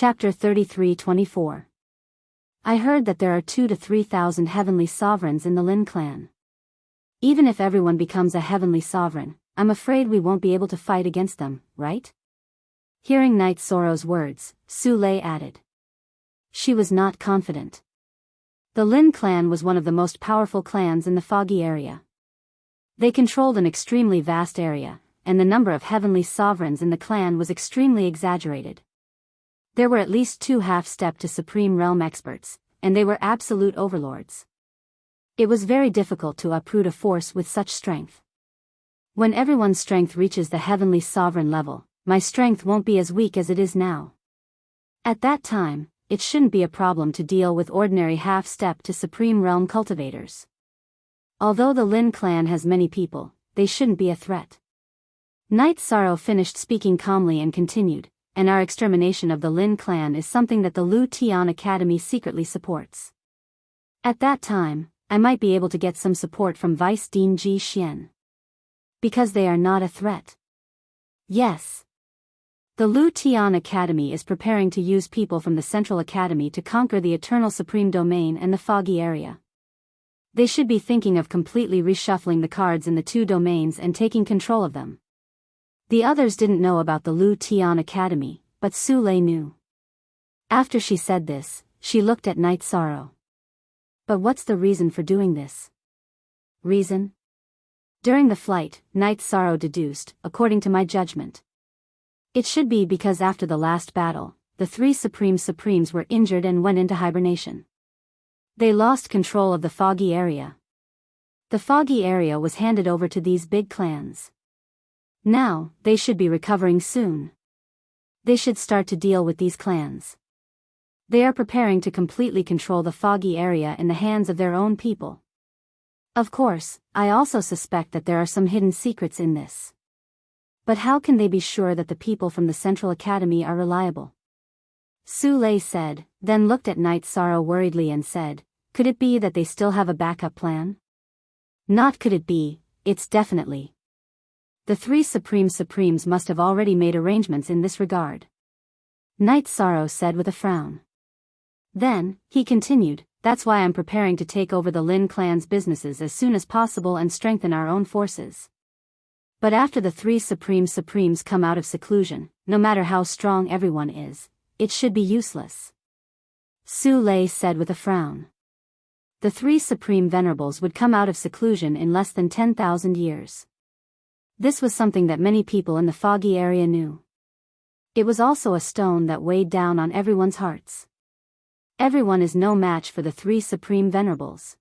Chapter 33-24. I heard that there are 2,000 to 3,000 heavenly sovereigns in the Lin clan. Even if everyone becomes a heavenly sovereign, I'm afraid we won't be able to fight against them, right? Hearing Knight Sorrow's words, Su Lei added. She was not confident. The Lin clan was one of the most powerful clans in the foggy area. They controlled an extremely vast area, and the number of heavenly sovereigns in the clan was extremely exaggerated. There were at least 2 half-step to Supreme Realm experts, and they were absolute overlords. It was very difficult to uproot a force with such strength. When everyone's strength reaches the heavenly sovereign level, my strength won't be as weak as it is now. At that time, it shouldn't be a problem to deal with ordinary half-step to Supreme Realm cultivators. Although the Lin clan has many people, they shouldn't be a threat. Knight Sorrow finished speaking calmly and continued, and our extermination of the Lin clan is something that the Lu Tian Academy secretly supports. At that time, I might be able to get some support from Vice Dean Ji Xian. Because they are not a threat. Yes. The Lu Tian Academy is preparing to use people from the Central Academy to conquer the Eternal Supreme Domain and the Foggy Area. They should be thinking of completely reshuffling the cards in the 2 domains and taking control of them. The others didn't know about the Lu Tian Academy, but Su Lei knew. After she said this, she looked at Knight Sorrow. But what's the reason for doing this? Reason? During the flight, Knight Sorrow deduced, according to my judgment. It should be because after the last battle, the 3 Supremes were injured and went into hibernation. They lost control of the foggy area. The foggy area was handed over to these big clans. Now, they should be recovering soon. They should start to deal with these clans. They are preparing to completely control the foggy area in the hands of their own people. Of course, I also suspect that there are some hidden secrets in this. But how can they be sure that the people from the Central Academy are reliable? Su Lei said, then looked at Knight Sorrow worriedly and said, could it be that they still have a backup plan? Not could it be, it's definitely. The 3 Supremes must have already made arrangements in this regard. Knight Sorrow said with a frown. Then, he continued, that's why I'm preparing to take over the Lin clan's businesses as soon as possible and strengthen our own forces. But after the 3 Supremes come out of seclusion, no matter how strong everyone is, it should be useless. Su Lei said with a frown. The 3 Supreme Venerables would come out of seclusion in less than 10,000 years. This was something that many people in the foggy area knew. It was also a stone that weighed down on everyone's hearts. Everyone is no match for the 3 Supreme Venerables.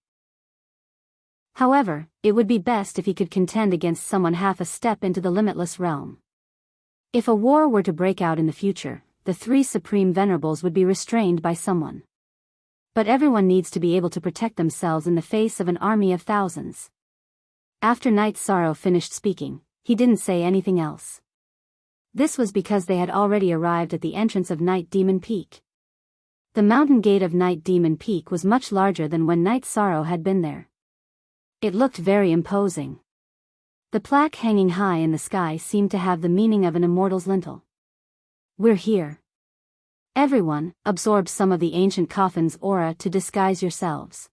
However, it would be best if he could contend against someone half a step into the limitless realm. If a war were to break out in the future, the 3 Supreme Venerables would be restrained by someone. But everyone needs to be able to protect themselves in the face of an army of thousands. After Knight Sorrow finished speaking, he didn't say anything else. This was because they had already arrived at the entrance of Night Demon Peak. The mountain gate of Night Demon Peak was much larger than when Knight Sorrow had been there. It looked very imposing. The plaque hanging high in the sky seemed to have the meaning of an immortal's lintel. We're here. Everyone, absorb some of the ancient coffin's aura to disguise yourselves.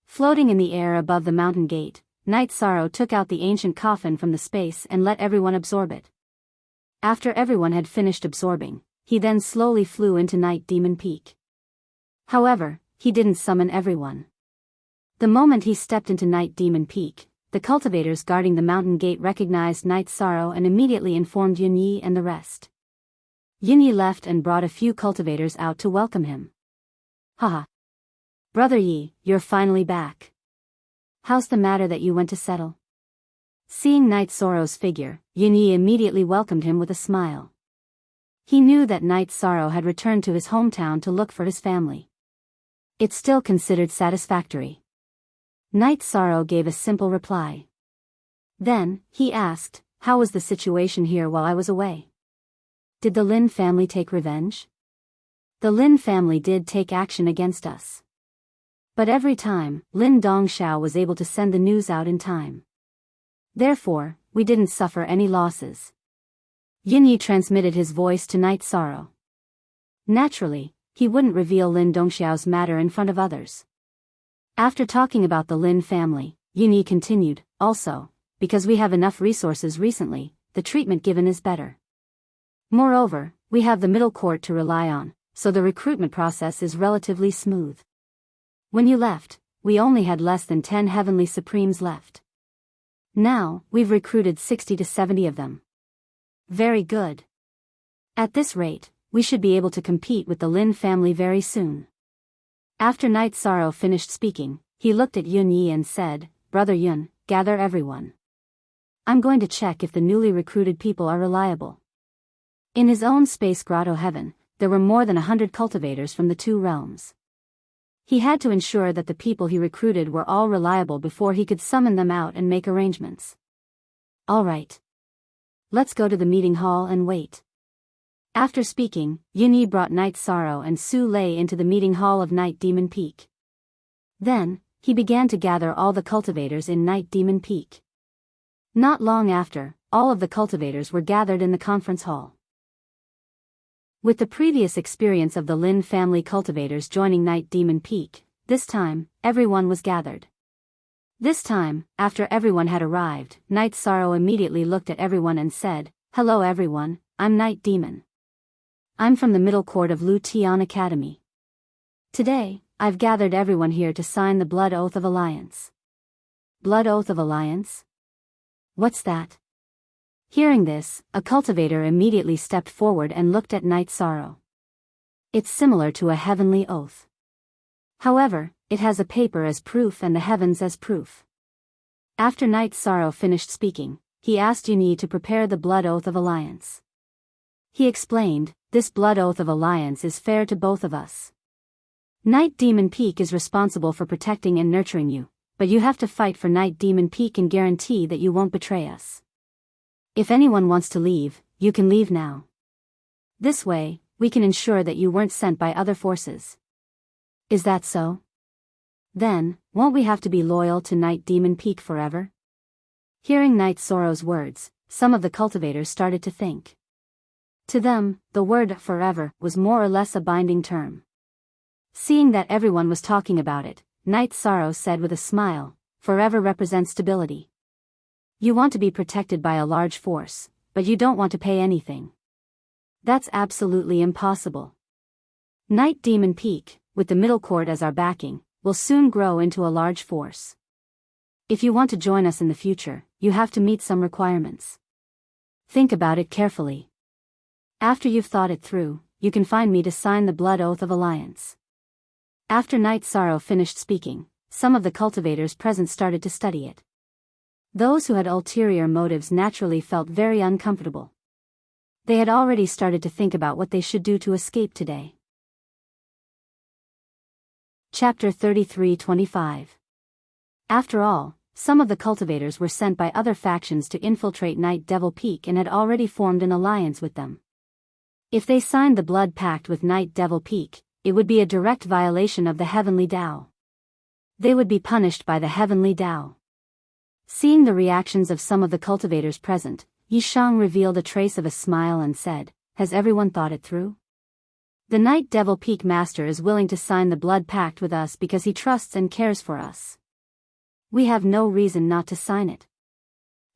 Floating in the air above the mountain gate, Knight Sorrow took out the ancient coffin from the space and let everyone absorb it. After everyone had finished absorbing, he then slowly flew into Night Demon Peak. However, he didn't summon everyone. The moment he stepped into Night Demon Peak, the cultivators guarding the mountain gate recognized Knight Sorrow and immediately informed Yin Yi and the rest. Yin Yi left and brought a few cultivators out to welcome him. Haha. Brother Yi, you're finally back. How's the matter that you went to settle? Seeing Knight Sorrow's figure, Yin Yi immediately welcomed him with a smile. He knew that Knight Sorrow had returned to his hometown to look for his family. It's still considered satisfactory. Knight Sorrow gave a simple reply. Then, he asked, how was the situation here while I was away? Did the Lin family take revenge? The Lin family did take action against us. But every time, Lin Dongxiao was able to send the news out in time. Therefore, we didn't suffer any losses. Yin Yi transmitted his voice to Knight Sorrow. Naturally, he wouldn't reveal Lin Dongxiao's matter in front of others. After talking about the Lin family, Yunyi continued, also, because we have enough resources recently, the treatment given is better. Moreover, we have the middle court to rely on, so the recruitment process is relatively smooth. When you left, we only had less than 10 heavenly supremes left. Now, we've recruited 60 to 70 of them. Very good. At this rate, we should be able to compete with the Lin family very soon. After Night Sorrow finished speaking, he looked at Yunyi and said, Brother Yun, gather everyone. I'm going to check if the newly recruited people are reliable. In his own space grotto heaven, there were more than 100 cultivators from the two realms. He had to ensure that the people he recruited were all reliable before he could summon them out and make arrangements. All right. Let's go to the meeting hall and wait. After speaking, Yunyi brought Night Sorrow and Su Lei into the meeting hall of Night Demon Peak. Then, he began to gather all the cultivators in Night Demon Peak. Not long after, all of the cultivators were gathered in the conference hall. With the previous experience of the Lin family cultivators joining Night Demon Peak, this time, everyone was gathered. This time, after everyone had arrived, Night Sorrow immediately looked at everyone and said, Hello everyone, I'm Night Demon. I'm from the middle court of Lu Tian Academy. Today, I've gathered everyone here to sign the Blood Oath of Alliance. Blood Oath of Alliance? What's that? Hearing this, a cultivator immediately stepped forward and looked at Night Sorrow. It's similar to a heavenly oath. However, it has a paper as proof and the heavens as proof. After Night Sorrow finished speaking, he asked Yunyi to prepare the Blood Oath of Alliance. He explained, this Blood Oath of Alliance is fair to both of us. Night Demon Peak is responsible for protecting and nurturing you, but you have to fight for Night Demon Peak and guarantee that you won't betray us. If anyone wants to leave, you can leave now. This way, we can ensure that you weren't sent by other forces. Is that so? Then, won't we have to be loyal to Night Demon Peak forever? Hearing Night Sorrow's words, some of the cultivators started to think. To them, the word forever was more or less a binding term. Seeing that everyone was talking about it, Night Sorrow said with a smile, forever represents stability. You want to be protected by a large force, but you don't want to pay anything. That's absolutely impossible. Night Demon Peak, with the middle court as our backing, will soon grow into a large force. If you want to join us in the future, you have to meet some requirements. Think about it carefully. After you've thought it through, you can find me to sign the Blood Oath of Alliance. After Night Sorrow finished speaking, some of the cultivators present started to study it. Those who had ulterior motives naturally felt very uncomfortable. They had already started to think about what they should do to escape today. Chapter 33-25. After all, some of the cultivators were sent by other factions to infiltrate Night Devil Peak and had already formed an alliance with them. If they signed the blood pact with Night Devil Peak, it would be a direct violation of the Heavenly Tao. They would be punished by the Heavenly Tao. Seeing the reactions of some of the cultivators present, Yishang revealed a trace of a smile and said, Has everyone thought it through? The Night Devil Peak Master is willing to sign the blood pact with us because he trusts and cares for us. We have no reason not to sign it.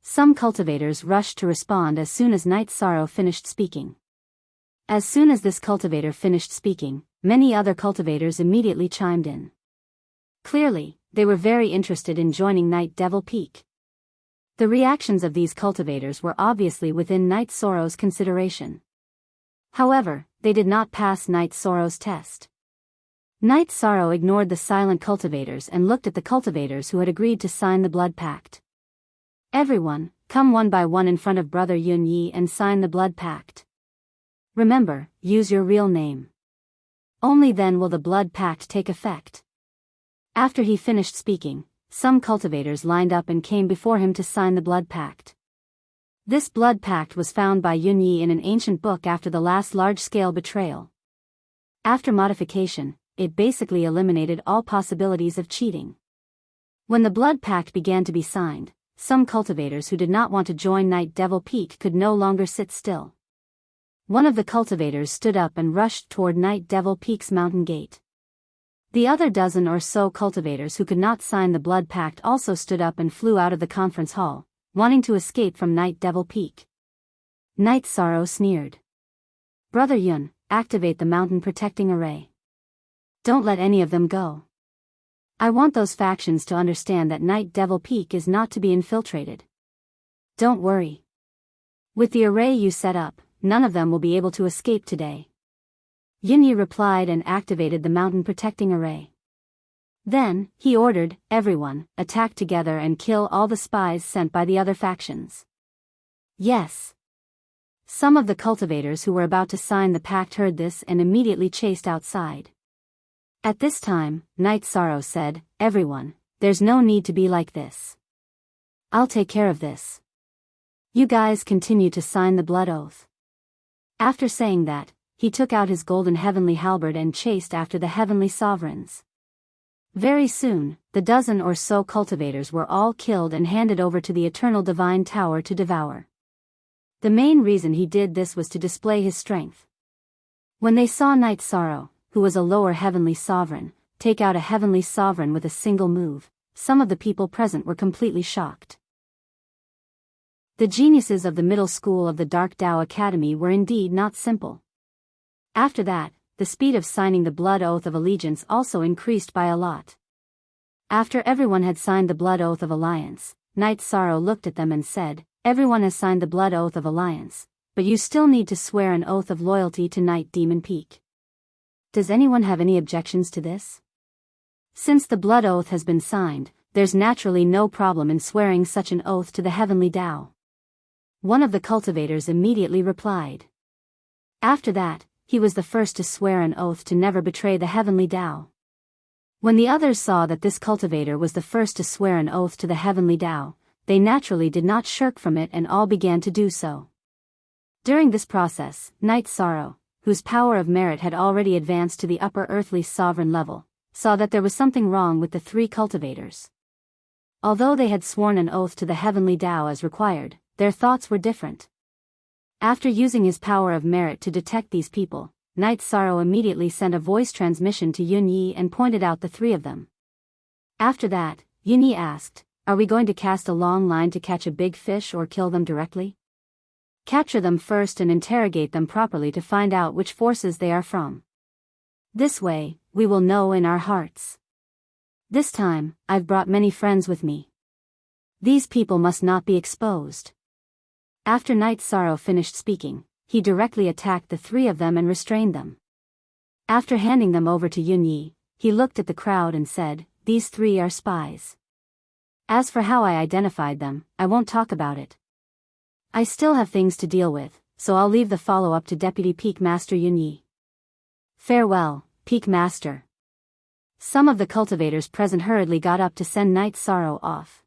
Some cultivators rushed to respond as soon as Night Sorrow finished speaking. As soon as this cultivator finished speaking, many other cultivators immediately chimed in. Clearly, they were very interested in joining Night Devil Peak. The reactions of these cultivators were obviously within Night Sorrow's consideration. However, they did not pass Night Sorrow's test. Night Sorrow ignored the silent cultivators and looked at the cultivators who had agreed to sign the blood pact. Everyone, come one by one in front of Brother Yun Yi and sign the blood pact. Remember, use your real name. Only then will the blood pact take effect. After he finished speaking, some cultivators lined up and came before him to sign the blood pact. This blood pact was found by Yun Yi in an ancient book after the last large-scale betrayal. After modification, it basically eliminated all possibilities of cheating. When the blood pact began to be signed, some cultivators who did not want to join Night Devil Peak could no longer sit still. One of the cultivators stood up and rushed toward Night Devil Peak's mountain gate. The other dozen or so cultivators who could not sign the blood pact also stood up and flew out of the conference hall, wanting to escape from Night Devil Peak. Night Sorrow sneered. "Brother Yun, activate the mountain protecting array. Don't let any of them go. I want those factions to understand that Night Devil Peak is not to be infiltrated. Don't worry. With the array you set up, none of them will be able to escape today." Yunyi replied and activated the mountain protecting array. Then, he ordered, "Everyone, attack together and kill all the spies sent by the other factions." Yes. Some of the cultivators who were about to sign the pact heard this and immediately chased outside. At this time, Night Sorrow said, "Everyone, there's no need to be like this. I'll take care of this. You guys continue to sign the blood oath." After saying that, he took out his golden heavenly halberd and chased after the heavenly sovereigns. Very soon, the dozen or so cultivators were all killed and handed over to the Eternal Divine Tower to devour. The main reason he did this was to display his strength. When they saw Night Sorrow, who was a lower heavenly sovereign, take out a heavenly sovereign with a single move, some of the people present were completely shocked. The geniuses of the middle school of the Dark Tao Academy were indeed not simple. After that, the speed of signing the blood oath of allegiance also increased by a lot. After everyone had signed the blood oath of alliance, Night Sorrow looked at them and said, "Everyone has signed the blood oath of alliance, but you still need to swear an oath of loyalty to Night Demon Peak. Does anyone have any objections to this? Since the blood oath has been signed, there's naturally no problem in swearing such an oath to the heavenly Tao." One of the cultivators immediately replied. After that, he was the first to swear an oath to never betray the heavenly Tao. When the others saw that this cultivator was the first to swear an oath to the heavenly Tao, they naturally did not shirk from it and all began to do so. During this process, Night Sorrow, whose power of merit had already advanced to the upper earthly sovereign level, saw that there was something wrong with the three cultivators. Although they had sworn an oath to the heavenly Tao as required, their thoughts were different. After using his power of merit to detect these people, Night Sorrow immediately sent a voice transmission to Yunyi and pointed out the three of them. After that, Yunyi asked, "Are we going to cast a long line to catch a big fish or kill them directly? Capture them first and interrogate them properly to find out which forces they are from. This way, we will know in our hearts. This time, I've brought many friends with me. These people must not be exposed." After Night Sorrow finished speaking, he directly attacked the three of them and restrained them. After handing them over to Yunyi, he looked at the crowd and said, "These three are spies. As for how I identified them, I won't talk about it. I still have things to deal with, so I'll leave the follow-up to Deputy Peak Master Yunyi. Farewell, Peak Master." Some of the cultivators present hurriedly got up to send Night Sorrow off.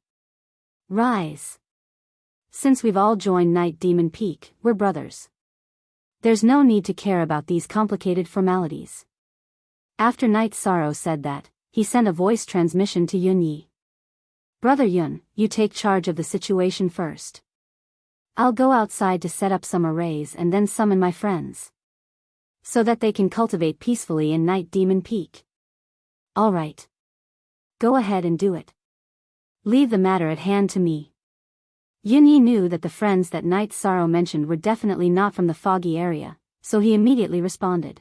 "Rise. Since we've all joined Night Demon Peak, we're brothers. There's no need to care about these complicated formalities." After Night Sorrow said that, he sent a voice transmission to Yunyi. "Brother Yun, you take charge of the situation first. I'll go outside to set up some arrays and then summon my friends, so that they can cultivate peacefully in Night Demon Peak." "All right. Go ahead and do it. Leave the matter at hand to me." Yunyi knew that the friends that Night Sorrow mentioned were definitely not from the foggy area, so he immediately responded.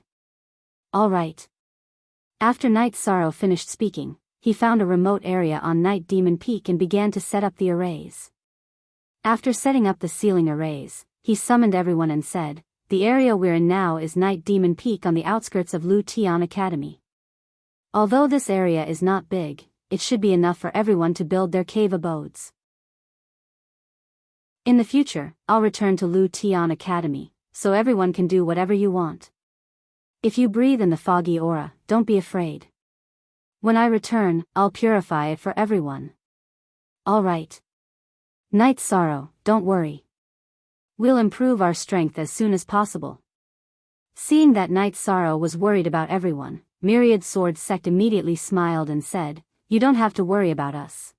"All right." After Night Sorrow finished speaking, he found a remote area on Night Demon Peak and began to set up the arrays. After setting up the ceiling arrays, he summoned everyone and said, "The area we're in now is Night Demon Peak on the outskirts of Lu Tian Academy. Although this area is not big, it should be enough for everyone to build their cave abodes. In the future, I'll return to Lu Tian Academy, so everyone can do whatever you want. If you breathe in the foggy aura, don't be afraid. When I return, I'll purify it for everyone." "All right. Night Sorrow, don't worry. We'll improve our strength as soon as possible." Seeing that Night Sorrow was worried about everyone, Myriad Sword Sect immediately smiled and said, "You don't have to worry about us.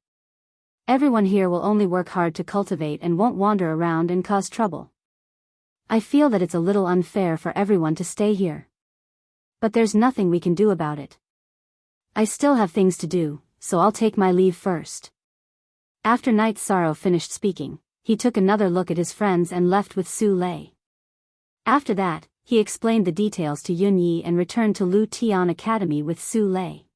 Everyone here will only work hard to cultivate and won't wander around and cause trouble. I feel that it's a little unfair for everyone to stay here. But there's nothing we can do about it. I still have things to do, so I'll take my leave first. After Night Sorrow finished speaking, he took another look at his friends and left with Su Lei. After that, he explained the details to Yun Yi and returned to Lu Tian Academy with Su Lei.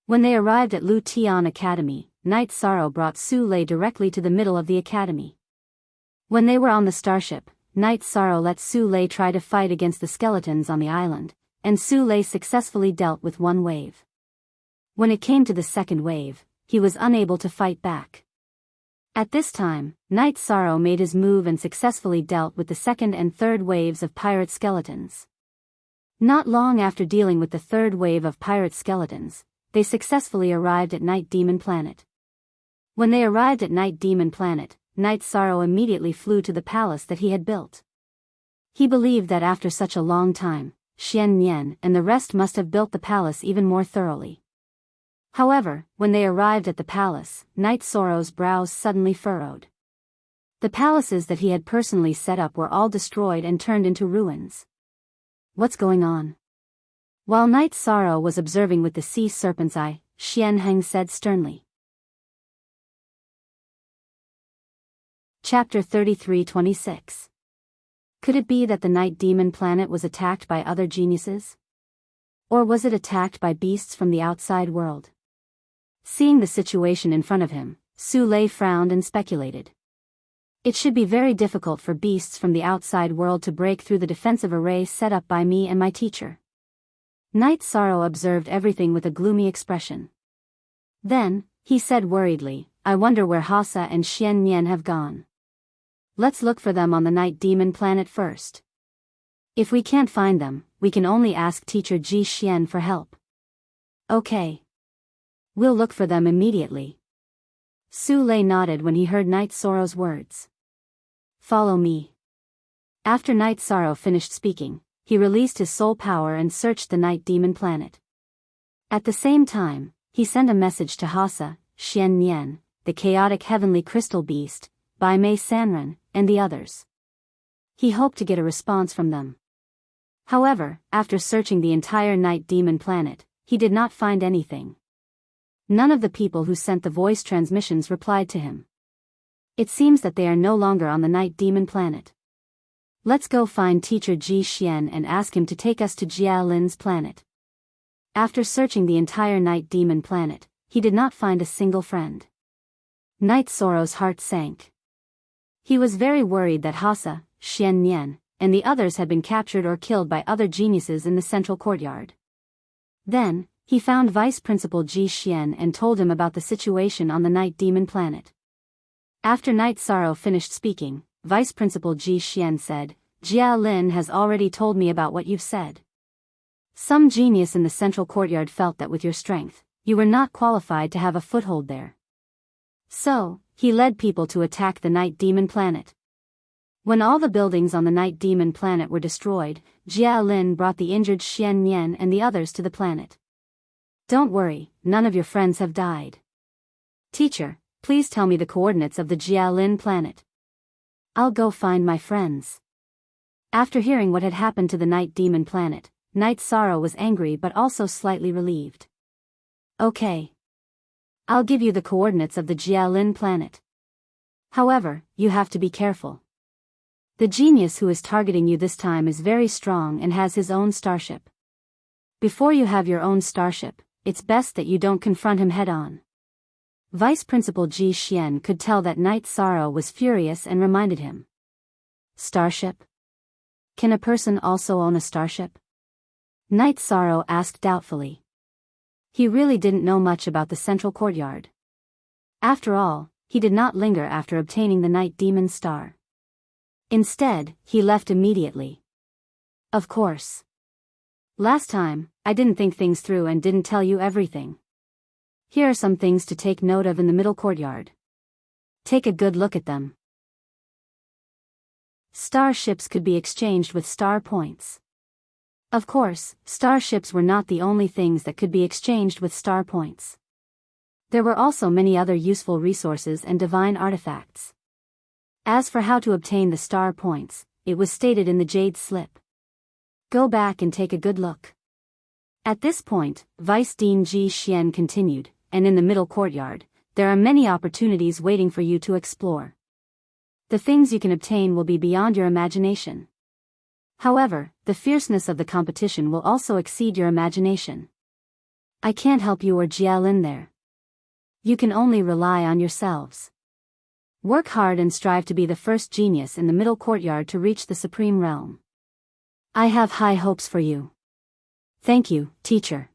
When they arrived at Lu Tian Academy, Night Sorrow brought Su Lei directly to the middle of the academy. When they were on the starship, Night Sorrow let Su Lei try to fight against the skeletons on the island, and Su Lei successfully dealt with one wave. When it came to the second wave, he was unable to fight back. At this time, Night Sorrow made his move and successfully dealt with the second and third waves of pirate skeletons. Not long after dealing with the third wave of pirate skeletons, they successfully arrived at Night Demon Planet. When they arrived at Night Demon Planet, Night Sorrow immediately flew to the palace that he had built. He believed that after such a long time, Xian Nian and the rest must have built the palace even more thoroughly. However, when they arrived at the palace, Night Sorrow's brows suddenly furrowed. The palaces that he had personally set up were all destroyed and turned into ruins. What's going on? While Night Sorrow was observing with the sea serpent's eye, Xian Heng said sternly. Chapter 33-26. Could it be that the Night Demon Planet was attacked by other geniuses? Or was it attacked by beasts from the outside world? Seeing the situation in front of him, Su Lei frowned and speculated. It should be very difficult for beasts from the outside world to break through the defensive array set up by me and my teacher. Night Sorrow observed everything with a gloomy expression. Then, he said worriedly, I wonder where Hasa and Xian Nian have gone. Let's look for them on the Night Demon Planet first. If we can't find them, we can only ask teacher Ji Xian for help. Okay. We'll look for them immediately. Su Lei nodded when he heard Night Sorrow's words. Follow me. After Night Sorrow finished speaking, he released his soul power and searched the Night Demon Planet. At the same time, he sent a message to Hasa, Xian Nian, the chaotic heavenly crystal beast, Bai Mei Sanren, and the others. He hoped to get a response from them. However, after searching the entire Night Demon Planet, he did not find anything. None of the people who sent the voice transmissions replied to him. It seems that they are no longer on the Night Demon Planet. Let's go find teacher Ji Xian and ask him to take us to Jia Lin's planet. After searching the entire Night Demon Planet, he did not find a single friend. Night Sorrow's heart sank. He was very worried that Hasa, Xian Nian, and the others had been captured or killed by other geniuses in the central courtyard. Then, he found Vice Principal Ji Xian and told him about the situation on the Night Demon Planet. After Night Sorrow finished speaking, Vice Principal Ji Xian said, Jia Lin has already told me about what you've said. Some genius in the central courtyard felt that with your strength, you were not qualified to have a foothold there. So, he led people to attack the Night Demon Planet. When all the buildings on the Night Demon Planet were destroyed, Jia Lin brought the injured Xian Nian and the others to the planet. Don't worry, none of your friends have died. Teacher, please tell me the coordinates of the Jia Lin planet. I'll go find my friends. After hearing what had happened to the Night Demon Planet, Night Sorrow was angry but also slightly relieved. Okay. I'll give you the coordinates of the Jia Lin planet. However, you have to be careful. The genius who is targeting you this time is very strong and has his own starship. Before you have your own starship, it's best that you don't confront him head-on. Vice Principal Ji Xian could tell that Night Sorrow was furious and reminded him. Starship? Can a person also own a starship? Night Sorrow asked doubtfully. He really didn't know much about the central courtyard. After all, he did not linger after obtaining the Night Demon Star. Instead, he left immediately. Of course. Last time, I didn't think things through and didn't tell you everything. Here are some things to take note of in the middle courtyard. Take a good look at them. Starships could be exchanged with star points. Of course, starships were not the only things that could be exchanged with star points. There were also many other useful resources and divine artifacts. As for how to obtain the star points, it was stated in the jade slip. Go back and take a good look. At this point, Vice Dean Ji Xian continued, and in the middle courtyard, there are many opportunities waiting for you to explore. The things you can obtain will be beyond your imagination. However, the fierceness of the competition will also exceed your imagination. I can't help you or Jialin there. You can only rely on yourselves. Work hard and strive to be the first genius in the middle courtyard to reach the supreme realm. I have high hopes for you. Thank you, teacher.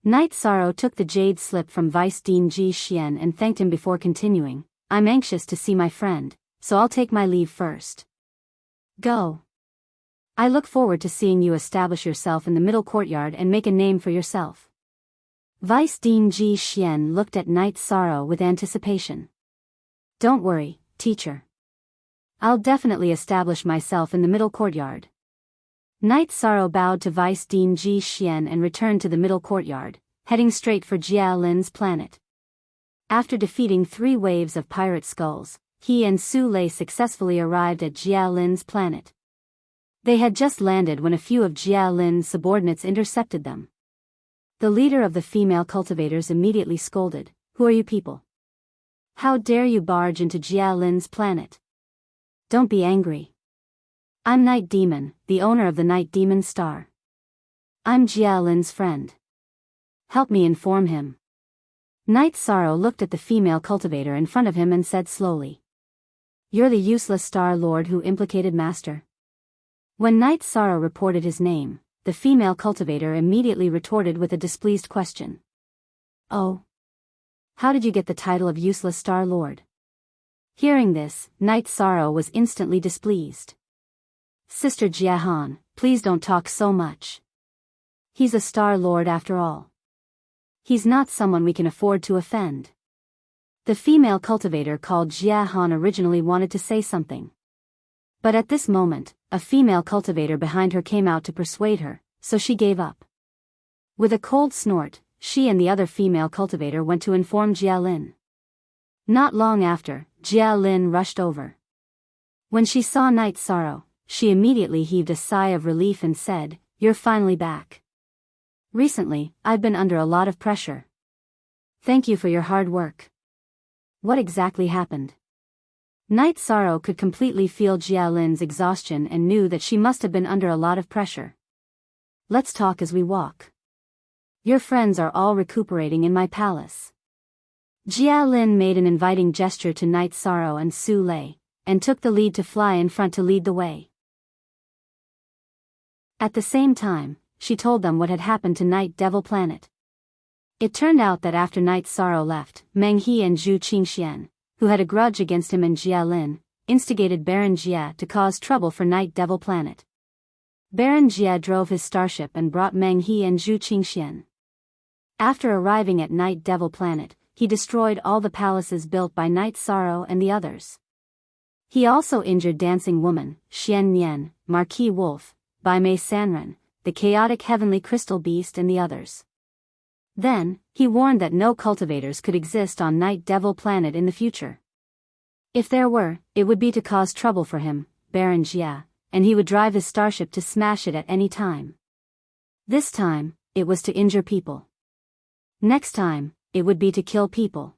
Knight Sorrow took the jade slip from Vice Dean Ji Xian and thanked him before continuing. I'm anxious to see my friend, so I'll take my leave first. Go. I look forward to seeing you establish yourself in the middle courtyard and make a name for yourself. Vice Dean Ji Xian looked at Knight Sorrow with anticipation. Don't worry, teacher. I'll definitely establish myself in the middle courtyard. Knight Sorrow bowed to Vice Dean Ji Xian and returned to the middle courtyard, heading straight for Jia Lin's planet. After defeating 3 waves of pirate skulls, he and Su Lei successfully arrived at Jia Lin's planet. They had just landed when a few of Jia Lin's subordinates intercepted them. The leader of the female cultivators immediately scolded, "Who are you people? How dare you barge into Jia Lin's planet? Don't be angry. I'm Night Demon, the owner of the Night Demon Star. I'm Jia Lin's friend. Help me inform him." Knight Sorrow looked at the female cultivator in front of him and said slowly, "You're the useless Star Lord who implicated Master." When Knight Sorrow reported his name, the female cultivator immediately retorted with a displeased question. "Oh? How did you get the title of useless Star Lord?" Hearing this, Knight Sorrow was instantly displeased. "Sister Jiahan, please don't talk so much. He's a Star Lord after all. He's not someone we can afford to offend." The female cultivator called Jiahan originally wanted to say something. But at this moment, a female cultivator behind her came out to persuade her, so she gave up. With a cold snort, she and the other female cultivator went to inform Jia Lin. Not long after, Jia Lin rushed over. When she saw Knight Sorrow, she immediately heaved a sigh of relief and said, "You're finally back. Recently, I've been under a lot of pressure. Thank you for your hard work." What exactly happened? Knight Sorrow could completely feel Jia Lin's exhaustion and knew that she must have been under a lot of pressure. "Let's talk as we walk. Your friends are all recuperating in my palace." Jia Lin made an inviting gesture to Knight Sorrow and Su Lei, and took the lead to fly in front to lead the way. At the same time, she told them what had happened to Night Devil Planet. It turned out that after Knight Sorrow left, Meng He and Zhu Qingxian, who had a grudge against him and Jia Lin, instigated Baron Jia to cause trouble for Night Devil Planet. Baron Jia drove his starship and brought Meng He and Zhu Qingxian. After arriving at Night Devil Planet, he destroyed all the palaces built by Night Sorrow and the others. He also injured Dancing Woman, Xian Nian, Marquis Wolf, Bai Mei Sanren, the chaotic heavenly crystal beast and the others. Then, he warned that no cultivators could exist on Night Devil Planet in the future. If there were, it would be to cause trouble for him, Baron Jia, and he would drive his starship to smash it at any time. This time, it was to injure people. Next time, it would be to kill people.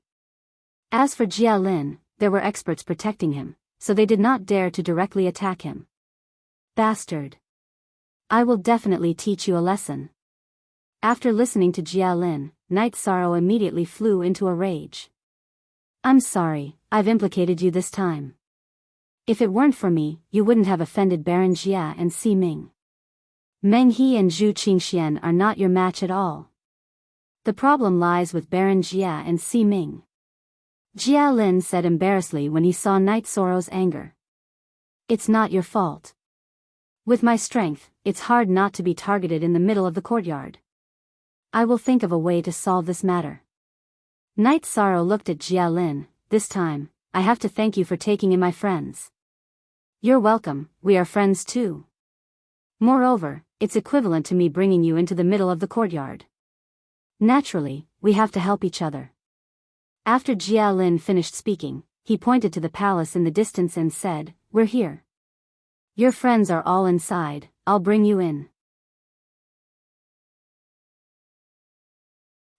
As for Jia Lin, there were experts protecting him, so they did not dare to directly attack him. Bastard. I will definitely teach you a lesson. After listening to Jia Lin, Knight Sorrow immediately flew into a rage. I'm sorry, I've implicated you this time. If it weren't for me, you wouldn't have offended Baron Jia and Si Ming. Meng He and Zhu Qingxian are not your match at all. The problem lies with Baron Jia and Si Ming. Jia Lin said embarrassedly when he saw Knight Sorrow's anger. It's not your fault. With my strength, it's hard not to be targeted in the middle of the courtyard. I will think of a way to solve this matter. Knight Sorrow looked at Jia Lin. This time, I have to thank you for taking in my friends. You're welcome, we are friends too. Moreover, it's equivalent to me bringing you into the middle of the courtyard. Naturally, we have to help each other. After Jia Lin finished speaking, he pointed to the palace in the distance and said, We're here. Your friends are all inside, I'll bring you in.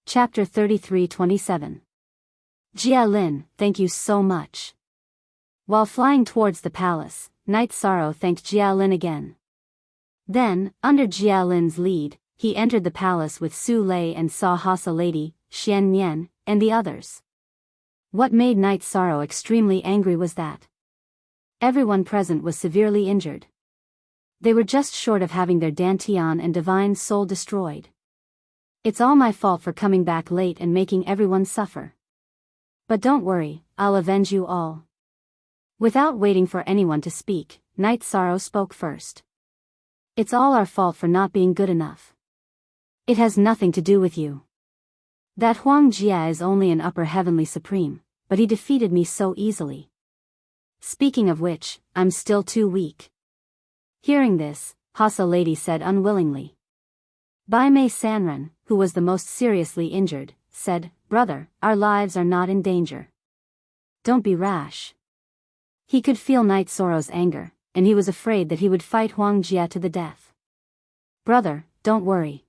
Chapter 33:27. Jia Lin, thank you so much. While flying towards the palace, Night Sorrow thanked Jia Lin again. Then, under Jia Lin's lead, he entered the palace with Su Lei and saw Hasa Lady, Xian Nian, and the others. What made Night Sorrow extremely angry was that everyone present was severely injured. They were just short of having their Dantian and divine soul destroyed. It's all my fault for coming back late and making everyone suffer. But don't worry, I'll avenge you all. Without waiting for anyone to speak, Night Sorrow spoke first. It's all our fault for not being good enough. It has nothing to do with you. That Huang Jia is only an upper heavenly supreme, but he defeated me so easily. Speaking of which, I'm still too weak. Hearing this, Hasa Lady said unwillingly. Bai Mei Sanren, who was the most seriously injured, said, Brother, our lives are not in danger. Don't be rash. He could feel Night Sorrow's anger, and he was afraid that he would fight Huang Jia to the death. Brother, don't worry.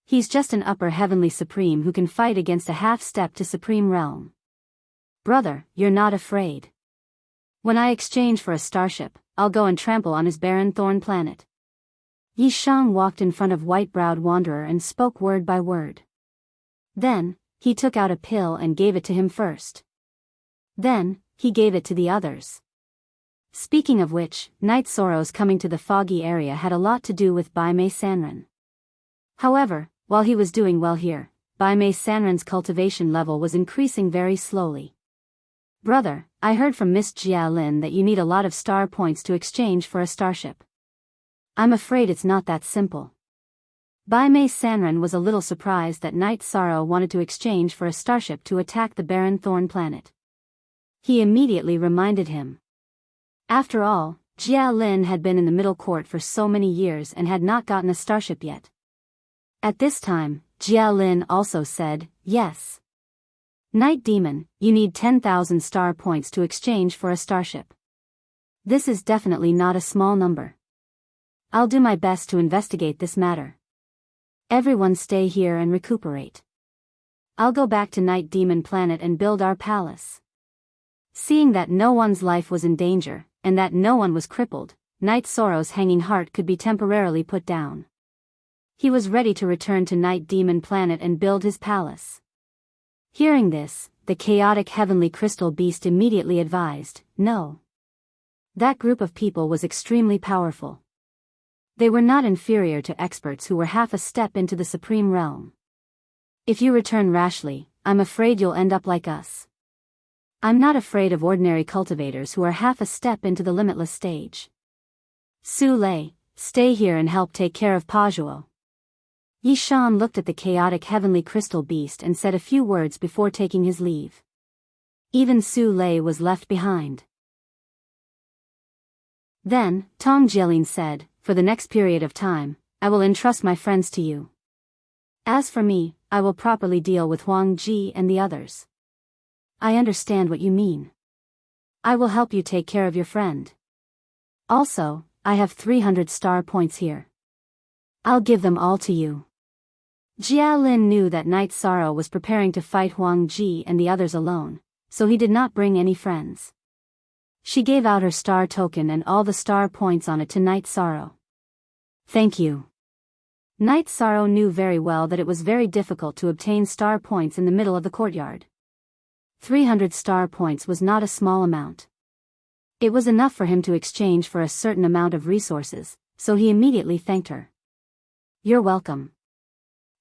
He's just an upper heavenly supreme who can fight against a half-step to supreme realm. Brother, you're not afraid. When I exchange for a starship, I'll go and trample on his barren thorn planet. Yi Shang walked in front of White-Browed Wanderer and spoke word by word. Then, he took out a pill and gave it to him first. Then, he gave it to the others. Speaking of which, Night Sorrow's coming to the foggy area had a lot to do with Bai Mei Sanren. However, while he was doing well here, Bai Mei Sanren's cultivation level was increasing very slowly. Brother, I heard from Miss Jia Lin that you need a lot of star points to exchange for a starship. I'm afraid it's not that simple. Bai Mei Sanren was a little surprised that Night Sorrow wanted to exchange for a starship to attack the barren thorn planet. He immediately reminded him. After all, Jia Lin had been in the middle court for so many years and had not gotten a starship yet. At this time, Jia Lin also said, yes. Night Demon, you need 10,000 star points to exchange for a starship. This is definitely not a small number. I'll do my best to investigate this matter. Everyone stay here and recuperate. I'll go back to Night Demon Planet and build our palace. Seeing that no one's life was in danger, and that no one was crippled, Night Sorrow's hanging heart could be temporarily put down. He was ready to return to Night Demon Planet and build his palace. Hearing this, the chaotic heavenly crystal beast immediately advised, no. That group of people was extremely powerful. They were not inferior to experts who were half a step into the supreme realm. If you return rashly, I'm afraid you'll end up like us. I'm not afraid of ordinary cultivators who are half a step into the limitless stage. Su Lei, stay here and help take care of Pajuo. Yi Shan looked at the chaotic heavenly crystal beast and said a few words before taking his leave. Even Su Lei was left behind. Then, Tong Jielin said, for the next period of time, I will entrust my friends to you. As for me, I will properly deal with Huang Ji and the others. I understand what you mean. I will help you take care of your friend. Also, I have 300 star points here. I'll give them all to you. Jia Lin knew that Night Sorrow was preparing to fight Huang Ji and the others alone, so he did not bring any friends. She gave out her star token and all the star points on it to Night Sorrow. Thank you. Night Sorrow knew very well that it was very difficult to obtain star points in the middle of the courtyard. 300 star points was not a small amount. It was enough for him to exchange for a certain amount of resources, so he immediately thanked her. You're welcome.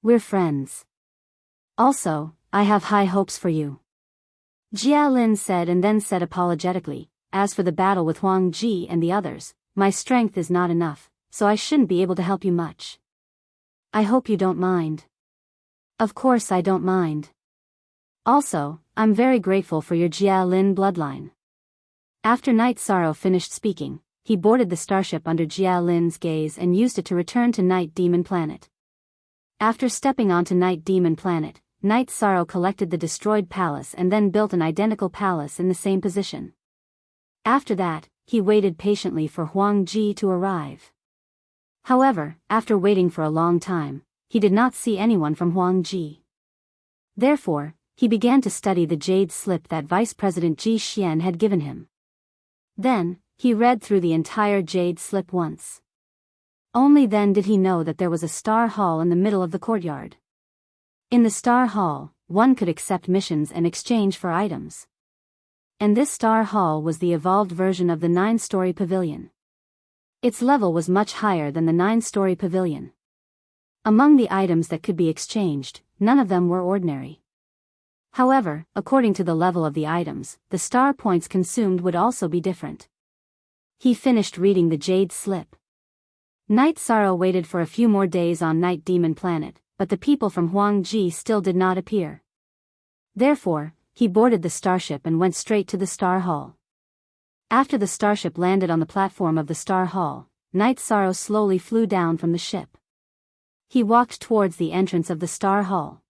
We're friends. Also, I have high hopes for you. Jia Lin said and then said apologetically, as for the battle with Huang Ji and the others, my strength is not enough, so I shouldn't be able to help you much. I hope you don't mind. Of course I don't mind. Also, I'm very grateful for your Jia Lin bloodline. After Night Sorrow finished speaking, he boarded the starship under Jia Lin's gaze and used it to return to Night Demon Planet. After stepping onto Night Demon Planet, Night Sorrow collected the destroyed palace and then built an identical palace in the same position. After that, he waited patiently for Huang Ji to arrive. However, after waiting for a long time, he did not see anyone from Huang Ji. Therefore, he began to study the jade slip that Vice President Ji Xian had given him. Then, he read through the entire jade slip once. Only then did he know that there was a star hall in the middle of the courtyard. In the star hall, one could accept missions and exchange for items. And this star hall was the evolved version of the 9-story pavilion. Its level was much higher than the 9-story pavilion. Among the items that could be exchanged, none of them were ordinary. However, according to the level of the items, the star points consumed would also be different. He finished reading the jade slip. Night Sorrow waited for a few more days on Night Demon Planet, but the people from Huang Ji still did not appear. Therefore, he boarded the starship and went straight to the Star Hall. After the starship landed on the platform of the Star Hall, Night Sorrow slowly flew down from the ship. He walked towards the entrance of the Star Hall.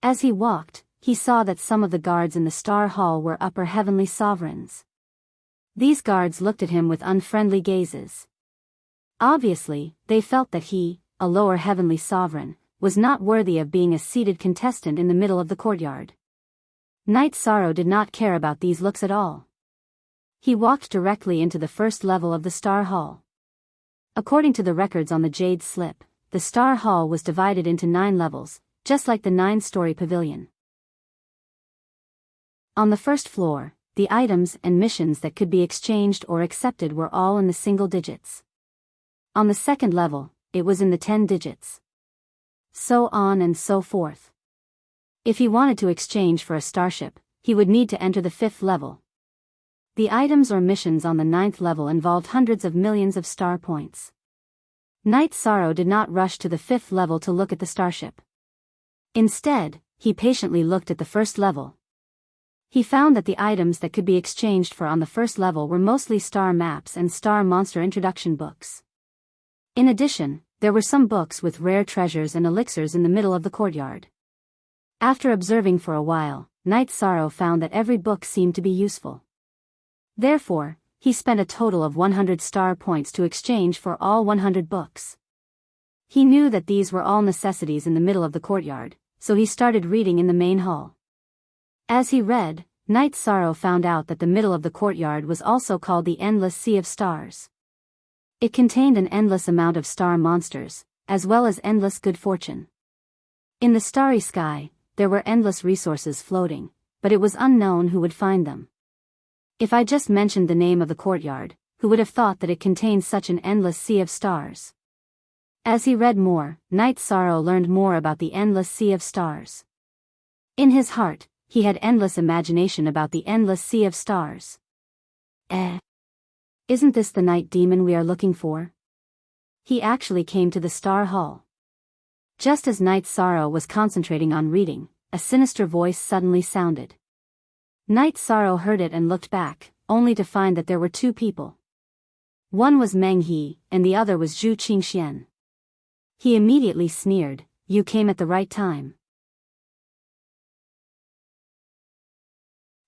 As he walked, he saw that some of the guards in the Star Hall were upper heavenly sovereigns. These guards looked at him with unfriendly gazes. Obviously, they felt that he, a lower heavenly sovereign, was not worthy of being a seated contestant in the middle of the courtyard. Night Sorrow did not care about these looks at all. He walked directly into the first level of the Star Hall. According to the records on the jade slip, the Star Hall was divided into 9 levels, just like the 9-story pavilion. On the first floor, the items and missions that could be exchanged or accepted were all in the single digits. On the second level, it was in the 10 digits. So on and so forth. If he wanted to exchange for a starship, he would need to enter the 5th level. The items or missions on the 9th level involved hundreds of millions of star points. Night Sorrow did not rush to the 5th level to look at the starship. Instead, he patiently looked at the first level. He found that the items that could be exchanged for on the first level were mostly star maps and star monster introduction books. In addition, there were some books with rare treasures and elixirs in the middle of the courtyard. After observing for a while, Night Sorrow found that every book seemed to be useful. Therefore, he spent a total of 100 star points to exchange for all 100 books. He knew that these were all necessities in the middle of the courtyard, so he started reading in the main hall. As he read, Night Sorrow found out that the middle of the courtyard was also called the Endless Sea of Stars. It contained an endless amount of star monsters, as well as endless good fortune. In the starry sky, there were endless resources floating, but it was unknown who would find them. If I just mentioned the name of the courtyard, who would have thought that it contained such an endless sea of stars? As he read more, Night Sorrow learned more about the Endless Sea of Stars. In his heart, he had endless imagination about the endless sea of stars. Isn't this the night demon we are looking for? He actually came to the Star Hall. Just as Night Sorrow was concentrating on reading, a sinister voice suddenly sounded. Night Sorrow heard it and looked back, only to find that there were 2 people. One was Meng He, and the other was Zhu Qingxian. He immediately sneered, "You came at the right time."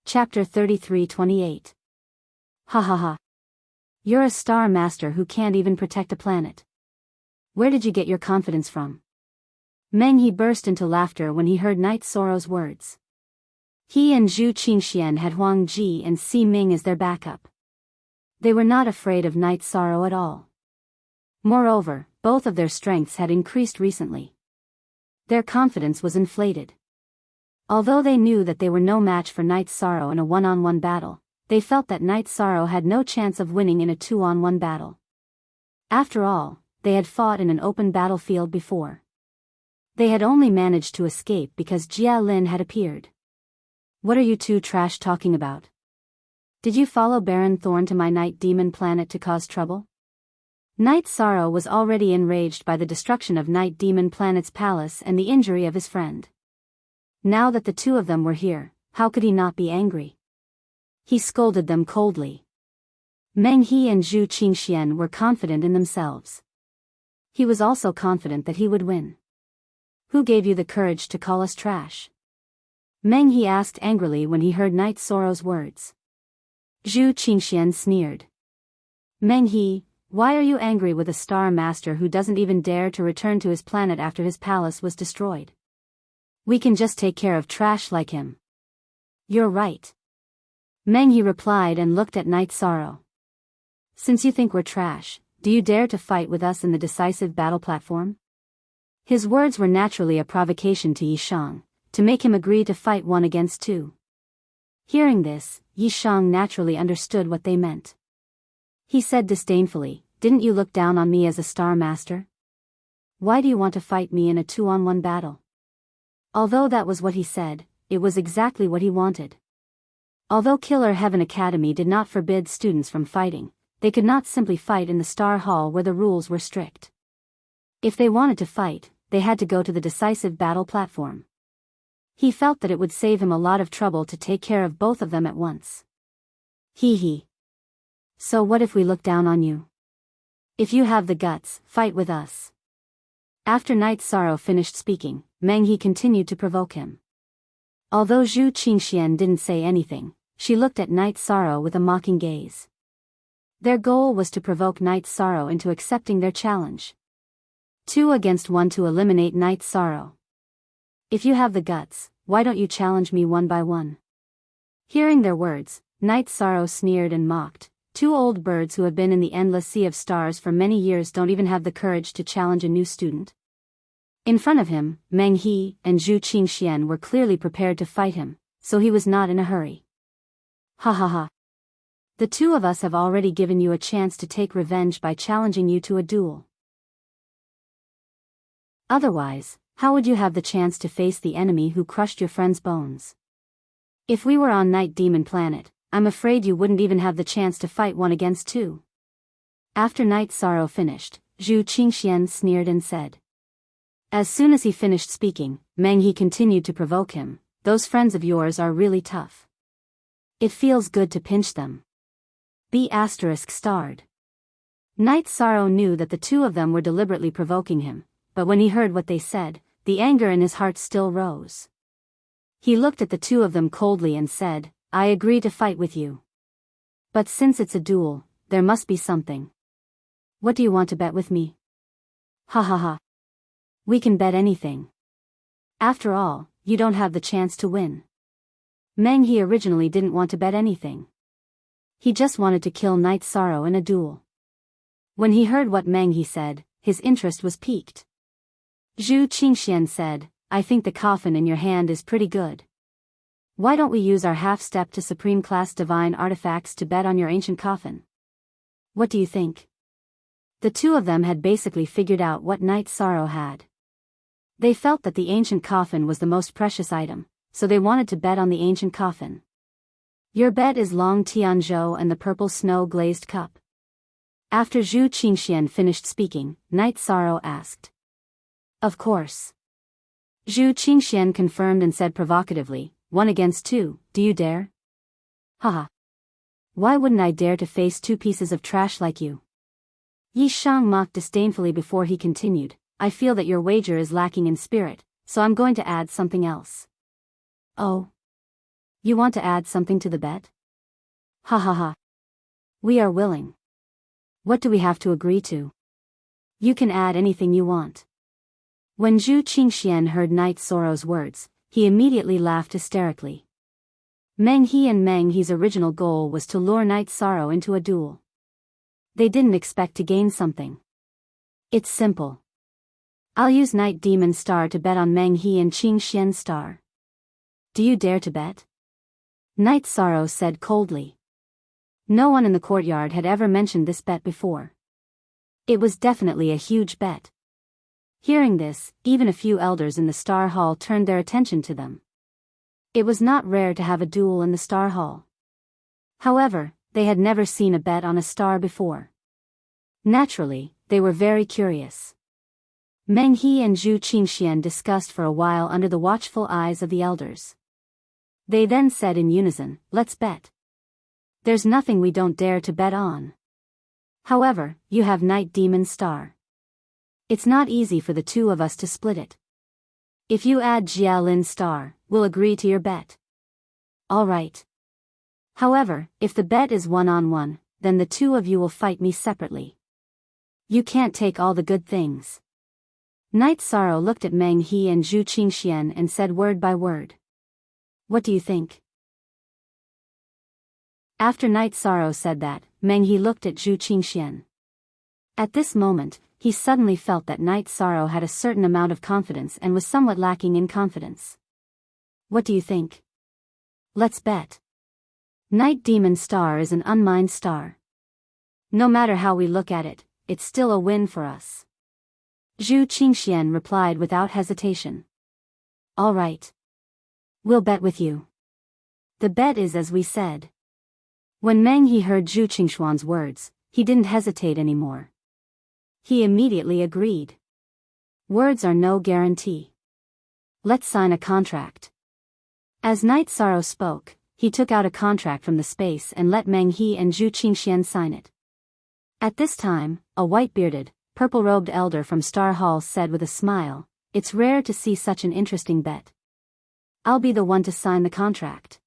Chapter 33-28. Ha ha ha. You're a star master who can't even protect a planet. Where did you get your confidence from? Meng He burst into laughter when he heard Night Sorrow's words. He and Zhu Qingxian had Huang Ji and Si Ming as their backup. They were not afraid of Night Sorrow at all. Moreover, both of their strengths had increased recently. Their confidence was inflated. Although they knew that they were no match for Night Sorrow in a one-on-one battle, they felt that Night Sorrow had no chance of winning in a 2-on-1 battle. After all, they had fought in an open battlefield before. They had only managed to escape because Jia Lin had appeared. What are you two trash talking about? Did you follow Baron Thorn to my Night Demon Planet to cause trouble? Night Sorrow was already enraged by the destruction of Night Demon Planet's palace and the injury of his friend. Now that the 2 of them were here, how could he not be angry? He scolded them coldly. Meng He and Zhu Qingxian were confident in themselves. He was also confident that he would win. Who gave you the courage to call us trash? Meng He asked angrily when he heard Night Sorrow's words. Zhu Qingxian sneered. Meng He, why are you angry with a star master who doesn't even dare to return to his planet after his palace was destroyed? We can just take care of trash like him. You're right. Meng He replied and looked at Night Sorrow. Since you think we're trash, do you dare to fight with us in the decisive battle platform? His words were naturally a provocation to Yi Shang, to make him agree to fight 1 against 2. Hearing this, Yi Shang naturally understood what they meant. He said disdainfully, "Didn't you look down on me as a star master? Why do you want to fight me in a 2-on-1 battle?" Although that was what he said, it was exactly what he wanted. Although Killer Heaven Academy did not forbid students from fighting, they could not simply fight in the Star Hall where the rules were strict. If they wanted to fight, they had to go to the decisive battle platform. He felt that it would save him a lot of trouble to take care of both of them at once. Hee. So what if we look down on you? If you have the guts, fight with us. After Night Sorrow finished speaking, Meng He continued to provoke him. Although Zhu Qingxian didn't say anything, she looked at Night Sorrow with a mocking gaze. Their goal was to provoke Night Sorrow into accepting their challenge. 2 against 1 to eliminate Night Sorrow. If you have the guts, why don't you challenge me 1 by 1? Hearing their words, Night Sorrow sneered and mocked. 2 old birds who have been in the endless sea of stars for many years don't even have the courage to challenge a new student. In front of him, Meng He and Zhu Qingxian were clearly prepared to fight him, so he was not in a hurry. Ha ha ha. The 2 of us have already given you a chance to take revenge by challenging you to a duel. Otherwise, how would you have the chance to face the enemy who crushed your friend's bones? If we were on Night Demon Planet, I'm afraid you wouldn't even have the chance to fight 1 against 2. After Night Sorrow finished, Zhu Qingxian sneered and said. As soon as he finished speaking, Meng He continued to provoke him. Those friends of yours are really tough. It feels good to pinch them. B****. Night Sorrow knew that the 2 of them were deliberately provoking him, but when he heard what they said, the anger in his heart still rose. He looked at the 2 of them coldly and said, "I agree to fight with you. But since it's a duel, there must be something. What do you want to bet with me?" Ha ha ha. We can bet anything. After all, you don't have the chance to win. Meng He originally didn't want to bet anything. He just wanted to kill Night Sorrow in a duel. When he heard what Meng He said, his interest was piqued. Zhu Qingxian said, "I think the coffin in your hand is pretty good. Why don't we use our half-step to supreme class divine artifacts to bet on your ancient coffin? What do you think?" The 2 of them had basically figured out what Night Sorrow had. They felt that the ancient coffin was the most precious item, so they wanted to bet on the ancient coffin. Your bet is Long Tianzhou and the purple snow-glazed cup. After Zhu Qingxian finished speaking, Night Sorrow asked. Of course. Zhu Qingxian confirmed and said provocatively, 1 against 2, do you dare? Haha. Why wouldn't I dare to face 2 pieces of trash like you? Yi Shang mocked disdainfully before he continued, I feel that your wager is lacking in spirit, so I'm going to add something else. Oh. You want to add something to the bet? Ha ha ha. We are willing. What do we have to agree to? You can add anything you want. When Zhu Qingxian heard Night Sorrow's words, he immediately laughed hysterically. Meng He and Meng He's original goal was to lure Night Sorrow into a duel. They didn't expect to gain something. It's simple. I'll use Night Demon Star to bet on Meng He and Qingxian Star. Do you dare to bet? Night Sorrow said coldly. No one in the courtyard had ever mentioned this bet before. It was definitely a huge bet. Hearing this, even a few elders in the Star Hall turned their attention to them. It was not rare to have a duel in the Star Hall. However, they had never seen a bet on a star before. Naturally, they were very curious. Meng He and Zhu Qingxian discussed for a while under the watchful eyes of the elders. They then said in unison, let's bet. There's nothing we don't dare to bet on. However, you have Night Demon Star. It's not easy for the 2 of us to split it. If you add Jialin Star, we'll agree to your bet. All right. However, if the bet is 1-on-1, then the two of you will fight me separately. You can't take all the good things. Night Sorrow looked at Meng He and Zhu Qingxian and said word by word. What do you think? After Night Sorrow said that, Meng He looked at Zhu Qingxian. At this moment, he suddenly felt that Night Sorrow had a certain amount of confidence and was somewhat lacking in confidence. What do you think? Let's bet. Night Demon Star is an unmined star. No matter how we look at it, it's still a win for us. Zhu Qingxian replied without hesitation. All right. We'll bet with you. The bet is as we said. When Meng He heard Zhu Qingxuan's words, he didn't hesitate anymore. He immediately agreed. Words are no guarantee. Let's sign a contract. As Night Sorrow spoke, he took out a contract from the space and let Meng He and Zhu Qingxian sign it. At this time, a white-bearded, purple-robed elder from Star Hall said with a smile, "It's rare to see such an interesting bet. I'll be the one to sign the contract.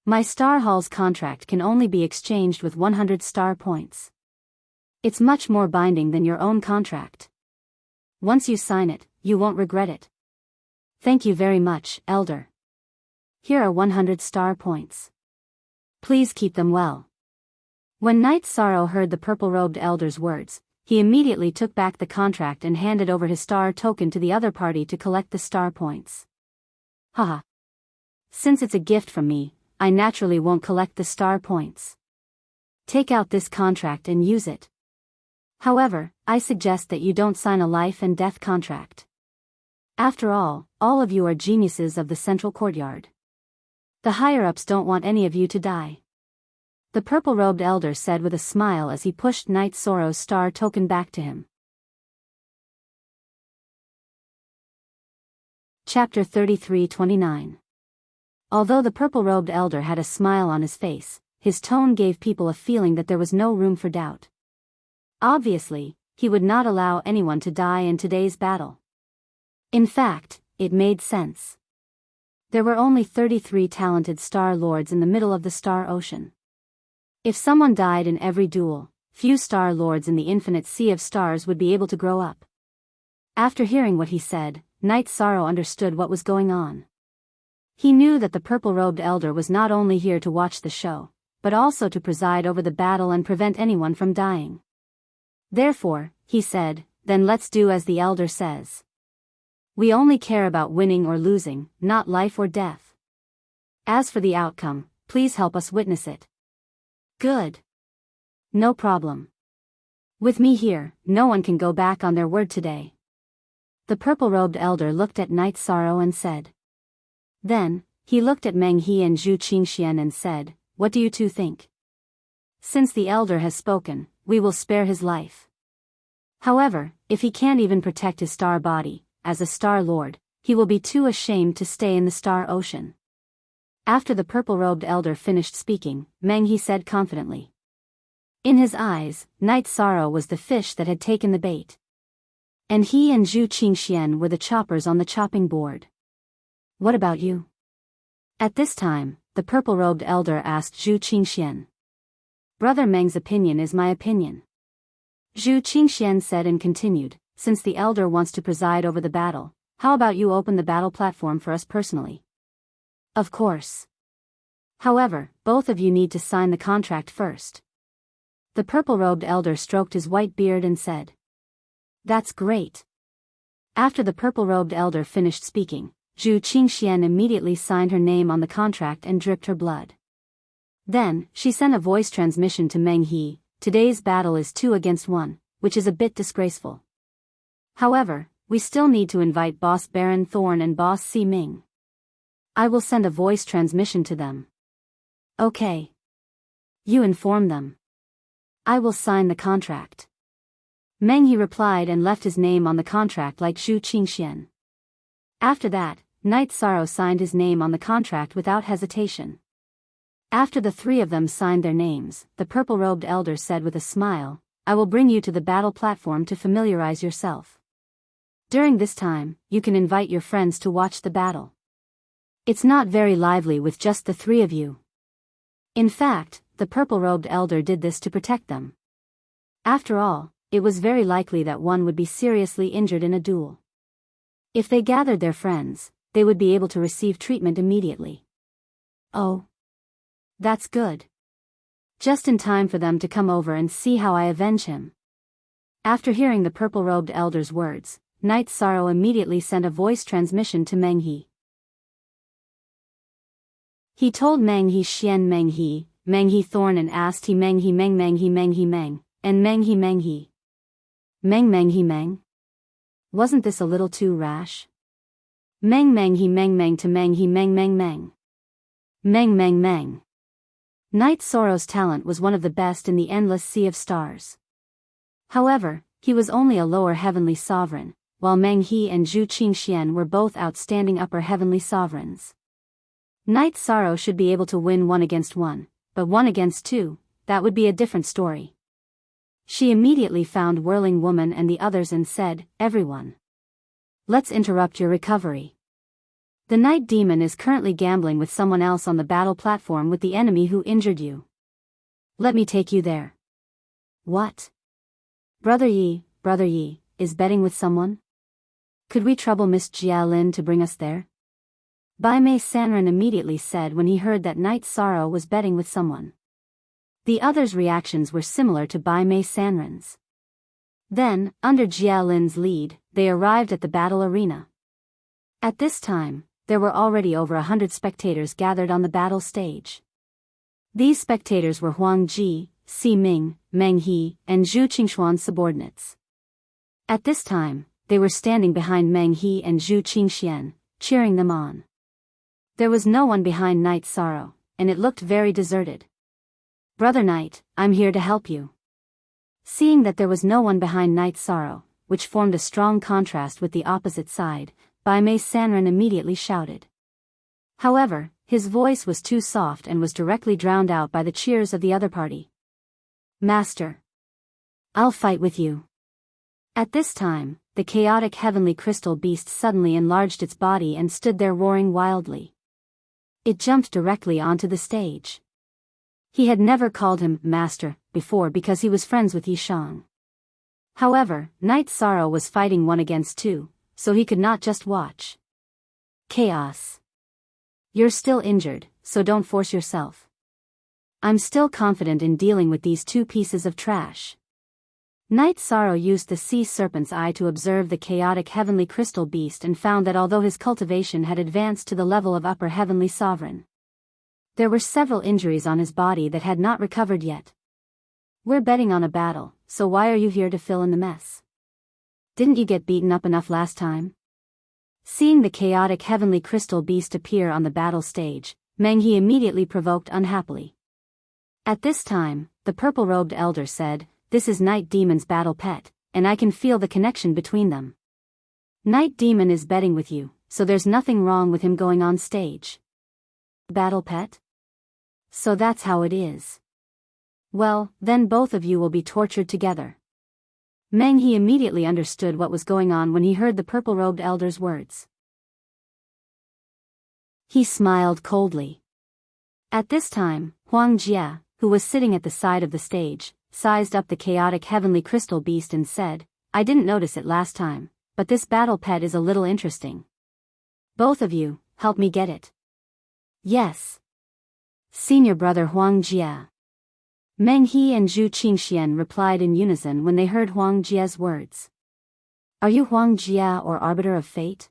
My Star Hall's contract can only be exchanged with 100 star points. It's much more binding than your own contract. Once you sign it, you won't regret it. Thank you very much, Elder. Here are 100 star points. Please keep them well." When Night Sorrow heard the purple-robed elder's words, he immediately took back the contract and handed over his star token to the other party to collect the star points. Haha. Since it's a gift from me, I naturally won't collect the star points. Take out this contract and use it. However, I suggest that you don't sign a life and death contract. After all of you are geniuses of the central courtyard. The higher-ups don't want any of you to die. The purple-robed elder said with a smile as he pushed Night Sorrow's star token back to him. Chapter 33-29. Although the purple-robed elder had a smile on his face, his tone gave people a feeling that there was no room for doubt. Obviously, he would not allow anyone to die in today's battle. In fact, it made sense. There were only 33 talented Star Lords in the middle of the Star Ocean. If someone died in every duel, few Star Lords in the infinite sea of stars would be able to grow up. After hearing what he said, Night Sorrow understood what was going on. He knew that the purple-robed elder was not only here to watch the show, but also to preside over the battle and prevent anyone from dying. Therefore, he said, "Then let's do as the elder says. We only care about winning or losing, not life or death. As for the outcome, please help us witness it." Good. No problem. With me here, no one can go back on their word today. The purple-robed elder looked at Night Sorrow and said. Then, he looked at Meng He and Zhu Qingxian and said, "What do you two think? Since the elder has spoken, we will spare his life. However, if he can't even protect his star body, as a Star Lord, he will be too ashamed to stay in the Star Ocean." After the purple-robed elder finished speaking, Meng He said confidently. In his eyes, Night Sorrow was the fish that had taken the bait. And he and Zhu Qingxian were the choppers on the chopping board. What about you? At this time, the purple-robed elder asked Zhu Qingxian. Brother Meng's opinion is my opinion. Zhu Qingxian said and continued, since the elder wants to preside over the battle, how about you open the battle platform for us personally? Of course. However, both of you need to sign the contract first. The purple-robed elder stroked his white beard and said. That's great. After the purple-robed elder finished speaking, Zhu Qingxian immediately signed her name on the contract and dripped her blood. Then, she sent a voice transmission to Meng He, "Today's battle is 2 against 1, which is a bit disgraceful. However, we still need to invite Boss Baron Thorn and Boss Si Ming. I will send a voice transmission to them." Okay. You inform them. I will sign the contract. Meng He replied and left his name on the contract like Zhu Qingxian. After that, Night Sorrow signed his name on the contract without hesitation. After the three of them signed their names, the purple-robed elder said with a smile, "I will bring you to the battle platform to familiarize yourself. During this time, you can invite your friends to watch the battle. It's not very lively with just the three of you. In fact, the purple-robed elder did this to protect them. After all, it was very likely that one would be seriously injured in a duel. If they gathered their friends, they would be able to receive treatment immediately. Oh. That's good. Just in time for them to come over and see how I avenge him. After hearing the purple-robed elder's words, Night Sorrow immediately sent a voice transmission to Meng He. He told Meng He Xian Meng He Thorn and asked he Meng He Meng Meng He Meng He Meng, and Meng He Meng He. Meng He Meng? Wasn't this a little too rash? Meng He Meng to Meng He Meng Meng Meng. Meng. Night Sorrow's talent was one of the best in the endless sea of stars. However, he was only a lower heavenly sovereign, while Meng He and Zhu Qingxian were both outstanding upper heavenly sovereigns. Night Sorrow should be able to win 1-against-1, but 1-against-2, that would be a different story. She immediately found Whirling Woman and the others and said, "Everyone. Let's interrupt your recovery. The Night Demon is currently gambling with someone else on the battle platform with the enemy who injured you. Let me take you there." What? Brother Yi is betting with someone? Could we trouble Miss Jia Lin to bring us there? Bai Mei Sanren immediately said when he heard that Night Sorrow was betting with someone. The others' reactions were similar to Bai Mei Sanren's. Then, under Jia Lin's lead, they arrived at the battle arena. At this time, there were already over 100 spectators gathered on the battle stage. These spectators were Huang Ji, Si Ming, Meng He, and Zhu Qingshuan's subordinates. At this time, they were standing behind Meng He and Zhu Qingxian, cheering them on. There was no one behind Night Sorrow, and it looked very deserted. "Brother Night, I'm here to help you." Seeing that there was no one behind Night Sorrow, which formed a strong contrast with the opposite side, Bai Mei Sanren immediately shouted. However, his voice was too soft and was directly drowned out by the cheers of the other party. "Master. I'll fight with you." At this time, the chaotic heavenly crystal beast suddenly enlarged its body and stood there roaring wildly. It jumped directly onto the stage. He had never called him Master before because he was friends with Yishang. However, Night Sorrow was fighting 1-against-2, so he could not just watch. Chaos. You're still injured, so don't force yourself. I'm still confident in dealing with these two pieces of trash. Night Sorrow used the sea serpent's eye to observe the chaotic heavenly crystal beast and found that although his cultivation had advanced to the level of upper heavenly sovereign, there were several injuries on his body that had not recovered yet. "We're betting on a battle, so why are you here to fill in the mess? Didn't you get beaten up enough last time?" Seeing the chaotic heavenly crystal beast appear on the battle stage, Meng He immediately provoked unhappily. At this time, the purple-robed elder said, "This is Night Demon's battle pet, and I can feel the connection between them. Night Demon is betting with you, so there's nothing wrong with him going on stage." "Battle pet? So that's how it is. Well, then both of you will be tortured together." Meng He immediately understood what was going on when he heard the purple-robed elder's words. He smiled coldly. At this time, Huang Jia, who was sitting at the side of the stage, sized up the chaotic heavenly crystal beast and said, "I didn't notice it last time, but this battle pet is a little interesting. Both of you, help me get it." "Yes. Senior brother Huang Jia." Meng He and Zhu Qingxian replied in unison when they heard Huang Jia's words. "Are you Huang Jia or Arbiter of Fate?"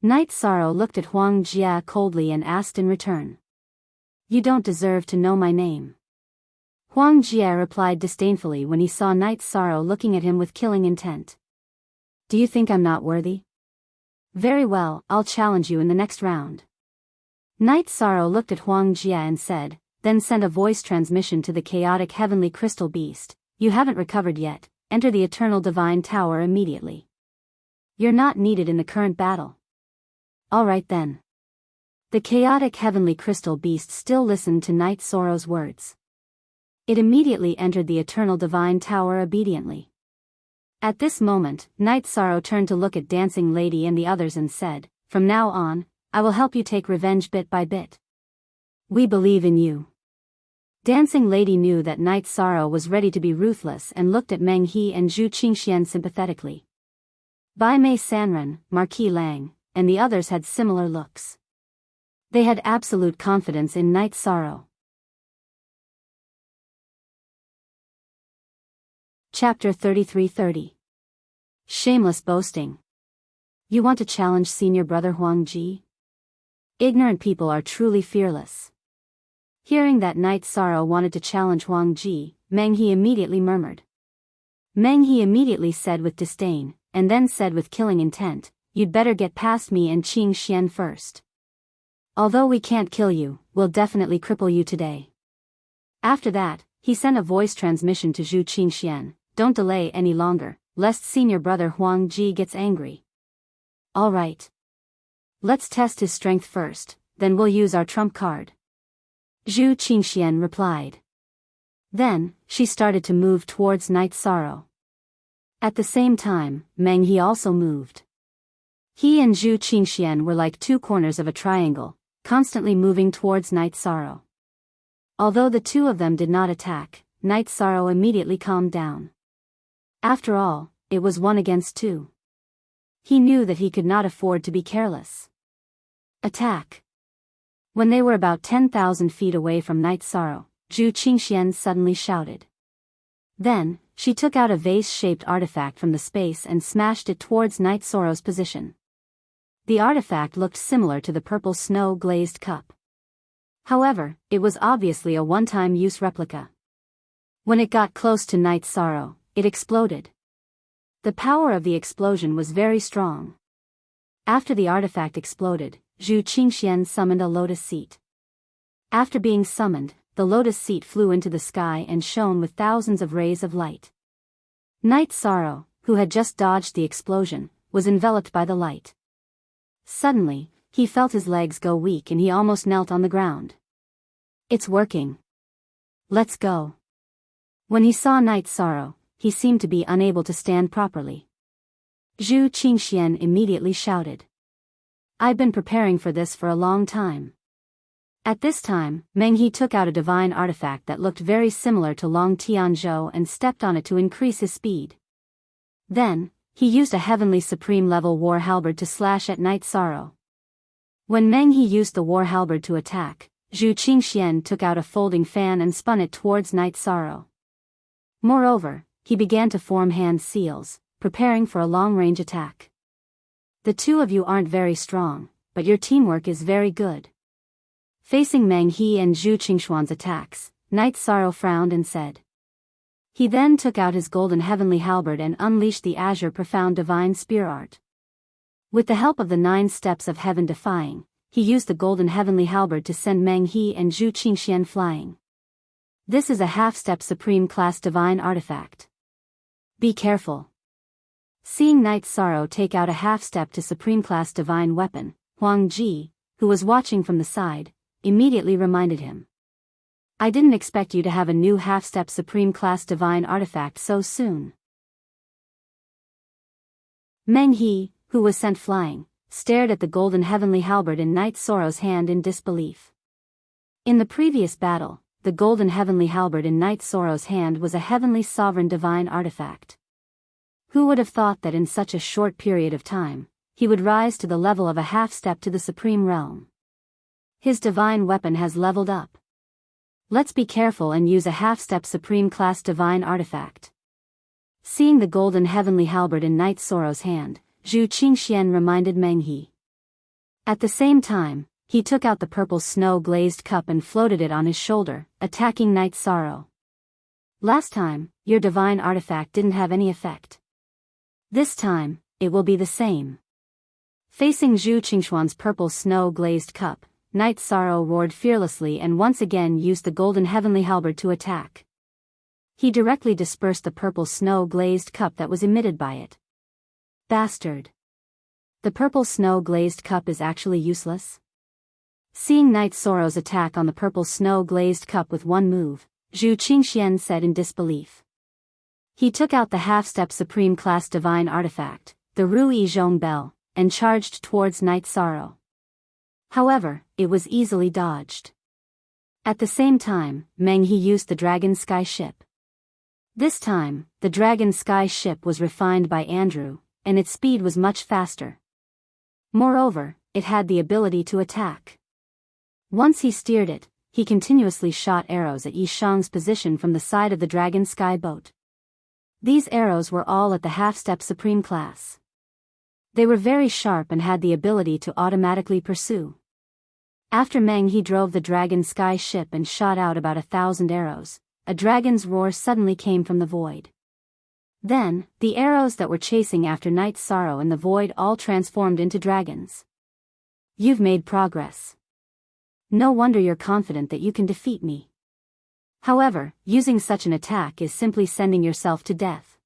Night Sorrow looked at Huang Jia coldly and asked in return. "You don't deserve to know my name." Huang Jia replied disdainfully when he saw Night Sorrow looking at him with killing intent. "Do you think I'm not worthy? Very well, I'll challenge you in the next round." Night Sorrow looked at Huang Jia and said, then sent a voice transmission to the chaotic heavenly crystal beast, "You haven't recovered yet, enter the eternal divine tower immediately. You're not needed in the current battle." "Alright then." The chaotic heavenly crystal beast still listened to Night Sorrow's words. It immediately entered the eternal divine tower obediently. At this moment, Night Sorrow turned to look at Dancing Lady and the others and said, "From now on, I will help you take revenge bit by bit. We believe in you." Dancing Lady knew that Night Sorrow was ready to be ruthless and looked at Meng He and Zhu Qingxian sympathetically. Bai Mei Sanren, Marquis Lang, and the others had similar looks. They had absolute confidence in Night Sorrow. Chapter 3330. Shameless Boasting. You want to challenge senior brother Huang Ji? Ignorant people are truly fearless. Hearing that Night Sorrow wanted to challenge Huang Ji, Meng He immediately murmured. Meng He immediately said with disdain, and then said with killing intent, "You'd better get past me and Qing Xian first. Although we can't kill you, we'll definitely cripple you today." After that, he sent a voice transmission to Zhu Qingxian, "Don't delay any longer, lest senior brother Huang Ji gets angry." "All right. Let's test his strength first, then we'll use our trump card," Zhu Qingxian replied. Then, she started to move towards Night Sorrow. At the same time, Meng He also moved. He and Zhu Qingxian were like two corners of a triangle, constantly moving towards Night Sorrow. Although the two of them did not attack, Night Sorrow immediately calmed down. After all, it was 1 against 2. He knew that he could not afford to be careless. Attack! When they were about 10,000 feet away from Night Sorrow, Zhu Qingxian suddenly shouted. Then, she took out a vase-shaped artifact from the space and smashed it towards Night Sorrow's position. The artifact looked similar to the purple snow-glazed cup. However, it was obviously a one-time use replica. When it got close to Night Sorrow, it exploded. The power of the explosion was very strong. After the artifact exploded, Zhu Qingxian summoned a lotus seat. After being summoned, the lotus seat flew into the sky and shone with thousands of rays of light. Night Sorrow, who had just dodged the explosion, was enveloped by the light. Suddenly, he felt his legs go weak and he almost knelt on the ground. "It's working. Let's go." When he saw Night Sorrow, he seemed to be unable to stand properly. Zhu Qingxian immediately shouted. "I've been preparing for this for a long time." At this time, Meng He took out a divine artifact that looked very similar to Long Tianzhou and stepped on it to increase his speed. Then, he used a heavenly supreme level war halberd to slash at Night Sorrow. When Meng He used the war halberd to attack, Zhu Qingxian took out a folding fan and spun it towards Night Sorrow. Moreover, he began to form hand seals, preparing for a long-range attack. "The two of you aren't very strong, but your teamwork is very good." Facing Meng He and Zhu Qingxuan's attacks, Night Sorrow frowned and said. He then took out his golden heavenly halberd and unleashed the azure profound divine spear art. With the help of the 9 steps of heaven defying, he used the golden heavenly halberd to send Meng He and Zhu Qingxian flying. This is a half-step supreme class divine artifact. Be careful. Seeing Night Sorrow take out a half-step to supreme class divine weapon, Huang Ji, who was watching from the side, immediately reminded him. "I didn't expect you to have a new half-step supreme class divine artifact so soon." Meng He, who was sent flying, stared at the golden heavenly halberd in Night Sorrow's hand in disbelief. In the previous battle, the golden heavenly halberd in Night Sorrow's hand was a heavenly sovereign divine artifact. Who would have thought that in such a short period of time, he would rise to the level of a half-step to the supreme realm? His divine weapon has leveled up. Let's be careful and use a half-step supreme class divine artifact. Seeing the golden heavenly halberd in Night Sorrow's hand, Zhu Qingxian reminded Meng He. At the same time, he took out the purple snow-glazed cup and floated it on his shoulder, attacking Night Sorrow. "Last time, your divine artifact didn't have any effect. This time, it will be the same." Facing Zhu Qingxuan's purple snow-glazed cup, Night Sorrow roared fearlessly and once again used the golden heavenly halberd to attack. He directly dispersed the purple snow-glazed cup that was emitted by it. Bastard! The purple snow-glazed cup is actually useless? Seeing Night Sorrow's attack on the purple snow-glazed cup with one move, Zhu Qingxian said in disbelief. He took out the half-step supreme class divine artifact, the Rui Zhong Bell, and charged towards Night Sorrow. However, it was easily dodged. At the same time, Meng He used the Dragon Sky Ship. This time, the Dragon Sky Ship was refined by Andrew, and its speed was much faster. Moreover, it had the ability to attack. Once he steered it, he continuously shot arrows at Yi Shang's position from the side of the Dragon Sky boat. These arrows were all at the half-step supreme class. They were very sharp and had the ability to automatically pursue. After Meng He drove the Dragon Sky Ship and shot out about 1,000 arrows, a dragon's roar suddenly came from the void. Then, the arrows that were chasing after Night's Sorrow in the void all transformed into dragons. You've made progress. No wonder you're confident that you can defeat me. However, using such an attack is simply sending yourself to death.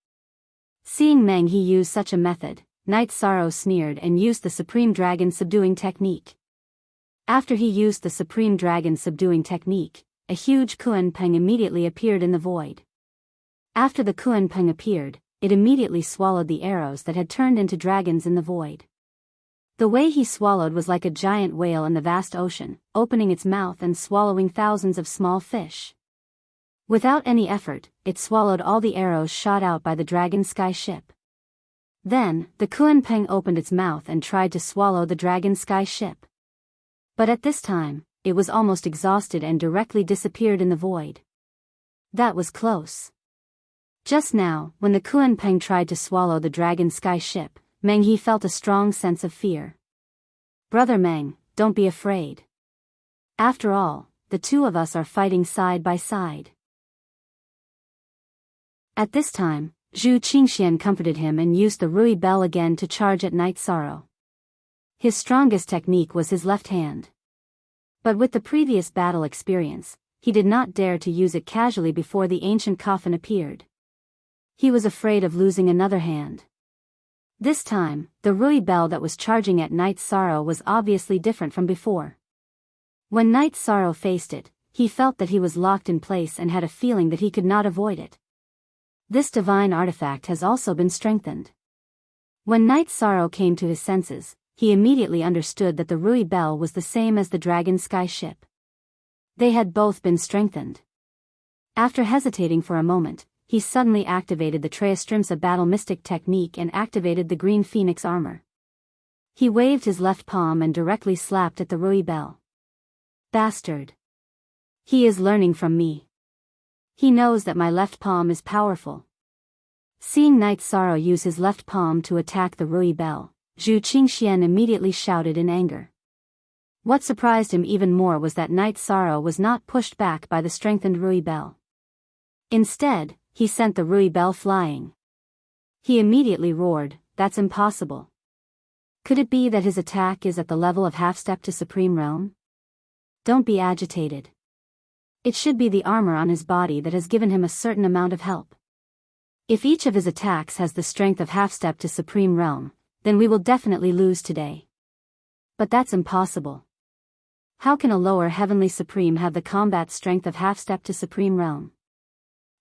Seeing Meng He use such a method, Night's Sorrow sneered and used the Supreme Dragon Subduing Technique. After he used the Supreme Dragon Subduing Technique, a huge Kunpeng immediately appeared in the void. After the Kunpeng appeared, it immediately swallowed the arrows that had turned into dragons in the void. The way he swallowed was like a giant whale in the vast ocean, opening its mouth and swallowing thousands of small fish. Without any effort, it swallowed all the arrows shot out by the Dragon Sky Ship. Then, the Kunpeng opened its mouth and tried to swallow the Dragon Sky Ship. But at this time, it was almost exhausted and directly disappeared in the void. That was close. Just now, when the Kunpeng tried to swallow the Dragon Sky Ship, Meng He felt a strong sense of fear. Brother Meng, don't be afraid. After all, the two of us are fighting side by side. At this time, Zhu Qingxian comforted him and used the Rui Bell again to charge at Night's Sorrow. His strongest technique was his left hand. But with the previous battle experience, he did not dare to use it casually before the ancient coffin appeared. He was afraid of losing another hand. This time, the Rui Bell that was charging at Night's Sorrow was obviously different from before. When Night's Sorrow faced it, he felt that he was locked in place and had a feeling that he could not avoid it. This divine artifact has also been strengthened. When Night's Sorrow came to his senses, he immediately understood that the Rui Bell was the same as the Dragon Sky Ship. They had both been strengthened. After hesitating for a moment, he suddenly activated the Treastrimsa Battle Mystic technique and activated the Green Phoenix armor. He waved his left palm and directly slapped at the Rui Bell. Bastard! He is learning from me. He knows that my left palm is powerful. Seeing Night's Sorrow use his left palm to attack the Rui Bell, Zhu Qingxian immediately shouted in anger. What surprised him even more was that Night's Sorrow was not pushed back by the strengthened Rui Bell. Instead, he sent the Rui Bell flying. He immediately roared, "That's impossible. Could it be that his attack is at the level of half-step to Supreme Realm? Don't be agitated. It should be the armor on his body that has given him a certain amount of help. If each of his attacks has the strength of half-step to Supreme Realm, then we will definitely lose today. But that's impossible. How can a lower Heavenly Supreme have the combat strength of half-step to Supreme Realm?"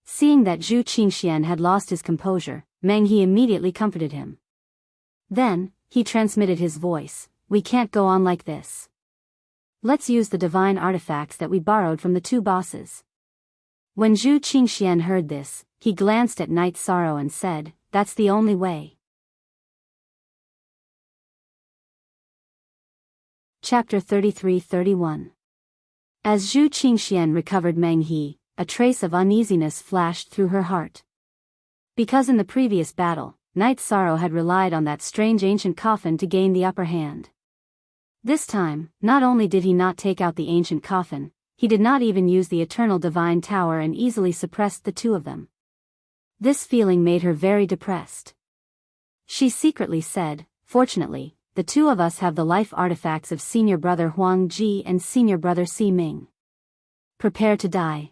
Seeing that Zhu Qingxian had lost his composure, Meng He immediately comforted him. Then, he transmitted his voice, "We can't go on like this. Let's use the divine artifacts that we borrowed from the two bosses." When Zhu Qingxian heard this, he glanced at Night's Sorrow and said, "That's the only way." Chapter 33-31. As Zhu Qingxian recovered Meng He, a trace of uneasiness flashed through her heart. Because in the previous battle, Night's Sorrow had relied on that strange ancient coffin to gain the upper hand. This time, not only did he not take out the ancient coffin, he did not even use the eternal divine tower and easily suppressed the two of them. This feeling made her very depressed. She secretly said, "Fortunately, the two of us have the life artifacts of senior brother Huang Ji and senior brother Si Ming. Prepare to die."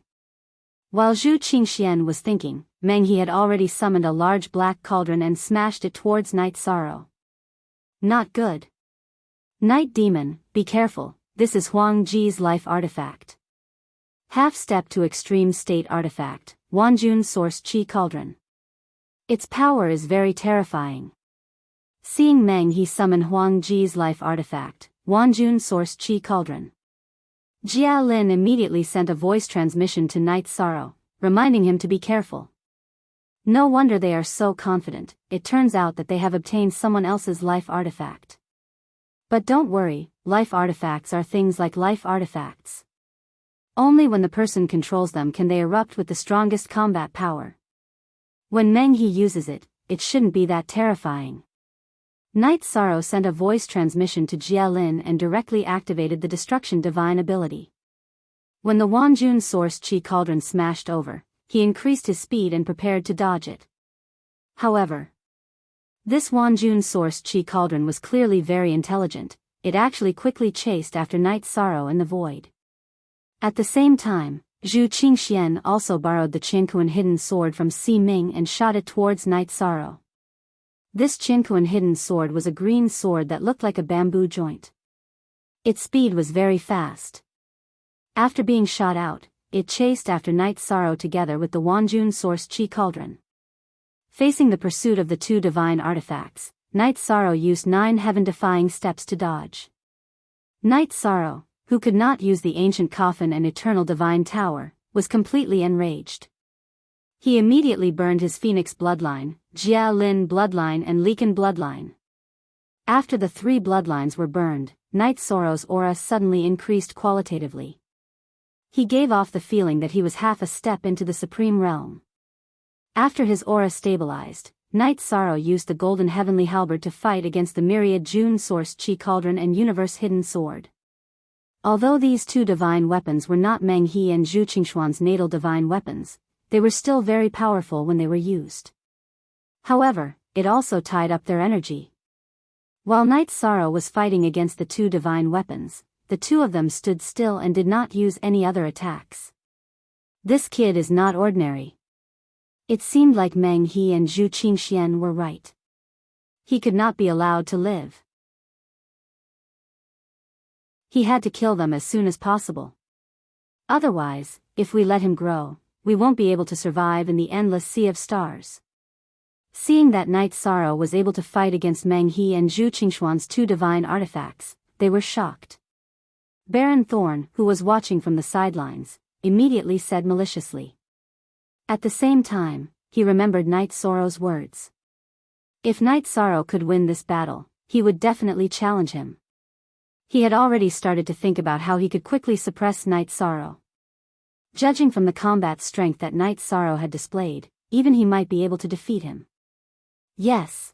While Zhu Qingxian was thinking, Meng He had already summoned a large black cauldron and smashed it towards Night's Sorrow. Not good. Night Demon, be careful, this is Huang Ji's life artifact. Half-step to extreme state artifact, Wanjun Source Qi Cauldron. Its power is very terrifying. Seeing Meng He summon Huang Ji's life artifact, Wanjun Source Qi Cauldron. Jia Lin immediately sent a voice transmission to Night Sorrow, reminding him to be careful. No wonder they are so confident. It turns out that they have obtained someone else's life artifact. But don't worry, life artifacts are things like life artifacts. Only when the person controls them can they erupt with the strongest combat power. When Meng He uses it, it shouldn't be that terrifying. Night Sorrow sent a voice transmission to Jia Lin and directly activated the Destruction Divine ability. When the Wanjun Source Chi Cauldron smashed over, he increased his speed and prepared to dodge it. However, this Wanjun Source Chi Cauldron was clearly very intelligent. It actually quickly chased after Night Sorrow in the void. At the same time, Zhu Qingxian also borrowed the Qinkuan hidden sword from Si Ming and shot it towards Night Sorrow. This Qinkuan hidden sword was a green sword that looked like a bamboo joint. Its speed was very fast. After being shot out, it chased after Night Sorrow together with the Wanjun Source Chi Cauldron. Facing the pursuit of the two divine artifacts, Night Sorrow used 9 heaven-defying steps to dodge. Night Sorrow, who could not use the ancient coffin and eternal divine tower, was completely enraged. He immediately burned his Phoenix bloodline, Jia Lin bloodline and Likan bloodline. After the 3 bloodlines were burned, Night Sorrow's aura suddenly increased qualitatively. He gave off the feeling that he was half a step into the Supreme Realm. After his aura stabilized, Night Sorrow used the Golden Heavenly Halberd to fight against the myriad June Source Chi Cauldron and Universe Hidden Sword. Although these 2 divine weapons were not Meng He and Zhu Qingshuan's natal divine weapons, they were still very powerful when they were used. However, it also tied up their energy. While Night Sorrow was fighting against the 2 divine weapons, the 2 of them stood still and did not use any other attacks. This kid is not ordinary. It seemed like Meng He and Zhu Qingxian were right. He could not be allowed to live. He had to kill them as soon as possible. Otherwise, if we let him grow, we won't be able to survive in the endless sea of stars. Seeing that Night Sorrow was able to fight against Meng He and Zhu Qingshuan's 2 divine artifacts, they were shocked. Baron Thorn, who was watching from the sidelines, immediately said maliciously. At the same time, he remembered Night Sorrow's words. If Night Sorrow could win this battle, he would definitely challenge him. He had already started to think about how he could quickly suppress Night Sorrow. Judging from the combat strength that Night Sorrow had displayed, even he might be able to defeat him. Yes.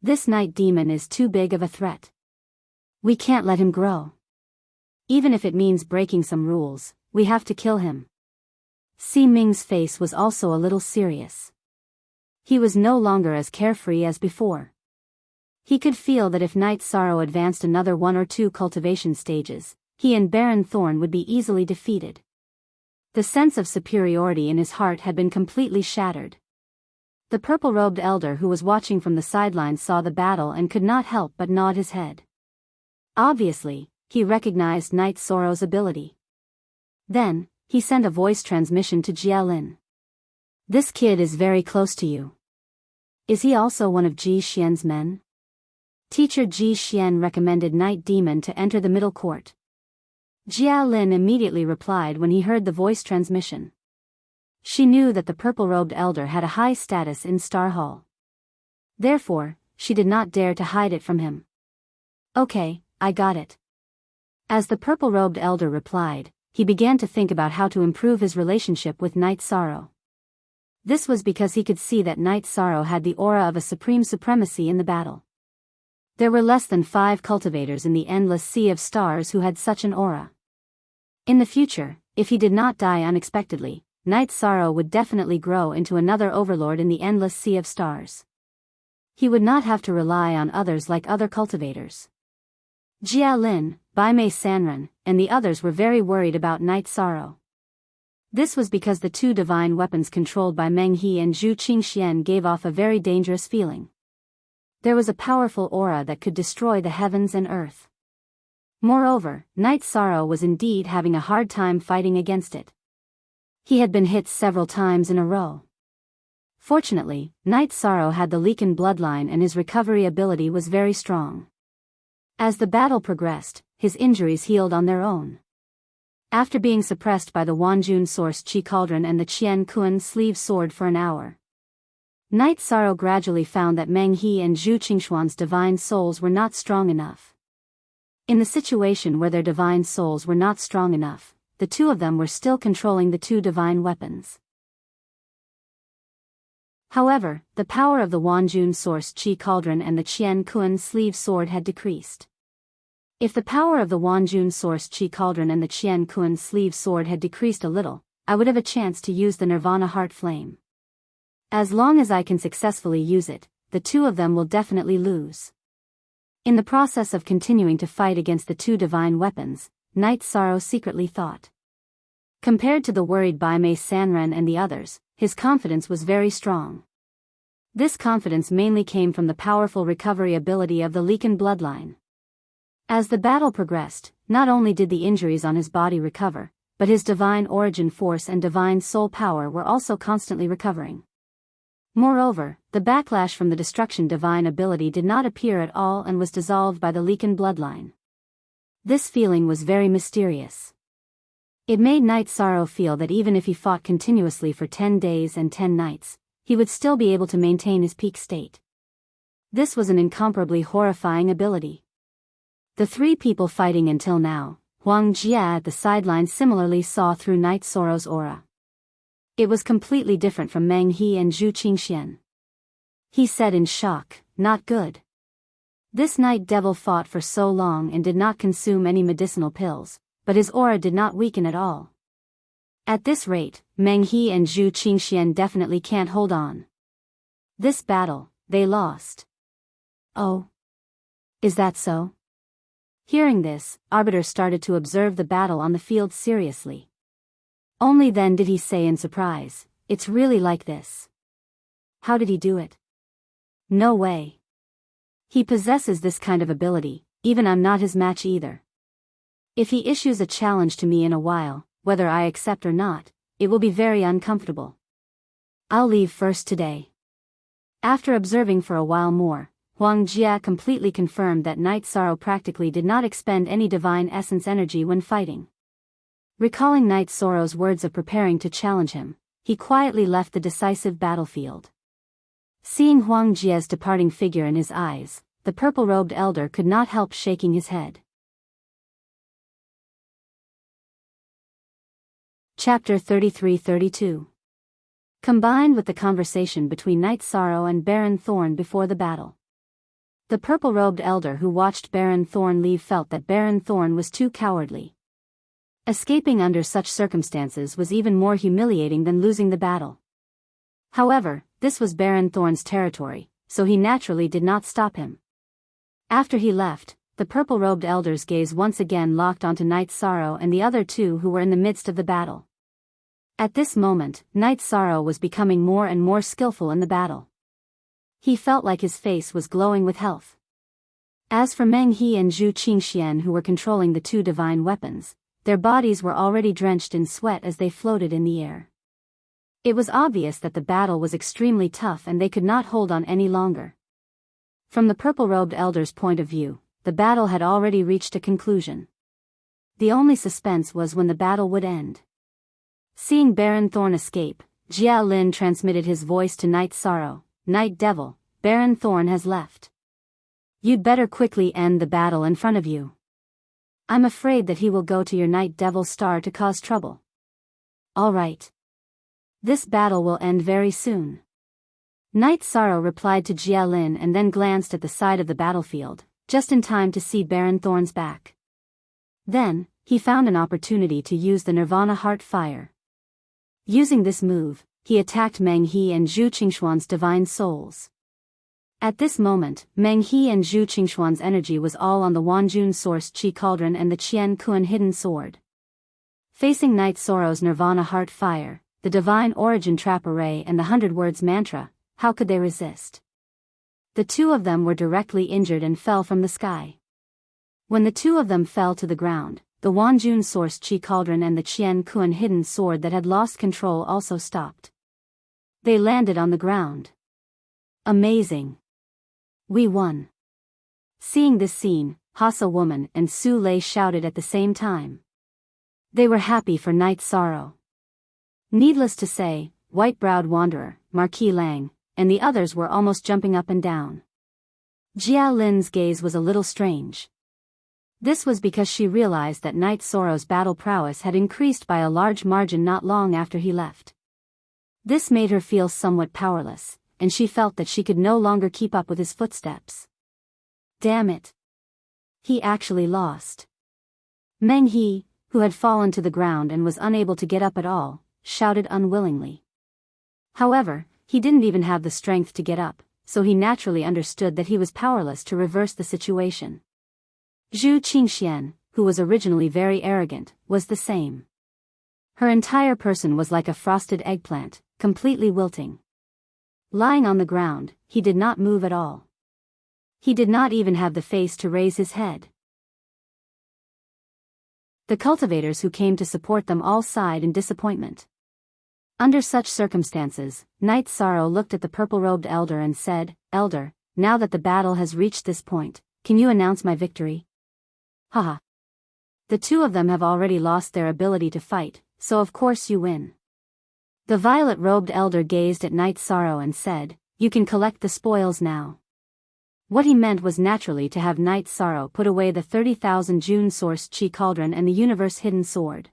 This night demon is too big of a threat. We can't let him grow. Even if it means breaking some rules, we have to kill him. Si Ming's face was also a little serious. He was no longer as carefree as before. He could feel that if Night Sorrow advanced another 1 or 2 cultivation stages, he and Baron Thorn would be easily defeated. The sense of superiority in his heart had been completely shattered. The purple-robed elder who was watching from the sidelines saw the battle and could not help but nod his head. Obviously, he recognized Night Sorrow's ability. Then, he sent a voice transmission to Jia Lin. This kid is very close to you. Is he also one of Ji Xian's men? Teacher Ji Xian recommended Night Demon to enter the middle court. Jia Lin immediately replied when he heard the voice transmission. She knew that the purple-robed elder had a high status in Star Hall. Therefore, she did not dare to hide it from him. Okay, I got it. As the purple-robed elder replied, he began to think about how to improve his relationship with Night Sorrow. This was because he could see that Night Sorrow had the aura of a supreme supremacy in the battle. There were less than 5 cultivators in the endless sea of stars who had such an aura. In the future, if he did not die unexpectedly, Night Sorrow would definitely grow into another overlord in the endless sea of stars. He would not have to rely on others like other cultivators. Jia Lin, Bai Mei Sanren, and the others were very worried about Night Sorrow. This was because the 2 divine weapons controlled by Meng He and Zhu Qingxian gave off a very dangerous feeling. There was a powerful aura that could destroy the heavens and earth. Moreover, Night Sorrow was indeed having a hard time fighting against it. He had been hit several times in a row. Fortunately, Night Sorrow had the Likan bloodline and his recovery ability was very strong. As the battle progressed, his injuries healed on their own. after being suppressed by the Wanjun source Qi Cauldron and the Qian Kuan sleeve sword for an hour. Night Sorrow gradually found that Meng He and Zhu Qingshuan's divine souls were not strong enough. In the situation where their divine souls were not strong enough, the two of them were still controlling the two divine weapons. However, the power of the Wanjun source Qi Cauldron and the Qian Kuan sleeve sword had decreased. If the power of the Wanjun source Qi Cauldron and the Qian Kuan sleeve sword had decreased a little, I would have a chance to use the Nirvana Heart Flame. As long as I can successfully use it, the two of them will definitely lose. In the process of continuing to fight against the two divine weapons, Night Sorrow secretly thought. Compared to the worried Bai Mei Sanren and the others, his confidence was very strong. This confidence mainly came from the powerful recovery ability of the Likan bloodline. As the battle progressed, not only did the injuries on his body recover, but his divine origin force and divine soul power were also constantly recovering. Moreover, the backlash from the destruction divine ability did not appear at all and was dissolved by the Likan bloodline. This feeling was very mysterious. It made Night Sorrow feel that even if he fought continuously for 10 days and 10 nights, he would still be able to maintain his peak state. This was an incomparably horrifying ability. The three people fighting until now, Huang Jia at the sidelines similarly saw through Night Sorrow's aura. It was completely different from Meng He and Zhu Qingxian. He said in shock, "Not good." This night devil fought for so long and did not consume any medicinal pills, but his aura did not weaken at all. At this rate, Meng He and Zhu Qingxian definitely can't hold on. This battle, they lost. Oh. Is that so? Hearing this, Arbiter started to observe the battle on the field seriously. Only then did he say in surprise, "It's really like this. How did he do it? No way. He possesses this kind of ability, even I'm not his match either. If he issues a challenge to me in a while, whether I accept or not, it will be very uncomfortable. I'll leave first today." After observing for a while more, Huang Jia completely confirmed that Night Sorrow practically did not expend any divine essence energy when fighting. Recalling Night Sorrow's words of preparing to challenge him, he quietly left the decisive battlefield. Seeing Huang Jia's departing figure in his eyes, the purple-robed elder could not help shaking his head. Chapter 33-32. Combined with the conversation between Night Sorrow and Baron Thorn before the battle. The purple-robed elder who watched Baron Thorn leave felt that Baron Thorn was too cowardly. Escaping under such circumstances was even more humiliating than losing the battle. However, this was Baron Thorn's territory, so he naturally did not stop him. After he left, the purple-robed elder's gaze once again locked onto Night Sorrow and the other two who were in the midst of the battle. At this moment, Night Sorrow was becoming more and more skillful in the battle. He felt like his face was glowing with health. As for Meng He and Zhu Qingxian who were controlling the two divine weapons, their bodies were already drenched in sweat as they floated in the air. It was obvious that the battle was extremely tough and they could not hold on any longer. From the purple-robed elder's point of view, the battle had already reached a conclusion. The only suspense was when the battle would end. Seeing Baron Thorn escape, Jia Lin transmitted his voice to Night Sorrow, "Night Devil, Baron Thorn has left. You'd better quickly end the battle in front of you. I'm afraid that he will go to your Night Devil star to cause trouble." "All right. This battle will end very soon." Night Sorrow replied to Jia Lin and then glanced at the side of the battlefield, just in time to see Baron Thorn's back. Then, he found an opportunity to use the Nirvana Heart Fire. Using this move, he attacked Meng He and Zhu Qingshuan's divine souls. At this moment, Meng He and Zhu Qingshuan's energy was all on the Wanjun source Qi Cauldron and the Qian Kuan hidden sword. Facing Night Sorrow's Nirvana Heart Fire, the Divine Origin Trap Array and the 100 Words Mantra, how could they resist? The two of them were directly injured and fell from the sky. When the two of them fell to the ground, the Wanjun source Qi Cauldron and the Qian Kuan hidden sword that had lost control also stopped. They landed on the ground. Amazing. We won. Seeing this scene, Hasa woman and Su Lei shouted at the same time. They were happy for Night Sorrow. Needless to say, White-Browed Wanderer, Marquis Lang, and the others were almost jumping up and down. Jia Lin's gaze was a little strange. This was because she realized that Night Sorrow's battle prowess had increased by a large margin not long after he left. This made her feel somewhat powerless, and she felt that she could no longer keep up with his footsteps. Damn it! He actually lost. Meng He, who had fallen to the ground and was unable to get up at all, shouted unwillingly. However, he didn't even have the strength to get up, so he naturally understood that he was powerless to reverse the situation. Zhu Qingxian, who was originally very arrogant, was the same. Her entire person was like a frosted eggplant, completely wilting. Lying on the ground, he did not move at all. He did not even have the face to raise his head. The cultivators who came to support them all sighed in disappointment. Under such circumstances, Night Sorrow looked at the purple-robed elder and said, "Elder, now that the battle has reached this point, can you announce my victory?" Haha. The two of them have already lost their ability to fight, so of course you win. The violet-robed elder gazed at Night Sorrow and said, "You can collect the spoils now." What he meant was naturally to have Night Sorrow put away the 30,000 June Source Chi Cauldron and the universe-hidden sword.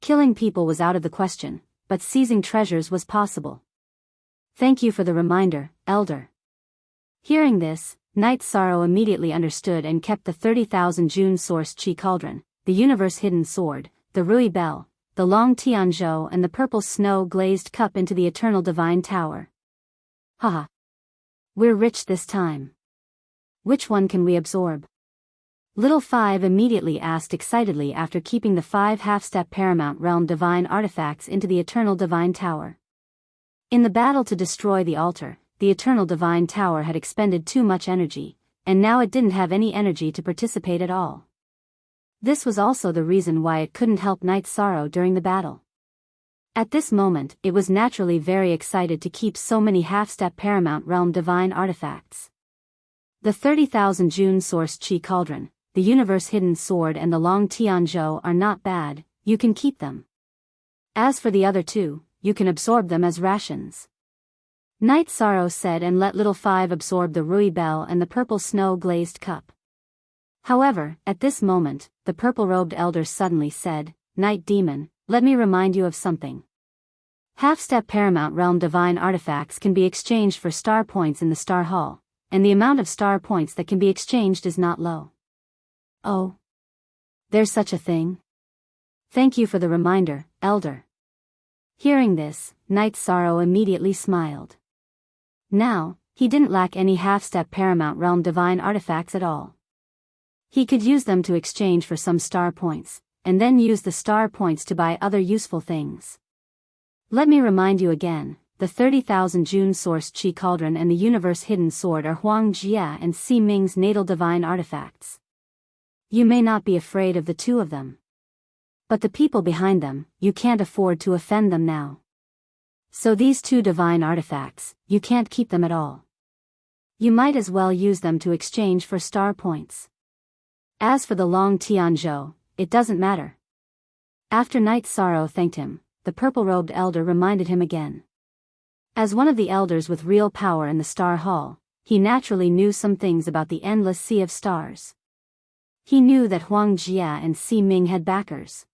Killing people was out of the question, but seizing treasures was possible. "Thank you for the reminder, Elder." Hearing this, Night Sorrow immediately understood and kept the 30,000 June Source Chi Cauldron, the universe-hidden sword, the Rui Bell, the long Tianzhou and the purple snow-glazed cup into the Eternal Divine Tower. Haha. We're rich this time. Which one can we absorb? Little Five immediately asked excitedly after keeping the 5 half-step Paramount Realm Divine artifacts into the Eternal Divine Tower. In the battle to destroy the altar, the Eternal Divine Tower had expended too much energy, and now it didn't have any energy to participate at all. This was also the reason why it couldn't help Night Sorrow during the battle. At this moment, it was naturally very excited to keep so many half-step Paramount Realm Divine artifacts. The 30,000 June Source Chi Cauldron, the universe-hidden sword and the long Tianzhou are not bad, you can keep them. As for the other two, you can absorb them as rations. Night Sorrow said and let Little Five absorb the Rui Bell and the purple snow-glazed cup. However, at this moment, the purple-robed elder suddenly said, "Night Demon, let me remind you of something. Half-step Paramount Realm Divine artifacts can be exchanged for star points in the Star Hall, and the amount of star points that can be exchanged is not low." "Oh. There's such a thing? Thank you for the reminder, Elder." Hearing this, Night Sorrow immediately smiled. Now, he didn't lack any half-step Paramount Realm Divine artifacts at all. He could use them to exchange for some star points, and then use the star points to buy other useful things. Let me remind you again, the 30,000 June Source Chi Cauldron and the universe-hidden sword are Huang Jia and Si Ming's natal divine artifacts. You may not be afraid of the two of them. But the people behind them, you can't afford to offend them now. So these two divine artifacts, you can't keep them at all. You might as well use them to exchange for star points. As for the long Tianzhou, it doesn't matter. After Night Sorrow thanked him, the purple-robed elder reminded him again. As one of the elders with real power in the Star Hall, he naturally knew some things about the endless sea of stars. He knew that Huang Jia and Si Ming had backers.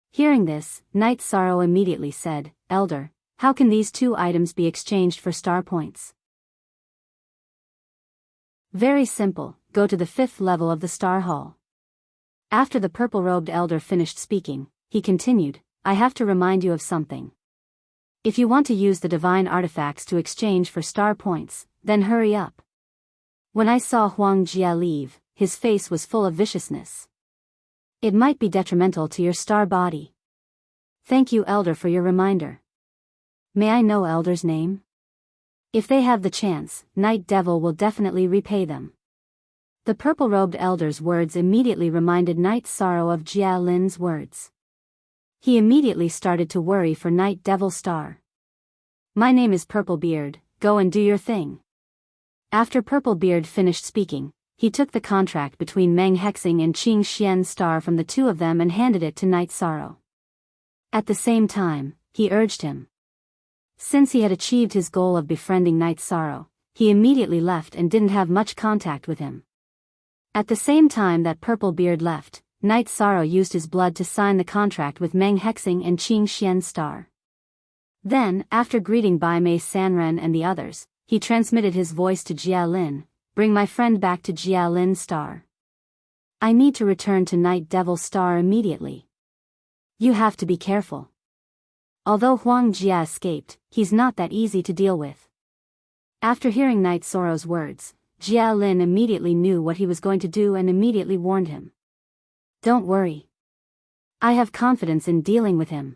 Hearing this, Night Sorrow immediately said, "Elder, how can these two items be exchanged for star points?" Very simple, go to the 5th level of the Star Hall. After the purple-robed elder finished speaking, he continued, "I have to remind you of something. If you want to use the divine artifacts to exchange for star points, then hurry up." When I saw Huang Jia leave, his face was full of viciousness. "It might be detrimental to your star body." "Thank you, Elder, for your reminder. May I know Elder's name?" "If they have the chance, Night Devil will definitely repay them." The purple-robed elder's words immediately reminded Night Sorrow of Jia Lin's words. He immediately started to worry for Night Devil Star. "My name is Purple Beard, go and do your thing." After Purple Beard finished speaking, he took the contract between Meng Hexing and Qing Xian's star from the two of them and handed it to Night Sorrow. At the same time, he urged him. Since he had achieved his goal of befriending Night Sorrow, he immediately left and didn't have much contact with him. At the same time that Purple Beard left, Night Sorrow used his blood to sign the contract with Meng Hexing and Qing Xian's star. Then, after greeting Bai Mei Sanren and the others, he transmitted his voice to Jia Lin. Bring my friend back to Jia Lin's star. I need to return to Night Devil's star immediately. You have to be careful. Although Huang Jia escaped, he's not that easy to deal with. After hearing Night Sorrow's words, Jia Lin immediately knew what he was going to do and immediately warned him. Don't worry. I have confidence in dealing with him.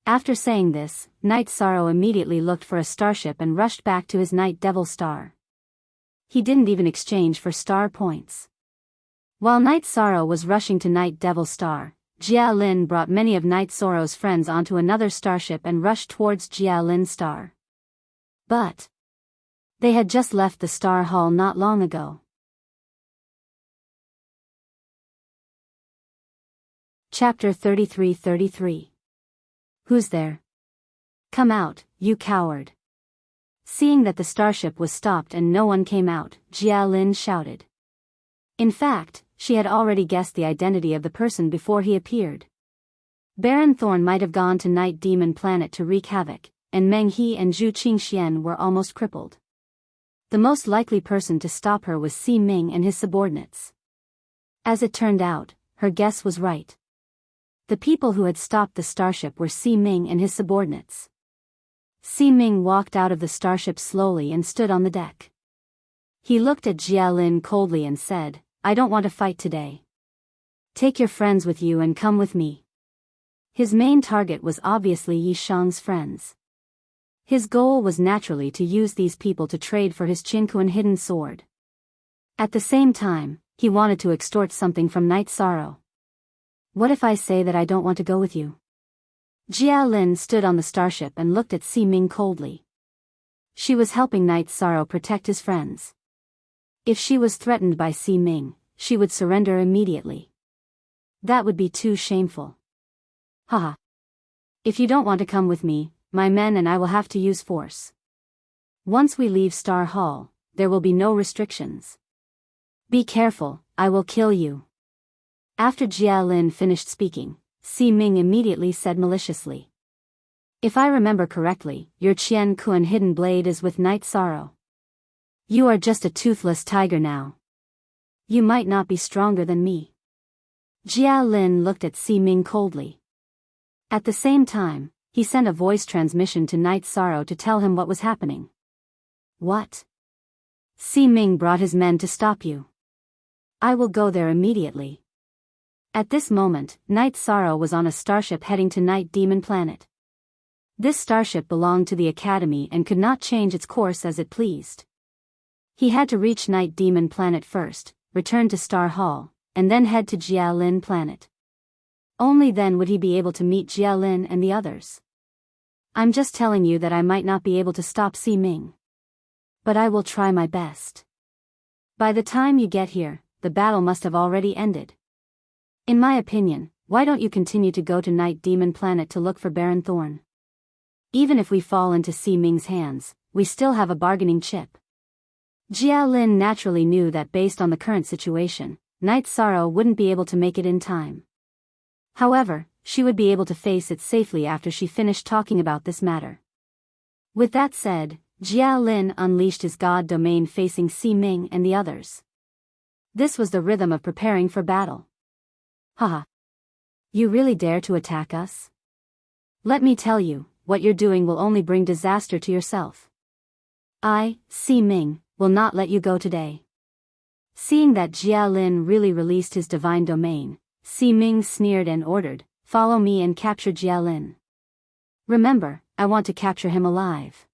After saying this, Night Sorrow immediately looked for a starship and rushed back to his Night Devil star. He didn't even exchange for star points. While Night Sorrow was rushing to Night Devil's star, Jia Lin brought many of Night Sorrow's friends onto another starship and rushed towards Jia Lin's star. But they had just left the Star Hall not long ago. Chapter 33-33. Who's there? Come out, you coward. Seeing that the starship was stopped and no one came out, Jia Lin shouted. In fact, she had already guessed the identity of the person before he appeared. Baron Thorn might have gone to Night Demon Planet to wreak havoc, and Meng He and Zhu Qingxian were almost crippled. The most likely person to stop her was Si Ming and his subordinates. As it turned out, her guess was right. The people who had stopped the starship were Si Ming and his subordinates. Si Ming walked out of the starship slowly and stood on the deck. He looked at Jia Lin coldly and said, I don't want to fight today. Take your friends with you and come with me. His main target was obviously Yi Shang's friends. His goal was naturally to use these people to trade for his Qinkuan hidden sword. At the same time, he wanted to extort something from Night Sorrow. What if I say that I don't want to go with you? Jia Lin stood on the starship and looked at Si Ming coldly. She was helping Night Sorrow protect his friends. If she was threatened by Si Ming, she would surrender immediately. That would be too shameful. Haha. If you don't want to come with me, my men and I will have to use force. Once we leave Star Hall, there will be no restrictions. Be careful, I will kill you. After Jia Lin finished speaking, Si Ming immediately said maliciously. If I remember correctly, your Qian Kuan hidden blade is with Night Sorrow. You are just a toothless tiger now. You might not be stronger than me. Jia Lin looked at Si Ming coldly. At the same time, he sent a voice transmission to Night Sorrow to tell him what was happening. What? Si Ming brought his men to stop you. I will go there immediately. At this moment, Night Sorrow was on a starship heading to Night Demon Planet. This starship belonged to the Academy and could not change its course as it pleased. He had to reach Night Demon Planet first, return to Star Hall, and then head to Jia Lin Planet. Only then would he be able to meet Jia Lin and the others. I'm just telling you that I might not be able to stop Si Ming. But I will try my best. By the time you get here, the battle must have already ended. In my opinion, why don't you continue to go to Night Demon Planet to look for Baron Thorn? Even if we fall into Si Ming's hands, we still have a bargaining chip. Jia Lin naturally knew that based on the current situation, Night Sorrow wouldn't be able to make it in time. However, she would be able to face it safely after she finished talking about this matter. With that said, Jia Lin unleashed his god domain facing Si Ming and the others. This was the rhythm of preparing for battle. Haha. You really dare to attack us? Let me tell you, what you're doing will only bring disaster to yourself. I, Si Ming, will not let you go today. Seeing that Jia Lin really released his divine domain, Si Ming sneered and ordered, follow me and capture Jia Lin. Remember, I want to capture him alive.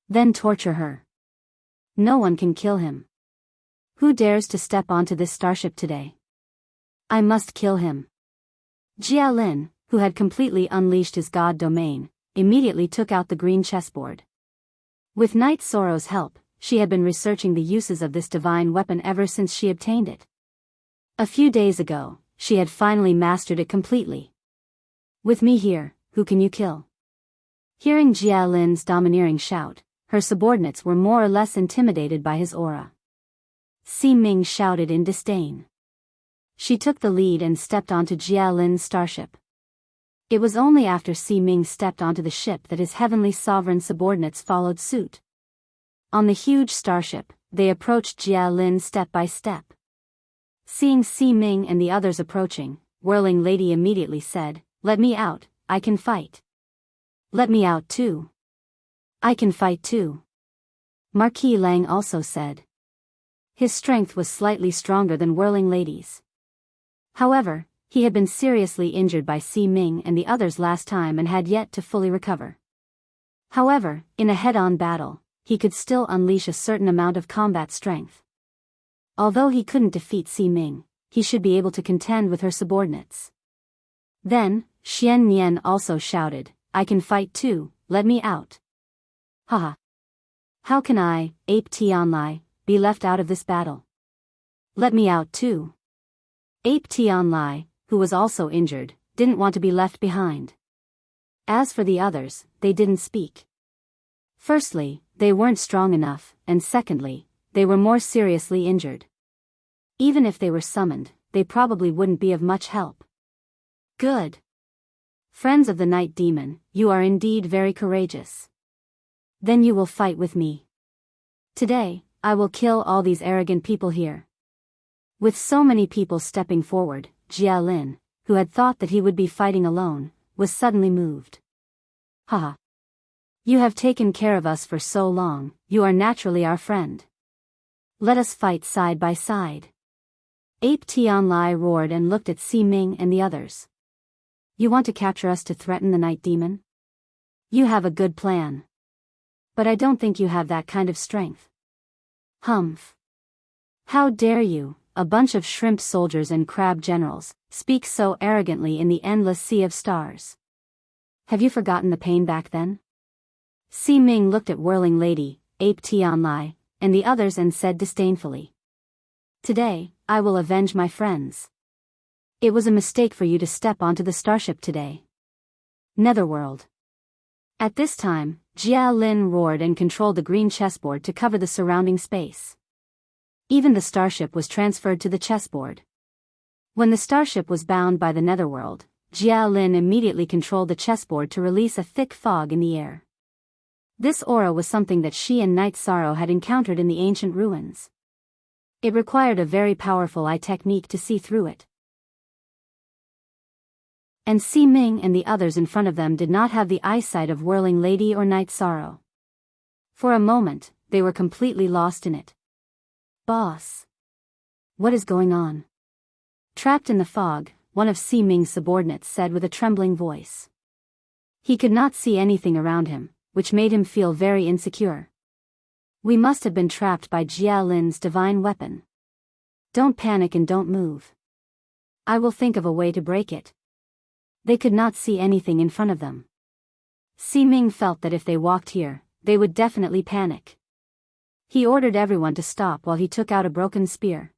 Then torture her. No one can kill him. Who dares to step onto this starship today? I must kill him. Jia Lin, who had completely unleashed his god domain, immediately took out the green chessboard. With Night Sorrow's help, she had been researching the uses of this divine weapon ever since she obtained it. A few days ago, she had finally mastered it completely. With me here, who can you kill? Hearing Jia Lin's domineering shout, her subordinates were more or less intimidated by his aura. Si Ming shouted in disdain. She took the lead and stepped onto Jia Lin's starship. It was only after Si Ming stepped onto the ship that his heavenly sovereign subordinates followed suit. On the huge starship, they approached Jia Lin step by step. Seeing Si Ming and the others approaching, Whirling Lady immediately said, "Let me out, I can fight." "Let me out too. I can fight too," Marquis Lang also said. His strength was slightly stronger than Whirling Lady's. However, he had been seriously injured by Si Ming and the others last time and had yet to fully recover. However, in a head-on battle, he could still unleash a certain amount of combat strength. Although he couldn't defeat Si Ming, he should be able to contend with her subordinates. Then, Xian Nian also shouted, "I can fight too, let me out." Haha. How can I, Ape Tianlai, be left out of this battle? Let me out too. Ape Tianlai, who was also injured, didn't want to be left behind. As for the others, they didn't speak. Firstly, they weren't strong enough, and secondly, they were more seriously injured. Even if they were summoned, they probably wouldn't be of much help. Good. Friends of the Night Demon, you are indeed very courageous. Then you will fight with me. Today, I will kill all these arrogant people here. With so many people stepping forward, Jia Lin, who had thought that he would be fighting alone, was suddenly moved. Haha. You have taken care of us for so long, you are naturally our friend. Let us fight side by side. Ape Tianlai roared and looked at Si Ming and the others. You want to capture us to threaten the Night Demon? You have a good plan. But I don't think you have that kind of strength. Humph. How dare you, a bunch of shrimp soldiers and crab generals, speak so arrogantly in the endless sea of stars. Have you forgotten the pain back then? Si Ming looked at Whirling Lady, Ape Tianlai, and the others and said disdainfully. Today, I will avenge my friends. It was a mistake for you to step onto the starship today. Netherworld. At this time, Jia Lin roared and controlled the green chessboard to cover the surrounding space. Even the starship was transferred to the chessboard. When the starship was bound by the Netherworld, Jia Lin immediately controlled the chessboard to release a thick fog in the air. This aura was something that she and Night Sorrow had encountered in the ancient ruins. It required a very powerful eye technique to see through it. And Si Ming and the others in front of them did not have the eyesight of Whirling Lady or Night Sorrow. For a moment, they were completely lost in it. Boss. What is going on? Trapped in the fog, one of Si Ming's subordinates said with a trembling voice. He could not see anything around him, which made him feel very insecure. We must have been trapped by Jia Lin's divine weapon. Don't panic and don't move. I will think of a way to break it. They could not see anything in front of them. Si Ming felt that if they walked here, they would definitely panic. He ordered everyone to stop while he took out a broken spear.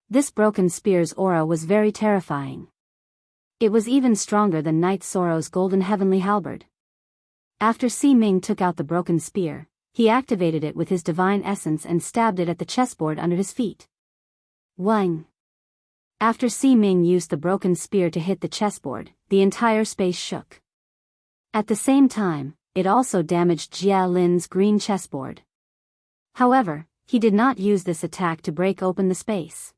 This broken spear's aura was very terrifying. It was even stronger than Night Sorrow's golden heavenly halberd. After Si Ming took out the broken spear, he activated it with his divine essence and stabbed it at the chessboard under his feet. Wang. After Si Ming used the broken spear to hit the chessboard, the entire space shook. At the same time, it also damaged Jia Lin's green chessboard. However, he did not use this attack to break open the space.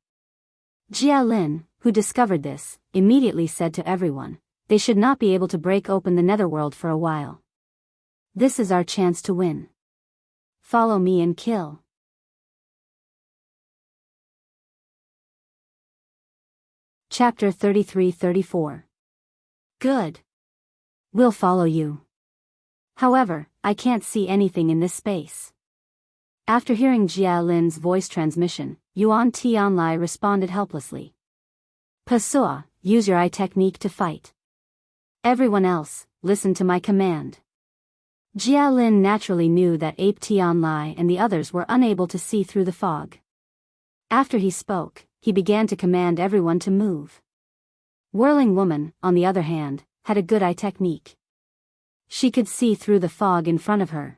Jia Lin, who discovered this, immediately said to everyone, they should not be able to break open the Netherworld for a while. This is our chance to win. Follow me and kill. Chapter 33-34. Good. We'll follow you. However, I can't see anything in this space. After hearing Jia Lin's voice transmission, Yuan Tianlai responded helplessly. Pasua, use your eye technique to fight. Everyone else, listen to my command. Jia Lin naturally knew that Ape Tian Lai and the others were unable to see through the fog. After he spoke, he began to command everyone to move. Whirling Woman, on the other hand, had a good eye technique. She could see through the fog in front of her.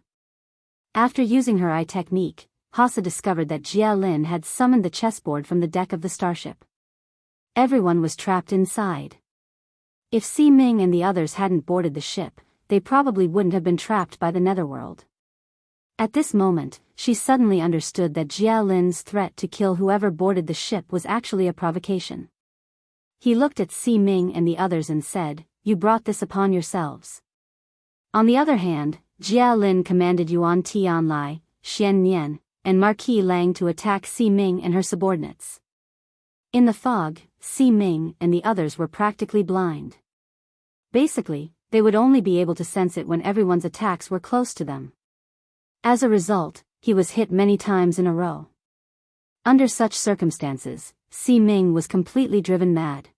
After using her eye technique, Hasa discovered that Jia Lin had summoned the chessboard from the deck of the starship. Everyone was trapped inside. If Si Ming and the others hadn't boarded the ship, they probably wouldn't have been trapped by the netherworld. At this moment, she suddenly understood that Jia Lin's threat to kill whoever boarded the ship was actually a provocation. He looked at Si Ming and the others and said, "You brought this upon yourselves." On the other hand, Jia Lin commanded Yuan Tianlai, Xian Nian, and Marquis Lang to attack Si Ming and her subordinates. In the fog, Si Ming and the others were practically blind. Basically, they would only be able to sense it when everyone's attacks were close to them. As a result, he was hit many times in a row. Under such circumstances, Si Ming was completely driven mad.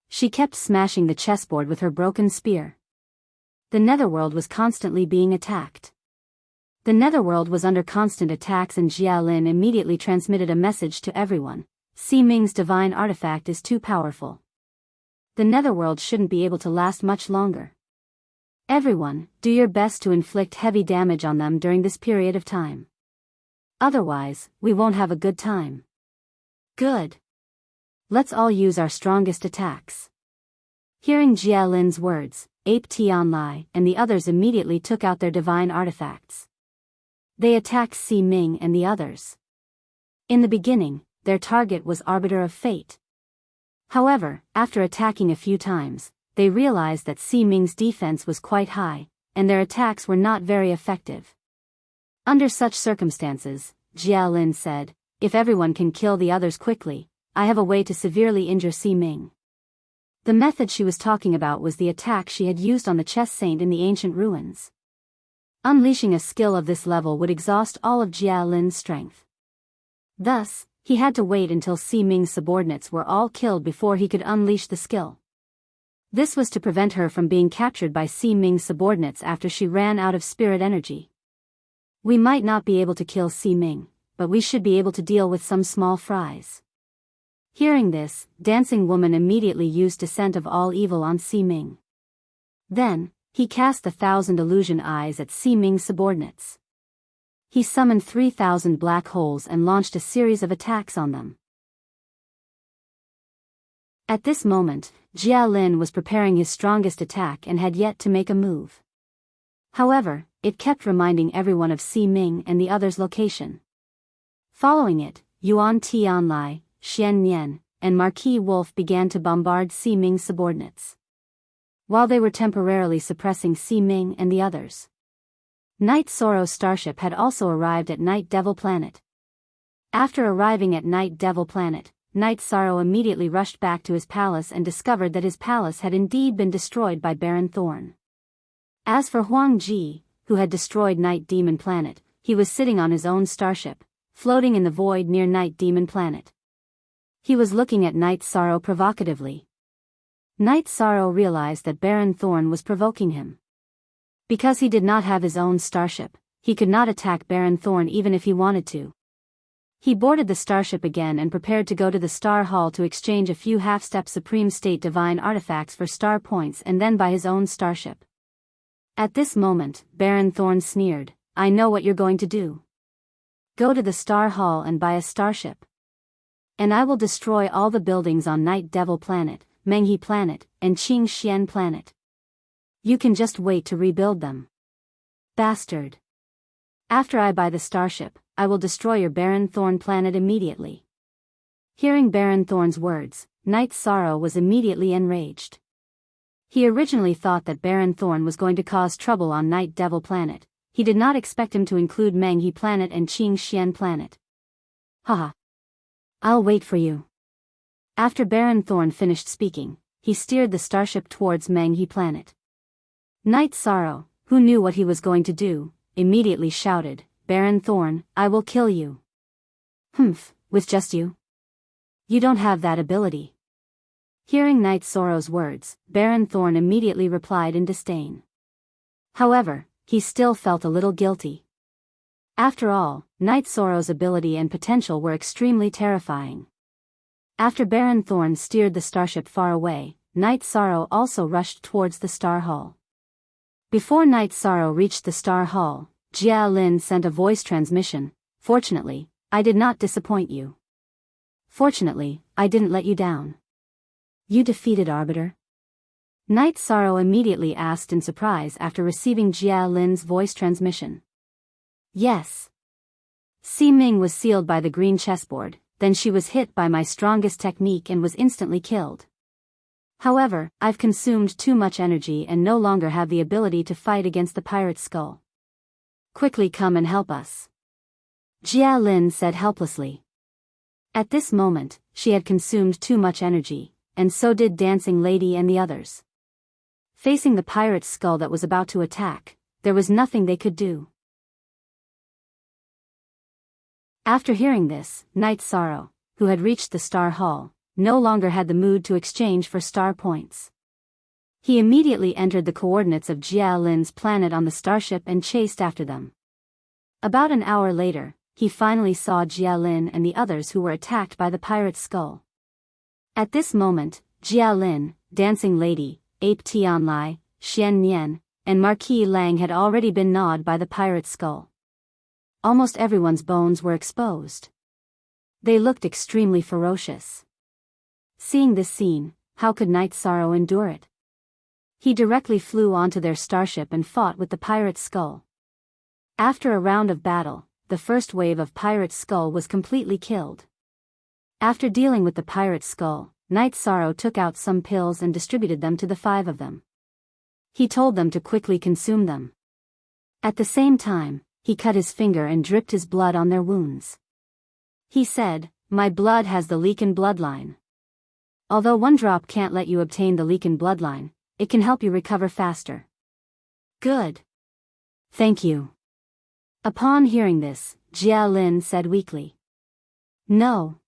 She kept smashing the chessboard with her broken spear. The netherworld was constantly being attacked. The netherworld was under constant attacks and Jia Lin immediately transmitted a message to everyone. Si Ming's divine artifact is too powerful. The netherworld shouldn't be able to last much longer. Everyone, do your best to inflict heavy damage on them during this period of time. Otherwise, we won't have a good time. Good. Let's all use our strongest attacks. Hearing Jia Lin's words, Ape Tianlai and the others immediately took out their divine artifacts. They attacked Si Ming and the others. In the beginning, their target was Arbiter of Fate. However, after attacking a few times, they realized that Si Ming's defense was quite high, and their attacks were not very effective. Under such circumstances, Jia Lin said, "If everyone can kill the others quickly, I have a way to severely injure Si Ming." The method she was talking about was the attack she had used on the chess saint in the ancient ruins. Unleashing a skill of this level would exhaust all of Jia Lin's strength. Thus, he had to wait until Si Ming's subordinates were all killed before he could unleash the skill. This was to prevent her from being captured by Si Ming's subordinates after she ran out of spirit energy. We might not be able to kill Si Ming, but we should be able to deal with some small fries. Hearing this, Dancing Woman immediately used Descent of All Evil on Si Ming. Then, he cast the 1,000 illusion eyes at Si Ming's subordinates. He summoned 3,000 black holes and launched a series of attacks on them. At this moment, Jia Lin was preparing his strongest attack and had yet to make a move. However, it kept reminding everyone of Si Ming and the others' location. Following it, Yuan Tianlai, Xian Nian, and Marquis Wolf began to bombard Si Ming's subordinates. While they were temporarily suppressing Si Ming and the others. Night Sorrow's starship had also arrived at Night Devil Planet. After arriving at Night Devil Planet, Night Sorrow immediately rushed back to his palace and discovered that his palace had indeed been destroyed by Baron Thorn. As for Huang Ji, who had destroyed Night Demon Planet, he was sitting on his own starship, floating in the void near Night Demon Planet. He was looking at Night Sorrow provocatively. Night Sorrow realized that Baron Thorn was provoking him. Because he did not have his own starship, he could not attack Baron Thorn even if he wanted to. He boarded the starship again and prepared to go to the Star Hall to exchange a few half-step Supreme State Divine artifacts for star points and then buy his own starship. At this moment, Baron Thorn sneered, "I know what you're going to do. Go to the Star Hall and buy a starship. And I will destroy all the buildings on Night Devil Planet, Menghe Planet, and Qing Xian Planet. You can just wait to rebuild them. Bastard. After I buy the starship, I will destroy your Baron Thorn planet immediately." Hearing Baron Thorn's words, Night Sorrow was immediately enraged. He originally thought that Baron Thorn was going to cause trouble on Night Devil Planet. He did not expect him to include Menghe Planet and Qing Xian Planet. Haha. I'll wait for you. After Baron Thorn finished speaking, he steered the starship towards Menghe Planet. Night Sorrow, who knew what he was going to do, immediately shouted, "Baron Thorn, I will kill you." "Humph, with just you? You don't have that ability." Hearing Night Sorrow's words, Baron Thorn immediately replied in disdain. However, he still felt a little guilty. After all, Night Sorrow's ability and potential were extremely terrifying. After Baron Thorn steered the starship far away, Night Sorrow also rushed towards the Star Hall. Before Night Sorrow reached the Star Hall, Jia Lin sent a voice transmission. "Fortunately, I did not disappoint you. Fortunately, I didn't let you down. You defeated Arbiter?" Night Sorrow immediately asked in surprise after receiving Jia Lin's voice transmission. "Yes." Si Ming was sealed by the green chessboard, then she was hit by my strongest technique and was instantly killed. However, I've consumed too much energy and no longer have the ability to fight against the pirate's skull. Quickly come and help us," Jia Lin said helplessly. At this moment, she had consumed too much energy, and so did Dancing Lady and the others. Facing the pirate's skull that was about to attack, there was nothing they could do. After hearing this, Night Sorrow, who had reached the Star Hall, no longer had the mood to exchange for star points. He immediately entered the coordinates of Jia Lin's planet on the starship and chased after them. About an hour later, he finally saw Jia Lin and the others who were attacked by the pirate's skull. At this moment, Jia Lin, Dancing Lady, Ape Tianlai, Xian Nian, and Marquis Lang had already been gnawed by the pirate's skull. Almost everyone's bones were exposed. They looked extremely ferocious. Seeing this scene, how could Night Sorrow endure it? He directly flew onto their starship and fought with the pirate's skull. After a round of battle, the first wave of pirate's skull was completely killed. After dealing with the pirate's skull, Night Sorrow took out some pills and distributed them to the 5 of them. He told them to quickly consume them. At the same time, he cut his finger and dripped his blood on their wounds. He said, "My blood has the Leakin bloodline. Although one drop can't let you obtain the Leakin bloodline, it can help you recover faster." "Good. Thank you." Upon hearing this, Jia Lin said weakly, "No.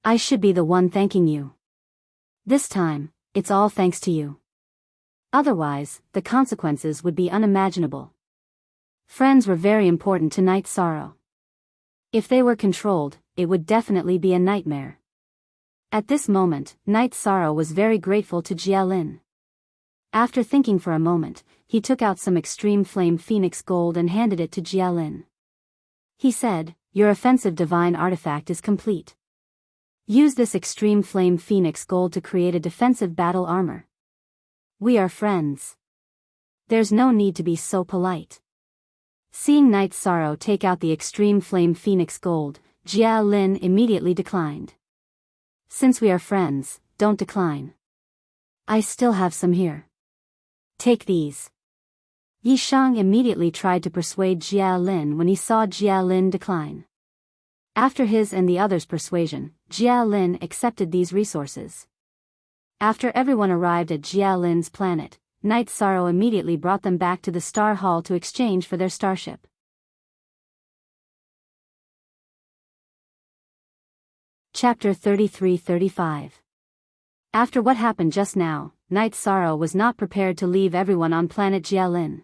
I should be the one thanking you. This time, it's all thanks to you. Otherwise, the consequences would be unimaginable." Friends were very important to Night Sorrow. If they were controlled, it would definitely be a nightmare. At this moment, Night Sorrow was very grateful to Jia Lin. After thinking for a moment, he took out some extreme flame phoenix gold and handed it to Jia Lin. He said, "Your offensive divine artifact is complete. Use this extreme flame phoenix gold to create a defensive battle armor. We are friends. There's no need to be so polite." Seeing Night Sorrow take out the extreme flame phoenix gold, Jia Lin immediately declined. "Since we are friends, don't decline. I still have some here. Take these." Yi Shang immediately tried to persuade Jia Lin when he saw Jia Lin decline. After his and the others' persuasion, Jia Lin accepted these resources. After everyone arrived at Jia Lin's planet, Night Sorrow immediately brought them back to the Star Hall to exchange for their starship. Chapter 33-35. After what happened just now, Night Sorrow was not prepared to leave everyone on planet Jia Lin.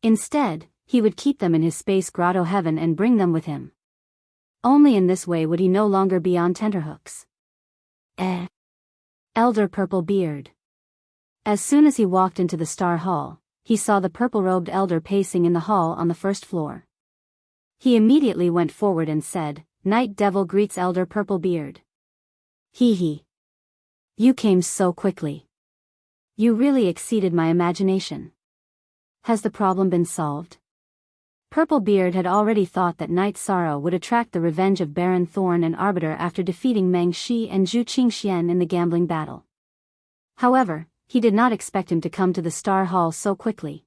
Instead, he would keep them in his space grotto heaven and bring them with him. Only in this way would he no longer be on tenterhooks. Elder Purple Beard. As soon as he walked into the Star Hall, he saw the purple-robed elder pacing in the hall on the first floor. He immediately went forward and said, "Night Devil greets Elder Purple Beard." "Hee hee. You came so quickly. You really exceeded my imagination. Has the problem been solved?" Purple Beard had already thought that Night Sorrow would attract the revenge of Baron Thorn and Arbiter after defeating Meng Shi and Zhu Qingxian in the gambling battle. However, he did not expect him to come to the Star Hall so quickly.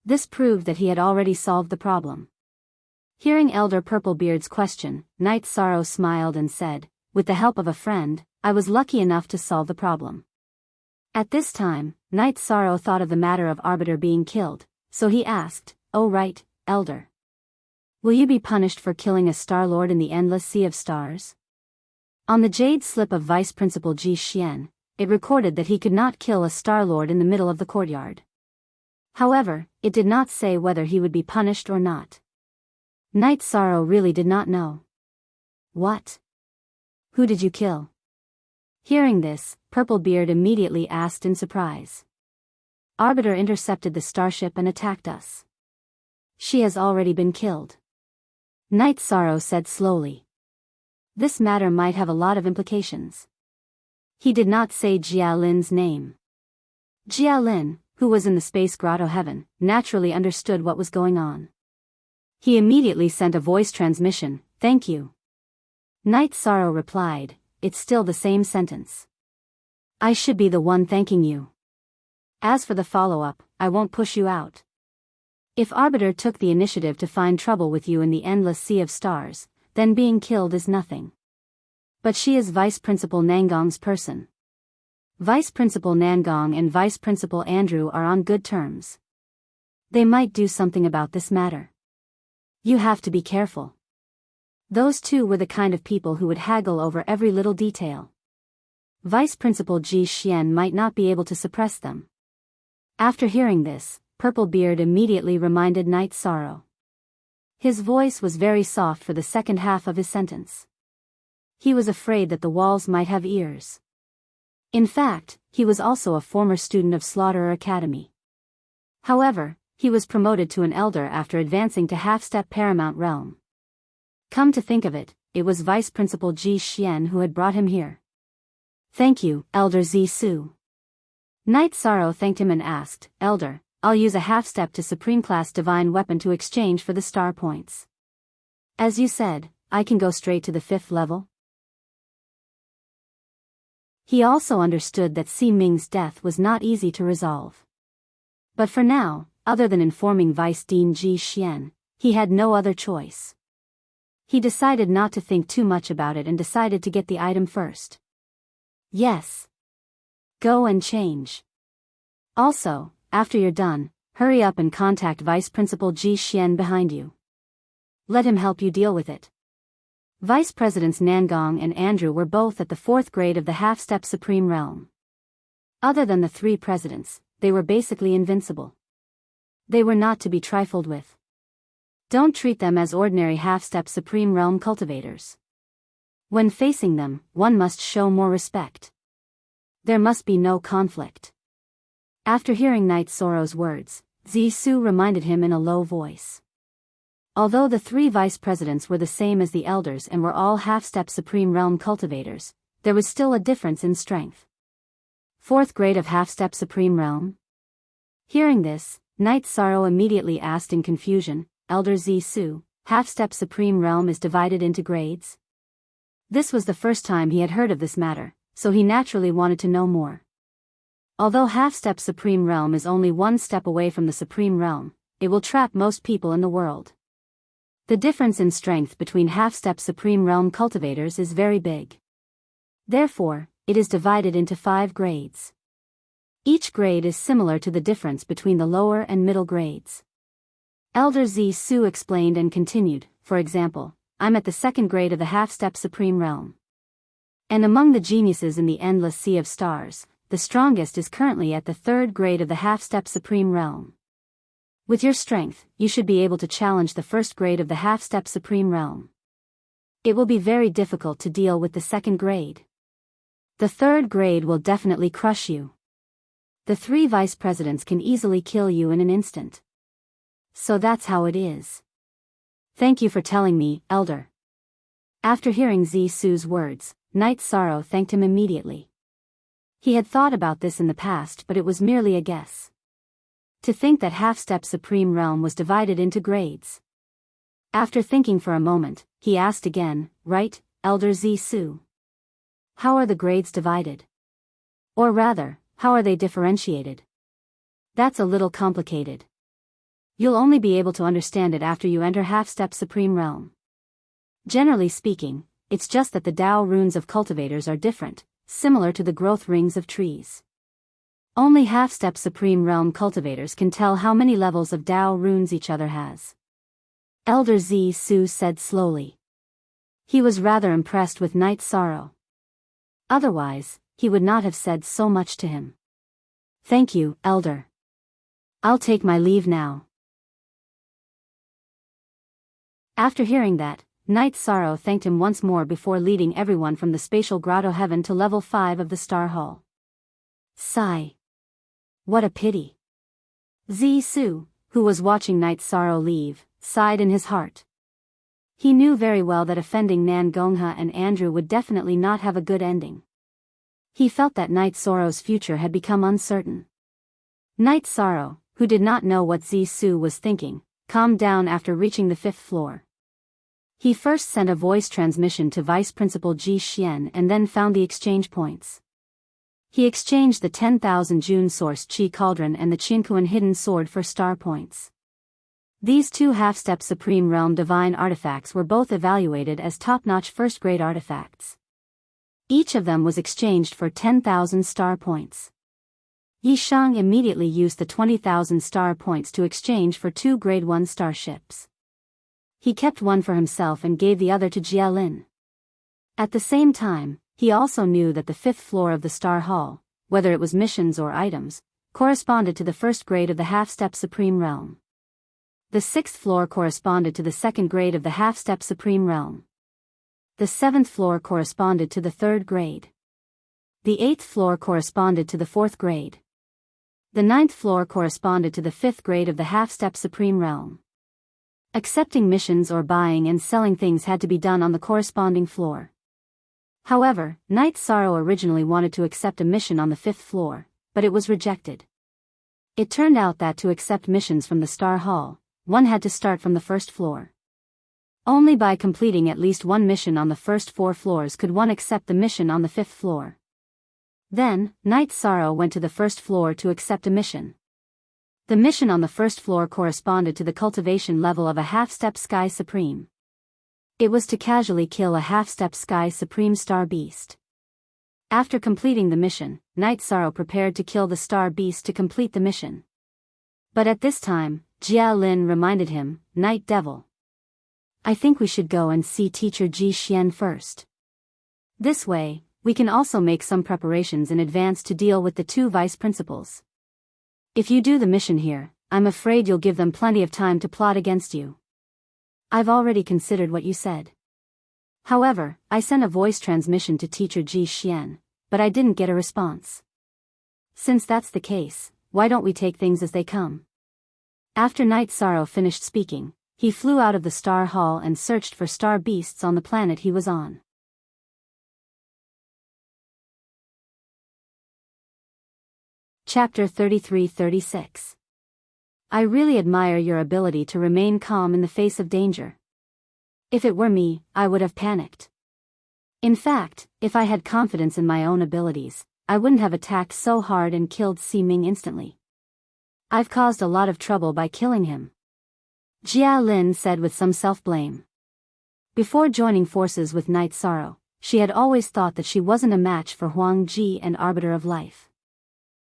This proved that he had already solved the problem. Hearing Elder Purplebeard's question, Night Sorrow smiled and said, "With the help of a friend, I was lucky enough to solve the problem." At this time, Night Sorrow thought of the matter of Arbiter being killed, so he asked, "Oh right, Elder. Will you be punished for killing a Star-Lord in the endless sea of stars?" On the jade slip of Vice Principal Ji Xian, it recorded that he could not kill a Star-Lord in the middle of the courtyard. However, it did not say whether he would be punished or not. Night Sorrow really did not know. What? Who did you kill? Hearing this, Purplebeard immediately asked in surprise. Arbiter intercepted the starship and attacked us. She has already been killed. Night Sorrow said slowly. This matter might have a lot of implications. He did not say Jia Lin's name. Jia Lin, who was in the space grotto heaven, naturally understood what was going on. He immediately sent a voice transmission, "Thank you." Night Sorrow replied, "It's still the same sentence. I should be the one thanking you. As for the follow-up, I won't push you out. If Arbiter took the initiative to find trouble with you in the endless sea of stars, then being killed is nothing. But she is Vice Principal Nangong's person. Vice Principal Nangong and Vice Principal Andrew are on good terms. They might do something about this matter. You have to be careful." Those two were the kind of people who would haggle over every little detail. Vice Principal Ji Xian might not be able to suppress them. After hearing this, Purplebeard immediately reminded Night Sorrow. His voice was very soft for the second half of his sentence. He was afraid that the walls might have ears. In fact, he was also a former student of Slaughterer Academy. However, he was promoted to an elder after advancing to half-step Paramount Realm. Come to think of it, it was Vice Principal Ji Xian who had brought him here. "Thank you, Elder Zisu." Night Sorrow thanked him and asked, "Elder, I'll use a half-step to Supreme Class Divine Weapon to exchange for the star points. As you said, I can go straight to the 5th level?" He also understood that Si Ming's death was not easy to resolve. But for now, other than informing Vice Dean Ji Xian, he had no other choice. He decided not to think too much about it and decided to get the item first. Yes. Go and change. Also, after you're done, hurry up and contact Vice Principal Ji Xian behind you. Let him help you deal with it. Vice Presidents Nangong and Andrew were both at the 4th grade of the half-step Supreme Realm. Other than the 3 presidents, they were basically invincible. They were not to be trifled with. Don't treat them as ordinary half-step Supreme Realm cultivators. When facing them, one must show more respect. There must be no conflict. After hearing Night Sorrow's words, Zisu reminded him in a low voice. Although the 3 vice presidents were the same as the elders and were all half-step Supreme Realm cultivators, there was still a difference in strength. 4th grade of half-step Supreme Realm? Hearing this, Night Sorrow immediately asked in confusion, "Elder Zisu, half-step Supreme Realm is divided into grades?" This was the first time he had heard of this matter, so he naturally wanted to know more. Although half-step Supreme Realm is only 1 step away from the Supreme Realm, it will trap most people in the world. The difference in strength between half-step Supreme Realm cultivators is very big. Therefore, it is divided into 5 grades. Each grade is similar to the difference between the lower and middle grades. Elder Zisu explained and continued, "For example, I'm at the 2nd grade of the half-step Supreme Realm. And among the geniuses in the endless sea of stars, the strongest is currently at the 3rd grade of the half-step Supreme Realm. With your strength, you should be able to challenge the 1st grade of the half-step Supreme Realm. It will be very difficult to deal with the 2nd grade. The 3rd grade will definitely crush you. The 3 vice presidents can easily kill you in an instant. So that's how it is. Thank you for telling me, Elder." After hearing Zisu's words, Night Sorrow thanked him immediately. He had thought about this in the past, but it was merely a guess. To think that half-step Supreme Realm was divided into grades. After thinking for a moment, he asked again, "Right, Elder Zisu? How are the grades divided? Or rather, how are they differentiated?" "That's a little complicated. You'll only be able to understand it after you enter half-step Supreme Realm. Generally speaking, it's just that the Tao runes of cultivators are different, similar to the growth rings of trees. Only half-step Supreme Realm cultivators can tell how many levels of Tao runes each other has." Elder Zisu said slowly. He was rather impressed with Night Sorrow. Otherwise, he would not have said so much to him. "Thank you, Elder. I'll take my leave now. After hearing that, Night Sorrow thanked him once more before leading everyone from the spatial grotto heaven to level 5 of the Star Hall. Sigh. What a pity. Su, who was watching Night Sorrow leave, sighed in his heart. He knew very well that offending Nan Gongha and Andrew would definitely not have a good ending. He felt that Night Sorrow's future had become uncertain. Night Sorrow, who did not know what Su was thinking, calmed down after reaching the 5th floor. He first sent a voice transmission to Vice Principal Ji Xian and then found the exchange points. He exchanged the 10,000 June Source Chi Cauldron and the Qinkuan Hidden Sword for star points. These two half-step Supreme Realm Divine artifacts were both evaluated as top-notch first-grade artifacts. Each of them was exchanged for 10,000 star points. Yi Shang immediately used the 20,000 star points to exchange for 2 Grade 1 starships. He kept one for himself and gave the other to Jia Lin. At the same time, he also knew that the 5th floor of the Star Hall, whether it was missions or items, corresponded to the 1st grade of the half-step Supreme Realm. The 6th floor corresponded to the 2nd grade of the half-step Supreme Realm. The 7th floor corresponded to the 3rd grade. The 8th floor corresponded to the 4th grade. The 9th floor corresponded to the 5th grade of the half-step Supreme Realm. Accepting missions or buying and selling things had to be done on the corresponding floor. However, Night Sorrow originally wanted to accept a mission on the 5th floor, but it was rejected. It turned out that to accept missions from the Star Hall, one had to start from the 1st floor. Only by completing at least one mission on the first 4 floors could one accept the mission on the 5th floor. Then, Night Sorrow went to the 1st floor to accept a mission. The mission on the 1st floor corresponded to the cultivation level of a half-step Sky Supreme. It was to casually kill a half-step Sky Supreme Star Beast. After completing the mission, Night Sorrow prepared to kill the Star Beast to complete the mission. But at this time, Jia Lin reminded him, Night Devil. I think we should go and see Teacher Ji Xian first. This way, we can also make some preparations in advance to deal with the 2 vice principals. If you do the mission here, I'm afraid you'll give them plenty of time to plot against you. I've already considered what you said. However, I sent a voice transmission to Teacher Ji Xian, but I didn't get a response. Since that's the case, why don't we take things as they come? After Night Sorrow finished speaking, he flew out of the Star Hall and searched for star beasts on the planet he was on. Chapter 33-36. I really admire your ability to remain calm in the face of danger. If it were me, I would have panicked. In fact, if I had confidence in my own abilities, I wouldn't have attacked so hard and killed Si Ming instantly. I've caused a lot of trouble by killing him. Jia Lin said with some self-blame. Before joining forces with Night Sorrow, she had always thought that she wasn't a match for Huang Ji and Arbiter of Life.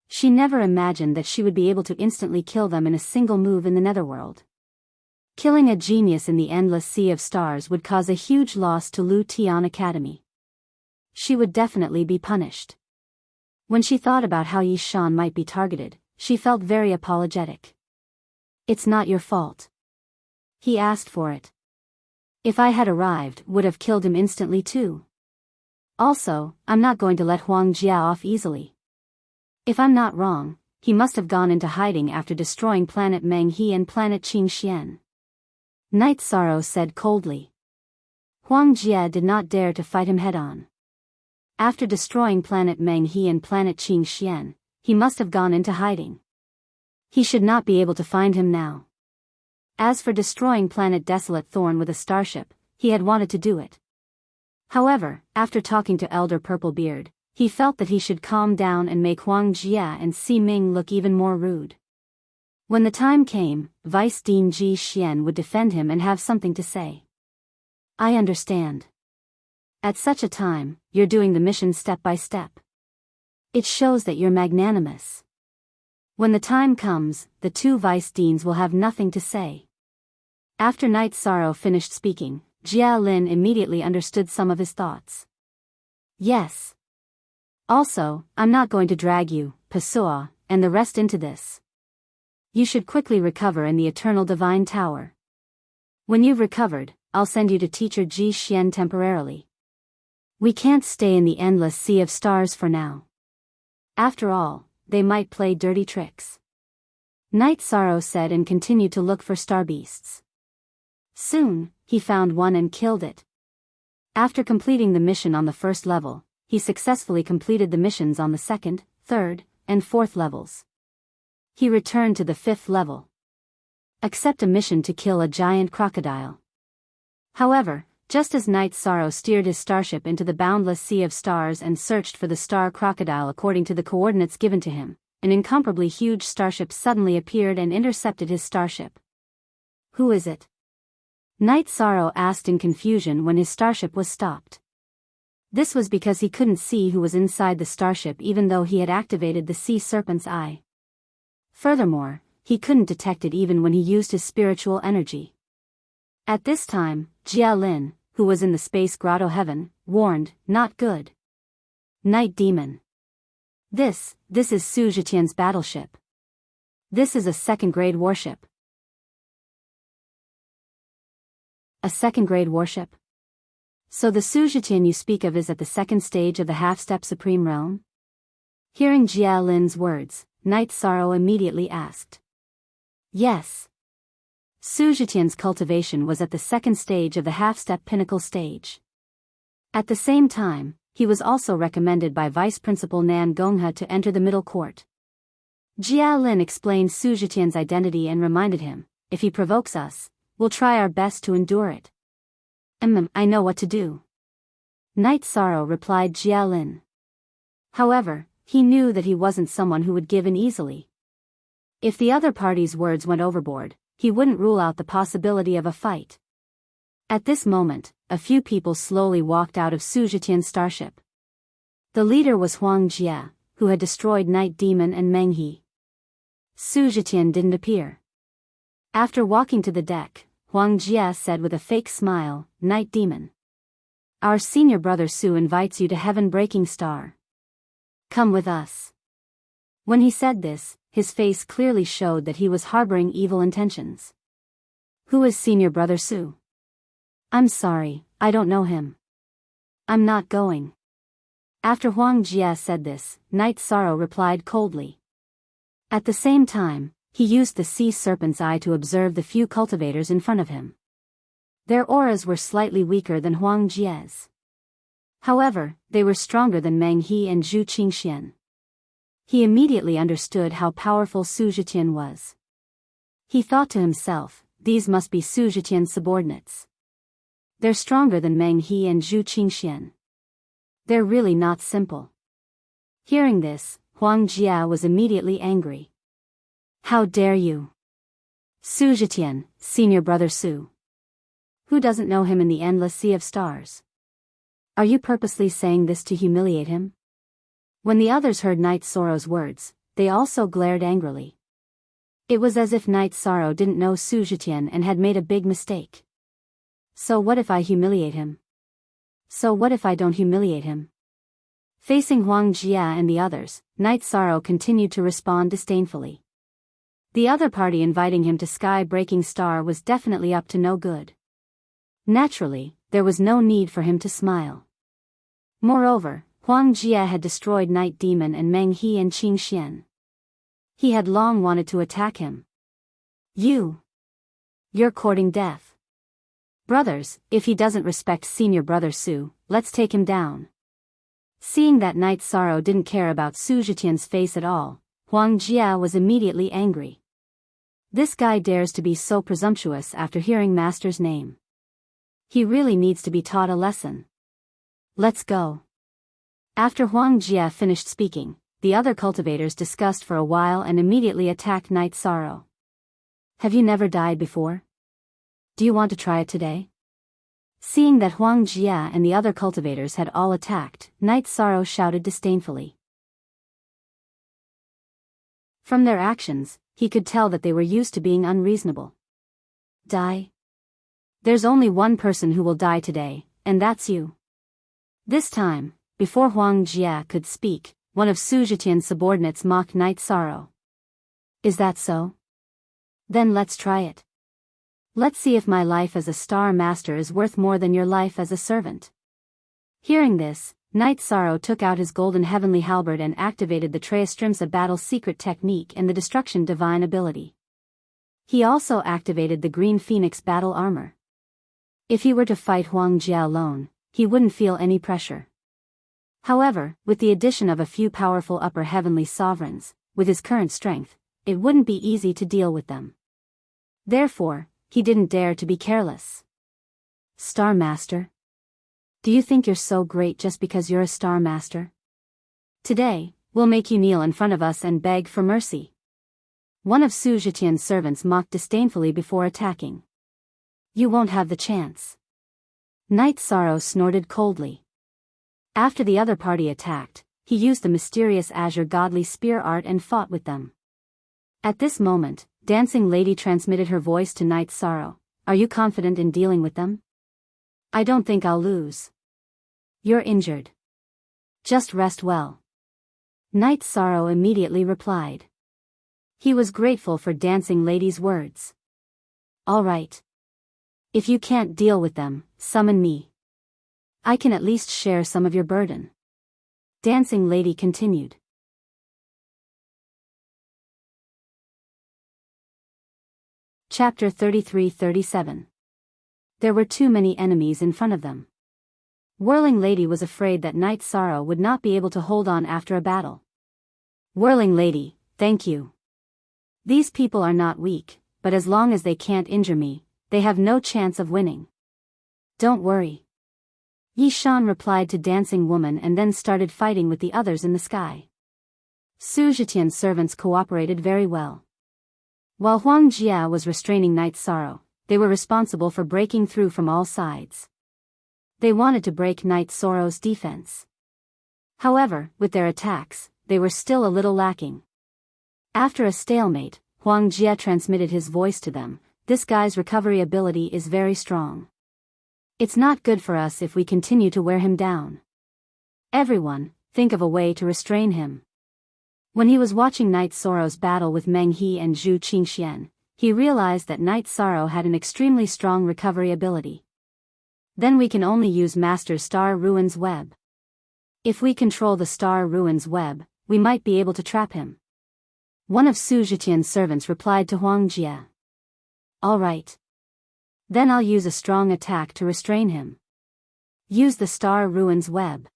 She never imagined that she would be able to instantly kill them in a single move in the Netherworld. Killing a genius in the endless sea of stars would cause a huge loss to Lu Tian Academy. She would definitely be punished. When she thought about how Yi Shan might be targeted, she felt very apologetic. It's not your fault. He asked for it. If I had arrived, would have killed him instantly too. Also, I'm not going to let Huang Jia off easily. If I'm not wrong, he must have gone into hiding after destroying planet Meng He and planet Qingxian. Night Sorrow said coldly. Huang Jia did not dare to fight him head-on. After destroying planet Meng He and planet Qingxian, he must have gone into hiding. He should not be able to find him now. As for destroying planet Desolate Thorn with a starship, he had wanted to do it. However, after talking to Elder Purplebeard, he felt that he should calm down and make Huang Jia and Si Ming look even more rude. When the time came, Vice Dean Ji Xian would defend him and have something to say. I understand. At such a time, you're doing the mission step by step. It shows that you're magnanimous. When the time comes, the 2 Vice Deans will have nothing to say. After Night Sorrow finished speaking, Jia Lin immediately understood some of his thoughts. Yes. Also, I'm not going to drag you, Pasua, and the rest into this. You should quickly recover in the Eternal Divine Tower. When you've recovered, I'll send you to Teacher Ji Xian temporarily. We can't stay in the endless sea of stars for now. After all, they might play dirty tricks. Night Sorrow said and continued to look for star beasts. Soon, he found one and killed it. After completing the mission on the first level, he successfully completed the missions on the second, third, and fourth levels. He returned to the fifth level. Accept a mission to kill a giant crocodile. However, just as Night Sorrow steered his starship into the boundless sea of stars and searched for the star crocodile according to the coordinates given to him, an incomparably huge starship suddenly appeared and intercepted his starship. Who is it? Night Sorrow asked in confusion when his starship was stopped. This was because he couldn't see who was inside the starship even though he had activated the sea serpent's eye. Furthermore, he couldn't detect it even when he used his spiritual energy. At this time, Jia Lin, who was in the space grotto heaven, warned, "Not good. Night Demon. This is Su Zhetian's battleship. This is a second-grade warship." A second-grade warship? So the Su Zhetian you speak of is at the second stage of the half-step supreme realm? Hearing Jia Lin's words, Night Sorrow immediately asked. Yes. Su Zhetian's cultivation was at the second stage of the half-step pinnacle stage. At the same time, he was also recommended by Vice Principal Nan Gonghe to enter the middle court. Jia Lin explained Su Zhetian's identity and reminded him, "If he provokes us, we'll try our best to endure it." I know what to do. Night Sorrow replied Jia Lin. However, he knew that he wasn't someone who would give in easily. If the other party's words went overboard, he wouldn't rule out the possibility of a fight. At this moment, a few people slowly walked out of Su Zhetian's starship. The leader was Huang Jie, who had destroyed Night Demon and Meng He. Su Zhetian didn't appear. After walking to the deck, Huang Jie said with a fake smile, "Night Demon. Our senior brother Su invites you to Heaven Breaking Star. Come with us." When he said this, his face clearly showed that he was harboring evil intentions. "Who is senior brother Su?" "I'm sorry, I don't know him. I'm not going." After Huang Jie said this, Night Sorrow replied coldly. At the same time, he used the sea serpent's eye to observe the few cultivators in front of him. Their auras were slightly weaker than Huang Jie's. However, they were stronger than Meng He and Zhu Qingxian. He immediately understood how powerful Su Zhetian was. He thought to himself, these must be Su Zhetian's subordinates. They're stronger than Meng He and Zhu Qingxian. They're really not simple. Hearing this, Huang Jie was immediately angry. "How dare you? Su Zhetian, senior brother Su. Who doesn't know him in the endless sea of stars? Are you purposely saying this to humiliate him?" When the others heard Night Sorrow's words, they also glared angrily. It was as if Night Sorrow didn't know Su Zhetian and had made a big mistake. So what if I humiliate him? So what if I don't humiliate him? Facing Huang Jie and the others, Night Sorrow continued to respond disdainfully. The other party inviting him to Sky Breaking Star was definitely up to no good. Naturally, there was no need for him to smile. Moreover, Huang Jie had destroyed Night Demon and Meng He and Qing Xian. He had long wanted to attack him. You're courting death. Brothers, if he doesn't respect senior brother Su, let's take him down. Seeing that Night Sorrow didn't care about Su Zhetian's face at all, Huang Jie was immediately angry. This guy dares to be so presumptuous after hearing Master's name. He really needs to be taught a lesson. Let's go. After Huang Jie finished speaking, the other cultivators discussed for a while and immediately attacked Night Sorrow. "Have you never died before? Do you want to try it today?" Seeing that Huang Jie and the other cultivators had all attacked, Night Sorrow shouted disdainfully. From their actions, he could tell that they were used to being unreasonable. "Die? There's only one person who will die today, and that's you." This time, before Huang Jie could speak, one of Su Zhetian's subordinates mocked Night Sorrow. "Is that so? Then let's try it. Let's see if my life as a Star Master is worth more than your life as a servant. Hearing this, Knight Sorrow took out his golden heavenly halberd and activated the Treastrimsa battle secret technique and the destruction divine ability. He also activated the Green Phoenix battle armor. If he were to fight Huang Jia alone, he wouldn't feel any pressure. However, with the addition of a few powerful upper heavenly sovereigns, with his current strength, it wouldn't be easy to deal with them. Therefore, he didn't dare to be careless. Star Master? Do you think you're so great just because you're a Star Master? Today, we'll make you kneel in front of us and beg for mercy. One of Su Zhetian's servants mocked disdainfully before attacking. You won't have the chance. Knight Sorrow snorted coldly. After the other party attacked, he used the mysterious azure godly spear art and fought with them. At this moment, Dancing Lady transmitted her voice to Knight Sorrow. Are you confident in dealing with them? I don't think I'll lose. You're injured. Just rest well. Knight Sorrow immediately replied. He was grateful for Dancing Lady's words. All right. If you can't deal with them, summon me. I can at least share some of your burden. Dancing Lady continued. Chapter 33-37. There were too many enemies in front of them. Whirling Lady was afraid that Knight Sorrow would not be able to hold on after a battle. Whirling Lady, thank you. These people are not weak, but as long as they can't injure me, they have no chance of winning. Don't worry. Yi Shan replied to Dancing Woman and then started fighting with the others in the sky. Su Zhetian's servants cooperated very well. While Huang Jia was restraining Knight Sorrow, they were responsible for breaking through from all sides. They wanted to break Knight Sorrow's defense. However, with their attacks, they were still a little lacking. After a stalemate, Huang Jia transmitted his voice to them. This guy's recovery ability is very strong. It's not good for us if we continue to wear him down. Everyone, think of a way to restrain him. When he was watching Knight Sorrow's battle with Meng He and Zhu Qingxian, he realized that Knight Sorrow had an extremely strong recovery ability. Then we can only use Master Star Ruin's web. If we control the Star Ruin's web, we might be able to trap him. One of Su Zhetian's servants replied to Huang Jia. All right. Then I'll use a strong attack to restrain him. Use the Star Ruin's web.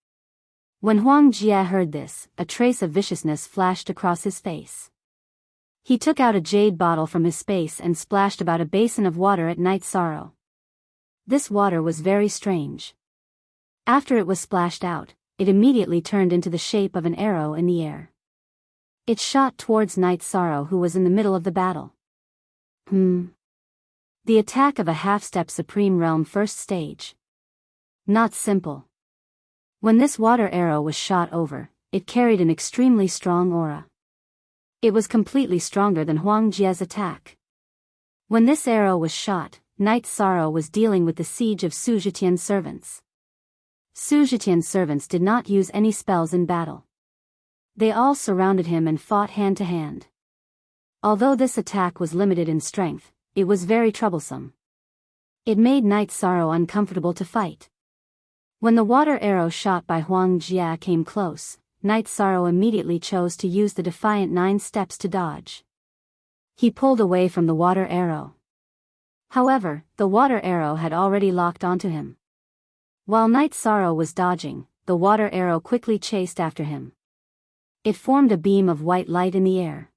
When Huang Jia heard this, a trace of viciousness flashed across his face. He took out a jade bottle from his space and splashed about a basin of water at Knight Sorrow. This water was very strange. After it was splashed out, it immediately turned into the shape of an arrow in the air. It shot towards Knight Sorrow, who was in the middle of the battle. The attack of a half-step Supreme Realm first stage. Not simple. When this water arrow was shot over, it carried an extremely strong aura. It was completely stronger than Huang Jia's attack. When this arrow was shot, Knight Sorrow was dealing with the siege of Su Zhetian's servants. Su Zhetian's servants did not use any spells in battle. They all surrounded him and fought hand to hand. Although this attack was limited in strength, it was very troublesome. It made Knight Sorrow uncomfortable to fight. When the water arrow shot by Huang Jia came close, Knight Sorrow immediately chose to use the defiant 9 steps to dodge. He pulled away from the water arrow. However, the water arrow had already locked onto him. While Knight Sorrow was dodging, the water arrow quickly chased after him. It formed a beam of white light in the air.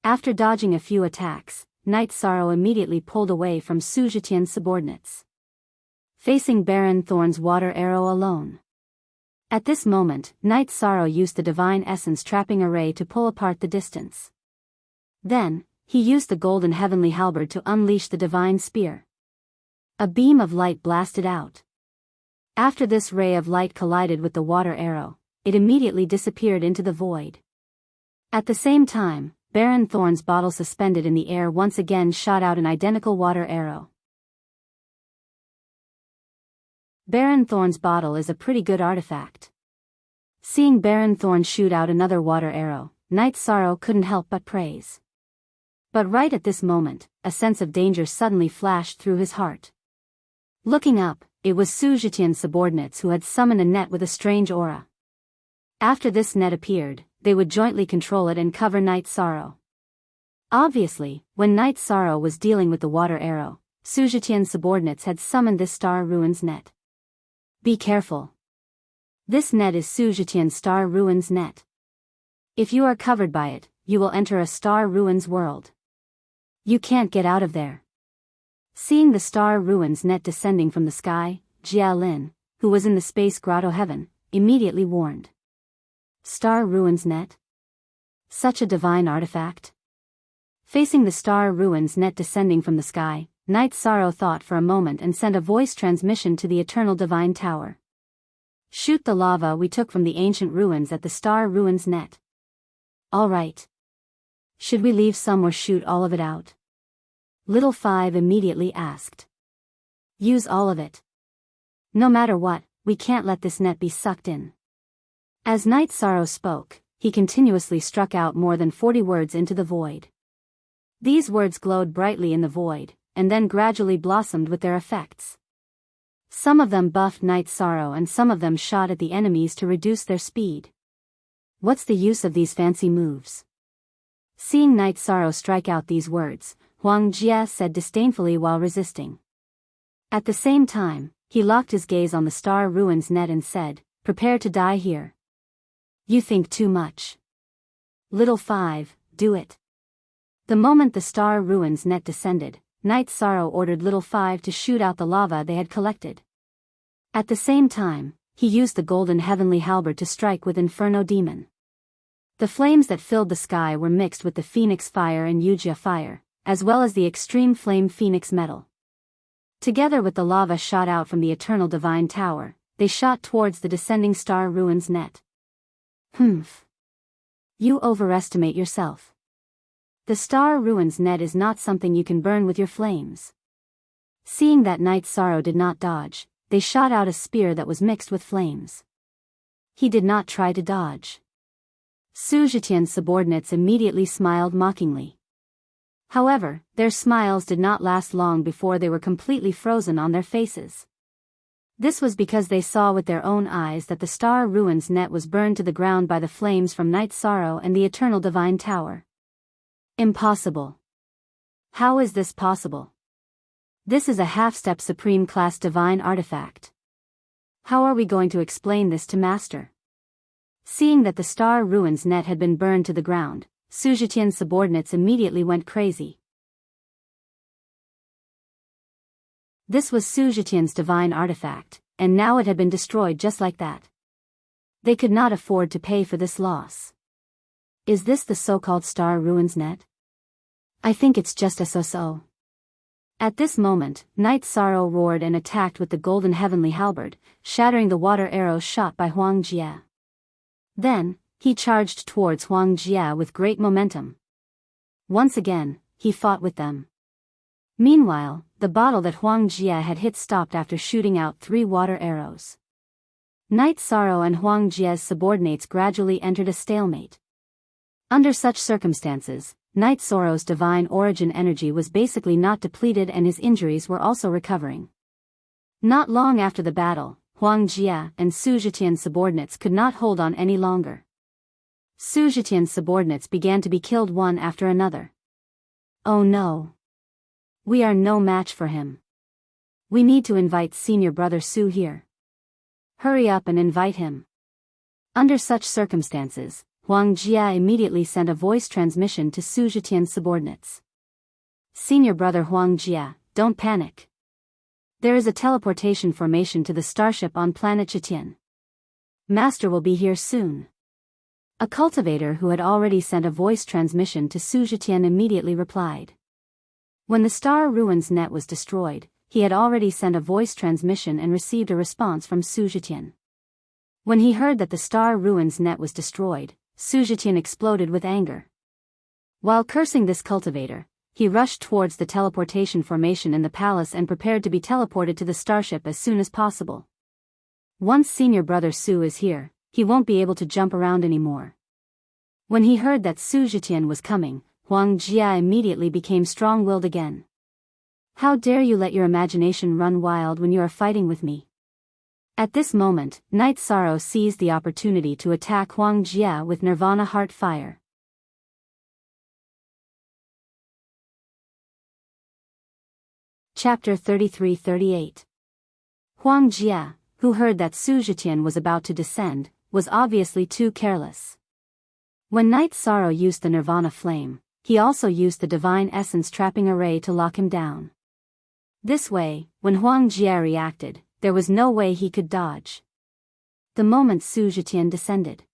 After dodging a few attacks, Knight Sorrow immediately pulled away from Su Zhetian's subordinates, facing Baron Thorn's water arrow alone. At this moment, Knight Sorrow used the Divine Essence trapping array to pull apart the distance. Then, he used the golden heavenly halberd to unleash the divine spear. A beam of light blasted out. After this ray of light collided with the water arrow, it immediately disappeared into the void. At the same time, Baron Thorn's bottle suspended in the air once again shot out an identical water arrow. Baron Thorn's bottle is a pretty good artifact. Seeing Baron Thorn shoot out another water arrow, Knight Sorrow couldn't help but praise. But right at this moment, a sense of danger suddenly flashed through his heart. Looking up, it was Su Zhetian's subordinates who had summoned a net with a strange aura. After this net appeared, they would jointly control it and cover Night Sorrow. Obviously, when Night Sorrow was dealing with the water arrow, Su Zhetian's subordinates had summoned this Star Ruins net. Be careful. This net is Su Zhetian's Star Ruins net. If you are covered by it, you will enter a Star Ruins world. You can't get out of there. Seeing the Star Ruins net descending from the sky, Jia Lin, who was in the space grotto heaven, immediately warned. Star Ruins net? Such a divine artifact? Facing the Star Ruins net descending from the sky, Night Sorrow thought for a moment and sent a voice transmission to the Eternal Divine Tower. Shoot the lava we took from the ancient ruins at the Star Ruins net. All right. Should we leave some or shoot all of it out? Little Five immediately asked. Use all of it. No matter what, we can't let this net be sucked in. As Night Sorrow spoke, he continuously struck out more than 40 words into the void. These words glowed brightly in the void, and then gradually blossomed with their effects. Some of them buffed Night Sorrow and some of them shot at the enemies to reduce their speed. What's the use of these fancy moves? Seeing Night Sorrow strike out these words, Huang Jia said disdainfully while resisting. At the same time, he locked his gaze on the Star Ruins net and said, "Prepare to die here. You think too much. Little Five, do it." The moment the Star Ruins net descended, Night Sorrow ordered Little Five to shoot out the lava they had collected. At the same time, he used the golden heavenly halberd to strike with Inferno Demon. The flames that filled the sky were mixed with the Phoenix Fire and Yujia Fire, as well as the Extreme Flame Phoenix Metal. Together with the lava shot out from the Eternal Divine Tower, they shot towards the descending Star Ruins net. Humph. You overestimate yourself. The Star Ruins net is not something you can burn with your flames. Seeing that Night Sorrow did not dodge, they shot out a spear that was mixed with flames. He did not try to dodge. Su Zhetian's subordinates immediately smiled mockingly. However, their smiles did not last long before they were completely frozen on their faces. This was because they saw with their own eyes that the Star Ruins net was burned to the ground by the flames from Night Sorrow and the Eternal Divine Tower. Impossible. How is this possible? This is a half-step Supreme Class Divine Artifact. How are we going to explain this to Master? Seeing that the Star Ruins net had been burned to the ground, Su Zhetian's subordinates immediately went crazy. This was Su Zhetian's divine artifact, and now it had been destroyed just like that. They could not afford to pay for this loss. Is this the so-called Star Ruins net? I think it's just a so-so. At this moment, Night Sorrow roared and attacked with the golden heavenly halberd, shattering the water arrows shot by Huang Jia. Then, he charged towards Huang Jia with great momentum. Once again, he fought with them. Meanwhile, the bottle that Huang Jia had hit stopped after shooting out 3 water arrows. Night Sorrow and Huang Jia's subordinates gradually entered a stalemate. Under such circumstances, Night Sorrow's divine origin energy was basically not depleted and his injuries were also recovering. Not long after the battle, Huang Jia and Su Zhetian's subordinates could not hold on any longer. Su Zhetian's subordinates began to be killed one after another. Oh no. We are no match for him. We need to invite senior brother Su here. Hurry up and invite him. Under such circumstances, Huang Jia immediately sent a voice transmission to Su Zhetian's subordinates. Senior brother Huang Jia, don't panic. There is a teleportation formation to the starship on planet Zhetian. Master will be here soon. A cultivator who had already sent a voice transmission to Su Zhetian immediately replied. When the Star Ruins net was destroyed, he had already sent a voice transmission and received a response from Su Zhetian. When he heard that the Star Ruins net was destroyed, Su Zhetian exploded with anger. While cursing this cultivator, he rushed towards the teleportation formation in the palace and prepared to be teleported to the starship as soon as possible. Once senior brother Su is here, he won't be able to jump around anymore. When he heard that Su Zhetian was coming, Huang Jia immediately became strong-willed again. How dare you let your imagination run wild when you are fighting with me? At this moment, Night Sorrow seized the opportunity to attack Huang Jia with Nirvana Heart Fire. Chapter 33-38. Huang Jia, who heard that Su Zetian was about to descend, was obviously too careless. When Night Sorrow used the Nirvana Flame, he also used the Divine Essence Trapping Array to lock him down. This way, when Huang Jia reacted, there was no way he could dodge. The moment Su Zetian descended,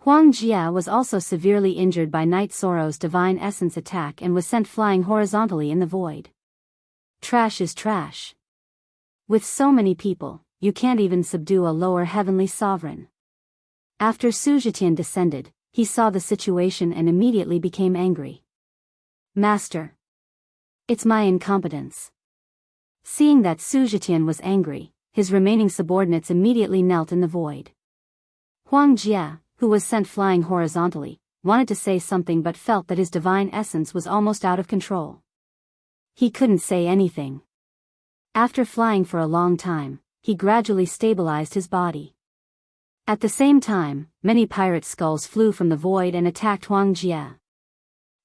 Huang Jia was also severely injured by Night Sorrow's Divine Essence attack and was sent flying horizontally in the void. Trash is trash. With so many people, you can't even subdue a lower heavenly sovereign. After Su Zetian descended, he saw the situation and immediately became angry. Master. It's my incompetence. Seeing that Su Zetian was angry, his remaining subordinates immediately knelt in the void. Huang Jia, who was sent flying horizontally, wanted to say something but felt that his divine essence was almost out of control. He couldn't say anything. After flying for a long time, he gradually stabilized his body. At the same time, many pirate skulls flew from the void and attacked Huang Jia.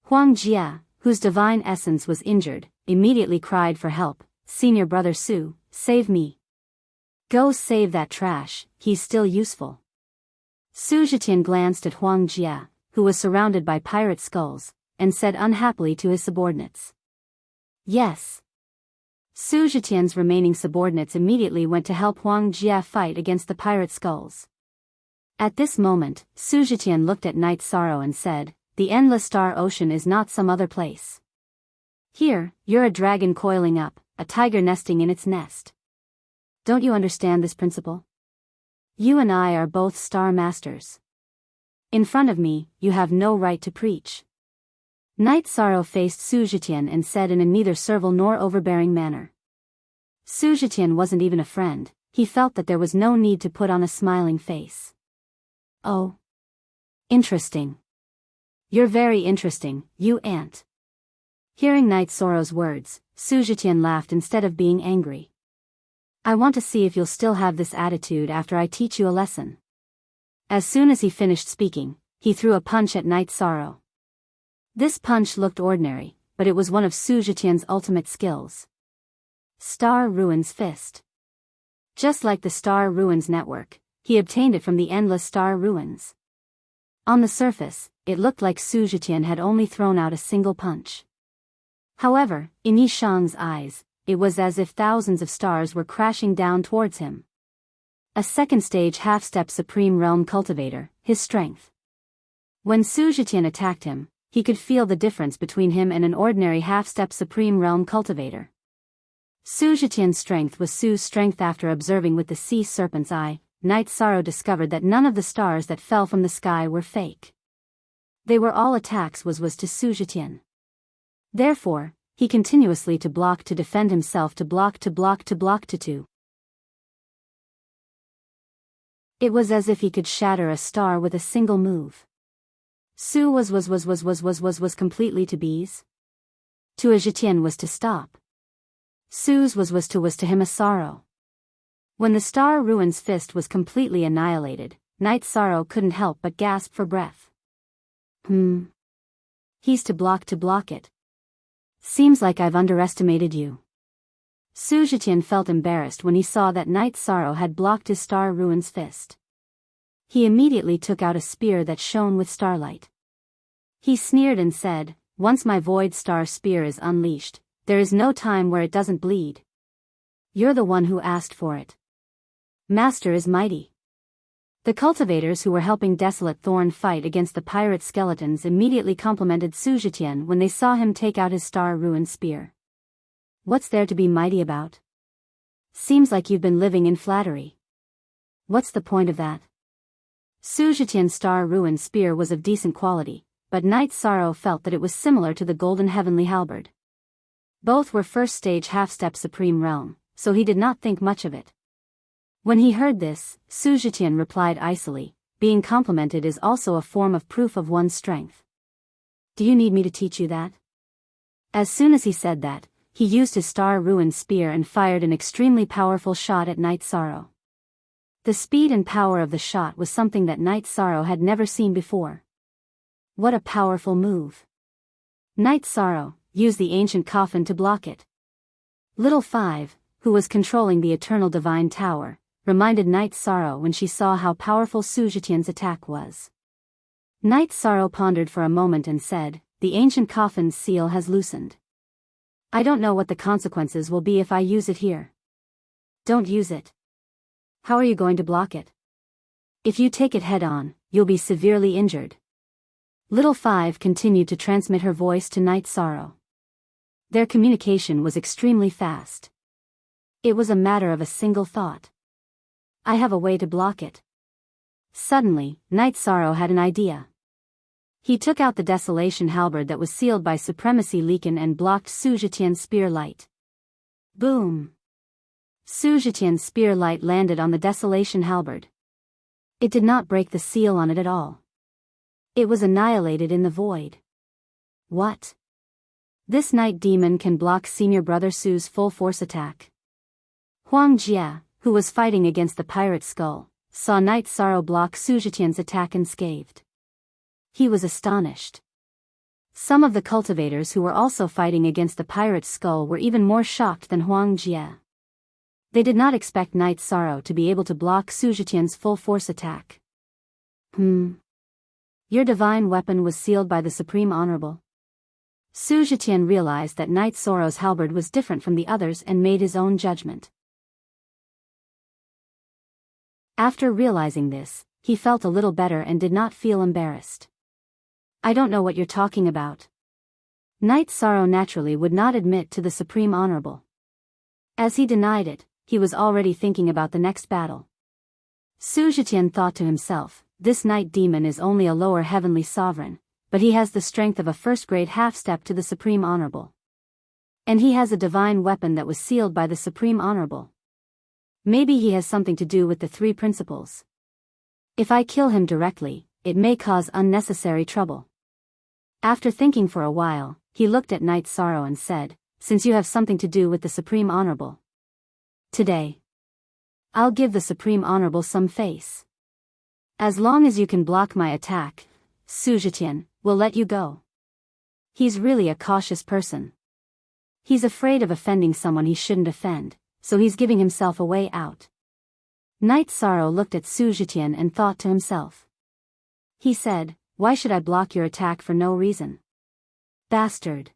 Huang Jia, whose divine essence was injured, immediately cried for help. Senior brother Su, save me. Go save that trash, he's still useful. Su Zetian glanced at Huang Jia, who was surrounded by pirate skulls, and said unhappily to his subordinates. Yes. Su Zetian's remaining subordinates immediately went to help Huang Jia fight against the pirate skulls. At this moment, Su Zetian looked at Night Sorrow and said, the endless star ocean is not some other place. Here, you're a dragon coiling up, a tiger nesting in its nest. Don't you understand this principle? You and I are both star masters. In front of me, you have no right to preach. Night Sorrow faced Su Zetian and said in a neither servile nor overbearing manner. Su Zetian wasn't even a friend, he felt that there was no need to put on a smiling face. Oh. Interesting. You're very interesting, you ant. Hearing Night Sorrow's words, Su Zetian laughed instead of being angry. I want to see if you'll still have this attitude after I teach you a lesson. As soon as he finished speaking, he threw a punch at Night Sorrow. This punch looked ordinary, but it was one of Su Zetian's ultimate skills. Star Ruins Fist. Just like the Star Ruins network, he obtained it from the endless star ruins. On the surface, it looked like Su Zetian had only thrown out a single punch. However, in Yi Shang's eyes, it was as if thousands of stars were crashing down towards him. A second-stage half-step Supreme Realm Cultivator, his strength. When Su Zetian attacked him, he could feel the difference between him and an ordinary half-step Supreme Realm Cultivator. Su Zetian's strength was Su's strength. After observing with the Sea Serpent's eye, Night Sorrow discovered that none of the stars that fell from the sky were fake. They were all attacks was to Su Zetian. Therefore, he continuously to block to defend himself to block to block to block to. It was as if he could shatter a star with a single move. Su was completely to bees. To a Zetian was to stop. Su's was to him a sorrow. When the Star Ruins Fist was completely annihilated, Night Sorrow couldn't help but gasp for breath. He's to block it. Seems like I've underestimated you. Su Zetian felt embarrassed when he saw that Night Sorrow had blocked his Star Ruins Fist. He immediately took out a spear that shone with starlight. He sneered and said, once my Void Star Spear is unleashed, there is no time where it doesn't bleed. You're the one who asked for it. Master is mighty. The cultivators who were helping Desolate Thorn fight against the pirate skeletons immediately complimented Su Zetian when they saw him take out his Star Ruin Spear. What's there to be mighty about? Seems like you've been living in flattery. What's the point of that? Su Zetian's Star Ruin Spear was of decent quality, but Night Sorrow felt that it was similar to the Golden Heavenly Halberd. Both were first-stage half-step Supreme Realm, so he did not think much of it. When he heard this, Su Zetian replied icily, being complimented is also a form of proof of one's strength. Do you need me to teach you that? As soon as he said that, he used his star-ruined spear and fired an extremely powerful shot at Night Sorrow. The speed and power of the shot was something that Night Sorrow had never seen before. What a powerful move. Night Sorrow used the ancient coffin to block it. Little Five, who was controlling the Eternal Divine Tower, reminded Night Sorrow when she saw how powerful Su Zetian's attack was. Night Sorrow pondered for a moment and said, "The ancient coffin's seal has loosened. I don't know what the consequences will be if I use it here." "Don't use it. How are you going to block it? If you take it head-on, you'll be severely injured." Little Five continued to transmit her voice to Night Sorrow. Their communication was extremely fast. It was a matter of a single thought. "I have a way to block it." Suddenly, Night Sorrow had an idea. He took out the Desolation halberd that was sealed by Supremacy Leaken and blocked Su Zetian's spear light. Boom! Su Zetian's spear light landed on the Desolation halberd. It did not break the seal on it at all. It was annihilated in the void. What? This night demon can block Senior Brother Su's full force attack. Huang Jie, who was fighting against the pirate skull, saw Night Sorrow block Su Zetian's attack unscathed. He was astonished. Some of the cultivators who were also fighting against the pirate's skull were even more shocked than Huang Jie. They did not expect Night Sorrow to be able to block Su Zetian's full force attack. Your divine weapon was sealed by the Supreme Honorable. Su Zetian realized that Night Sorrow's halberd was different from the others and made his own judgment. After realizing this, he felt a little better and did not feel embarrassed. "I don't know what you're talking about." Night Sorrow naturally would not admit to the Supreme Honorable. As he denied it, he was already thinking about the next battle. Su Zetian thought to himself, "This night demon is only a lower heavenly sovereign, but he has the strength of a first-grade half-step to the Supreme Honorable. And he has a divine weapon that was sealed by the Supreme Honorable. Maybe he has something to do with the three principles. If I kill him directly, it may cause unnecessary trouble." After thinking for a while, he looked at Night Sorrow and said, "Since you have something to do with the Supreme Honorable, today, I'll give the Supreme Honorable some face. As long as you can block my attack, Su Zetian will let you go." He's really a cautious person. He's afraid of offending someone he shouldn't offend, so he's giving himself a way out. Night Sorrow looked at Su Zetian and thought to himself. He said, "Why should I block your attack for no reason? Bastard.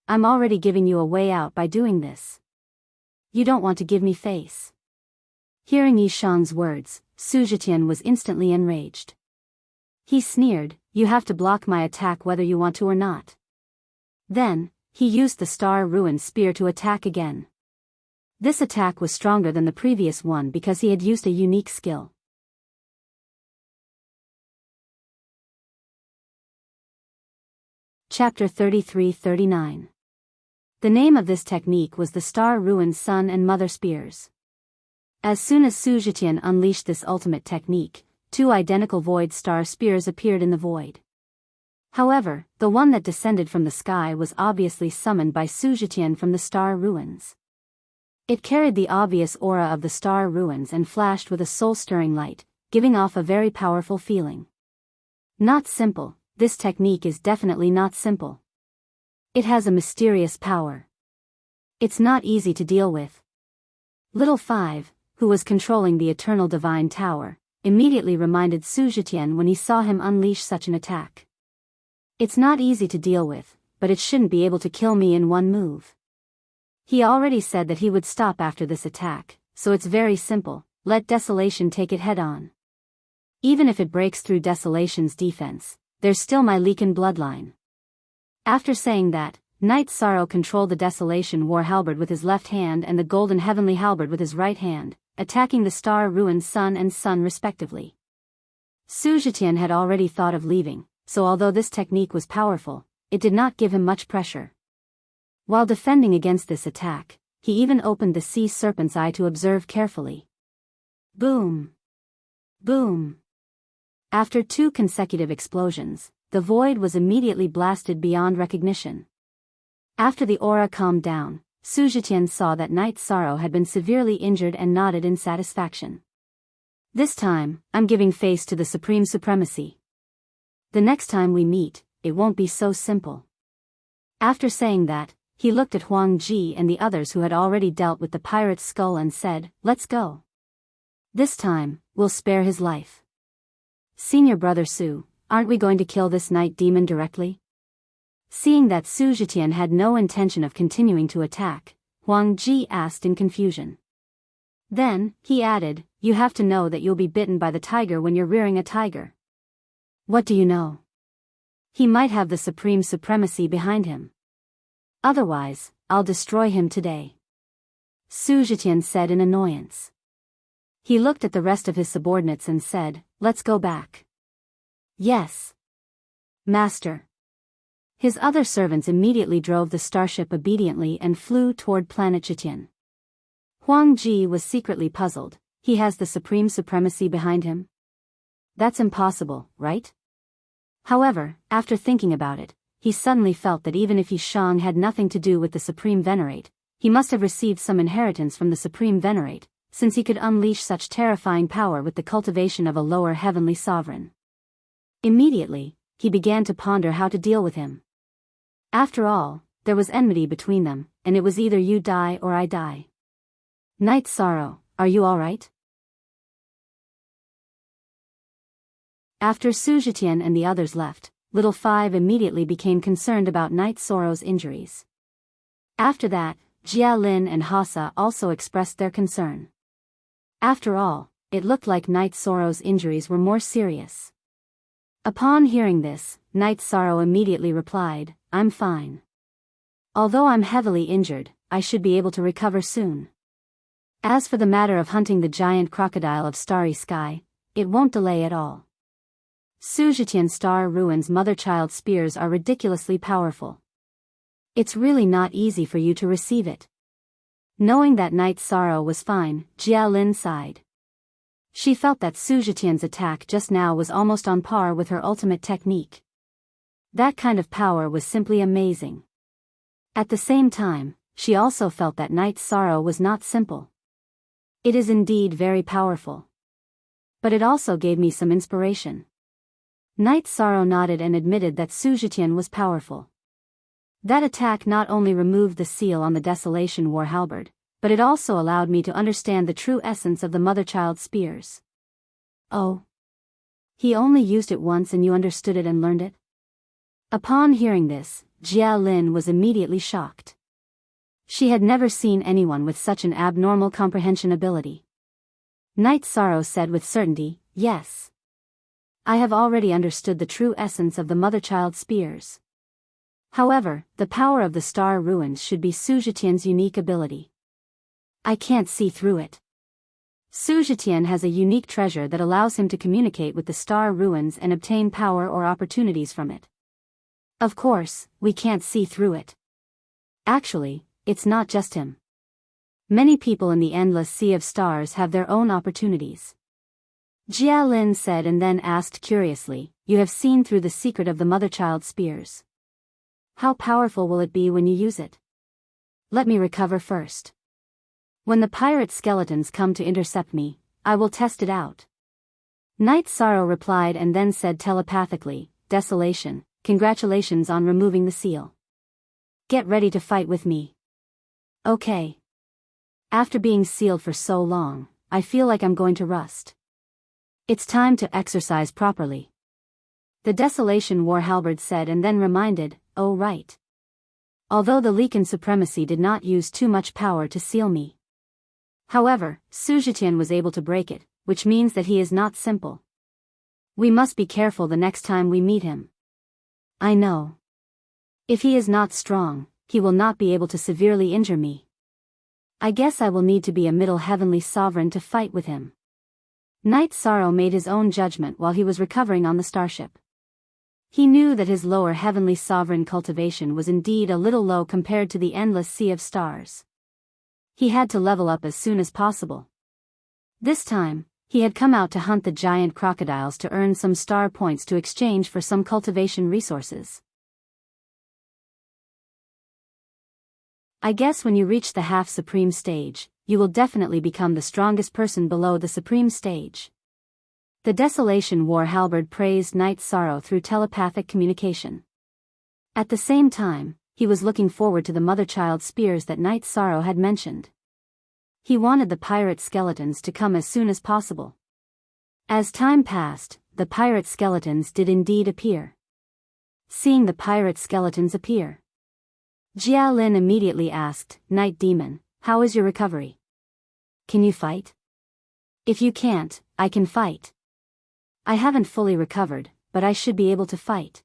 I'm already giving you a way out by doing this. You don't want to give me face." Hearing Yishang's words, Su Zetian was instantly enraged. He sneered, "You have to block my attack whether you want to or not." Then, he used the star-ruined spear to attack again. This attack was stronger than the previous one because he had used a unique skill. Chapter 33-39. The name of this technique was the Star-Ruined Sun and Mother Spears. As soon as Su Zetian unleashed this ultimate technique, two identical void star spears appeared in the void. However, the one that descended from the sky was obviously summoned by Su Zetian from the star ruins. It carried the obvious aura of the star ruins and flashed with a soul-stirring light, giving off a very powerful feeling. Not simple, this technique is definitely not simple. It has a mysterious power. It's not easy to deal with. Little Five, who was controlling the Eternal Divine Tower, immediately reminded Su Zetian when he saw him unleash such an attack. "It's not easy to deal with, but it shouldn't be able to kill me in one move. He already said that he would stop after this attack, so it's very simple, let Desolation take it head-on. Even if it breaks through Desolation's defense, there's still my Leaken bloodline." After saying that, Night Sorrow controlled the Desolation War Halberd with his left hand and the Golden Heavenly Halberd with his right hand, attacking the star-ruined sun and sun respectively. Su Zetian had already thought of leaving, so although this technique was powerful, it did not give him much pressure. While defending against this attack, he even opened the sea serpent's eye to observe carefully. Boom! Boom! After two consecutive explosions, the void was immediately blasted beyond recognition. After the aura calmed down, Su Zetian saw that Night Sorrow had been severely injured and nodded in satisfaction. This time, I'm giving face to the supreme supremacy. The next time we meet, it won't be so simple. After saying that, he looked at Huang Ji and the others who had already dealt with the pirate's skull and said, "Let's go. This time, we'll spare his life." "Senior brother Su, aren't we going to kill this night demon directly?" Seeing that Su Zetian had no intention of continuing to attack, Huang Ji asked in confusion. Then, he added, "You have to know that you'll be bitten by the tiger when you're rearing a tiger." "What do you know? He might have the supreme supremacy behind him. Otherwise, I'll destroy him today," Su Zetian said in annoyance. He looked at the rest of his subordinates and said, "Let's go back." "Yes, Master." His other servants immediately drove the starship obediently and flew toward planet Zetian. Huang Ji was secretly puzzled. He has the supreme supremacy behind him? That's impossible, right? However, after thinking about it, he suddenly felt that even if Yishang had nothing to do with the Supreme Venerate, he must have received some inheritance from the Supreme Venerate, since he could unleash such terrifying power with the cultivation of a lower heavenly sovereign. Immediately, he began to ponder how to deal with him. After all, there was enmity between them, and it was either you die or I die. "Night Sorrow, are you all right?" After Su Zetian and the others left, Little Five immediately became concerned about Night Sorrow's injuries. After that, Jia Lin and Hassa also expressed their concern. After all, it looked like Night Sorrow's injuries were more serious. Upon hearing this, Night Sorrow immediately replied, "I'm fine. Although I'm heavily injured, I should be able to recover soon. As for the matter of hunting the giant crocodile of Starry Sky, it won't delay at all. Su Zetian Star Ruin's mother-child spears are ridiculously powerful. It's really not easy for you to receive it." Knowing that Night Sorrow was fine, Jia Lin sighed. She felt that Su Zetian's attack just now was almost on par with her ultimate technique. That kind of power was simply amazing. At the same time, she also felt that Night Sorrow was not simple. It is indeed very powerful. But it also gave me some inspiration. Night Sorrow nodded and admitted that Su Zetian was powerful. That attack not only removed the seal on the Desolation War halberd, but it also allowed me to understand the true essence of the mother-child spears. "Oh. He only used it once and you understood it and learned it?" Upon hearing this, Jia Lin was immediately shocked. She had never seen anyone with such an abnormal comprehension ability. Night Sorrow said with certainty, "Yes. I have already understood the true essence of the mother-child spears. However, the power of the Star Ruins should be Su Zetian's unique ability. I can't see through it. Su Zetian has a unique treasure that allows him to communicate with the Star Ruins and obtain power or opportunities from it. Of course, we can't see through it. Actually, it's not just him. Many people in the endless sea of stars have their own opportunities." Jia Lin said and then asked curiously, "You have seen through the secret of the mother-child spears. How powerful will it be when you use it? Let me recover first. When the pirate skeletons come to intercept me, I will test it out." Night Sorrow replied and then said telepathically, "Desolation, congratulations on removing the seal. Get ready to fight with me." "Okay. After being sealed for so long, I feel like I'm going to rust. It's time to exercise properly." The Desolation War halberd said and then reminded, "Oh right. Although the Leakin Supremacy did not use too much power to seal me. However, Su Zetian was able to break it, which means that he is not simple. We must be careful the next time we meet him." "I know. If he is not strong, he will not be able to severely injure me. I guess I will need to be a middle heavenly sovereign to fight with him." Night Sorrow made his own judgment while he was recovering on the starship. He knew that his lower heavenly sovereign cultivation was indeed a little low compared to the endless sea of stars. He had to level up as soon as possible. This time, He had come out to hunt the giant crocodiles to earn some star points to exchange for some cultivation resources. I guess when you reach the half-supreme stage, you will definitely become the strongest person below the supreme stage. The Desolation War Halberd praised Night Sorrow through telepathic communication. At the same time, he was looking forward to the mother-child spears that Night Sorrow had mentioned. He wanted the pirate skeletons to come as soon as possible. As time passed, the pirate skeletons did indeed appear. Seeing the pirate skeletons appear, Jia Lin immediately asked, "Night Demon, how is your recovery? Can you fight?" "If you can't, I can fight. I haven't fully recovered, but I should be able to fight.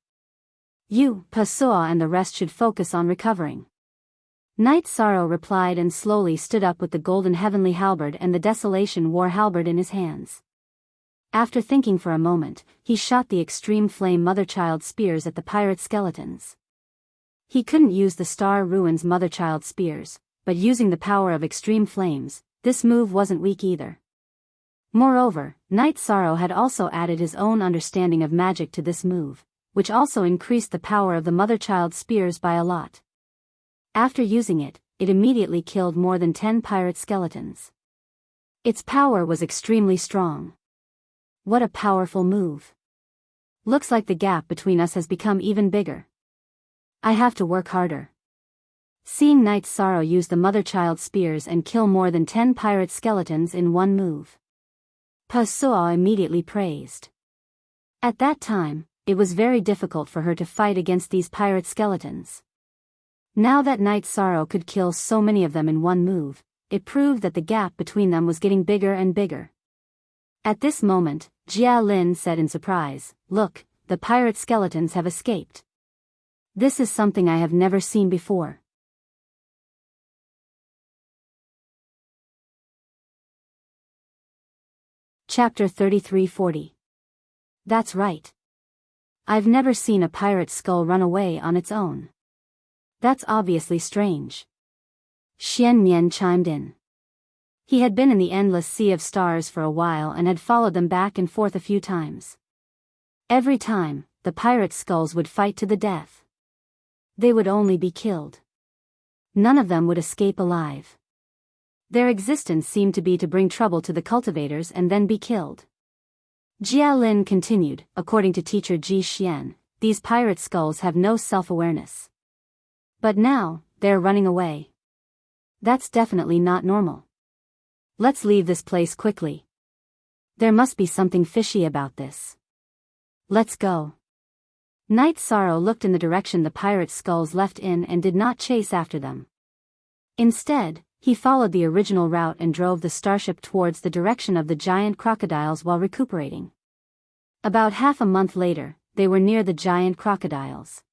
You, Pasua and the rest should focus on recovering." Night Sorrow replied and slowly stood up with the golden heavenly halberd and the Desolation War Halberd in his hands. After thinking for a moment, he shot the extreme flame mother-child spears at the pirate skeletons. He couldn't use the Star Ruins mother-child spears, but using the power of extreme flames, this move wasn't weak either. Moreover, Night Sorrow had also added his own understanding of magic to this move, which also increased the power of the mother-child spears by a lot. After using it, it immediately killed more than 10 pirate skeletons. Its power was extremely strong. What a powerful move. Looks like the gap between us has become even bigger. I have to work harder. Seeing Night Sorrow use the mother-child spears and kill more than 10 pirate skeletons in one move, Pasua immediately praised. At that time, it was very difficult for her to fight against these pirate skeletons. Now that Night Sorrow could kill so many of them in one move, it proved that the gap between them was getting bigger and bigger. At this moment, Jia Lin said in surprise, "Look, the pirate skeletons have escaped. This is something I have never seen before." Chapter 3340. That's right. I've never seen a pirate skull run away on its own. That's obviously strange. Xian Nian chimed in. He had been in the endless sea of stars for a while and had followed them back and forth a few times. Every time, the pirate skulls would fight to the death. They would only be killed. None of them would escape alive. Their existence seemed to be to bring trouble to the cultivators and then be killed. Jia Lin continued, "According to teacher Ji Xian, these pirate skulls have no self-awareness. But now, they're running away. That's definitely not normal. Let's leave this place quickly. There must be something fishy about this. Let's go." Night Sorrow looked in the direction the pirate skulls left in and did not chase after them. Instead, he followed the original route and drove the starship towards the direction of the giant crocodiles while recuperating. About half a month later, they were near the giant crocodiles.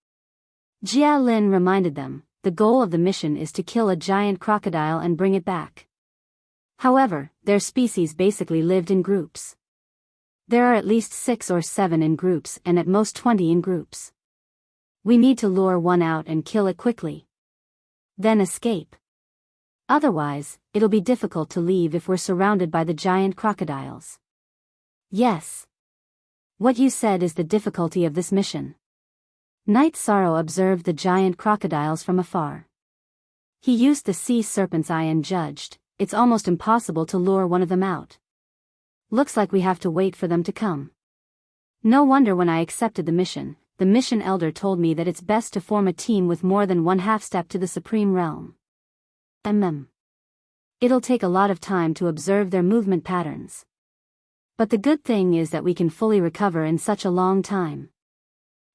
Jia Lin reminded them, the goal of the mission is to kill a giant crocodile and bring it back. However, their species basically lived in groups. There are at least 6 or 7 in groups and at most 20 in groups. We need to lure one out and kill it quickly. Then escape. Otherwise, it'll be difficult to leave if we're surrounded by the giant crocodiles. Yes. What you said is the difficulty of this mission. Night Sorrow observed the giant crocodiles from afar. He used the sea serpent's eye and judged, it's almost impossible to lure one of them out. Looks like we have to wait for them to come. No wonder when I accepted the mission elder told me that it's best to form a team with more than one half-step to the supreme realm. It'll take a lot of time to observe their movement patterns. But the good thing is that we can fully recover in such a long time.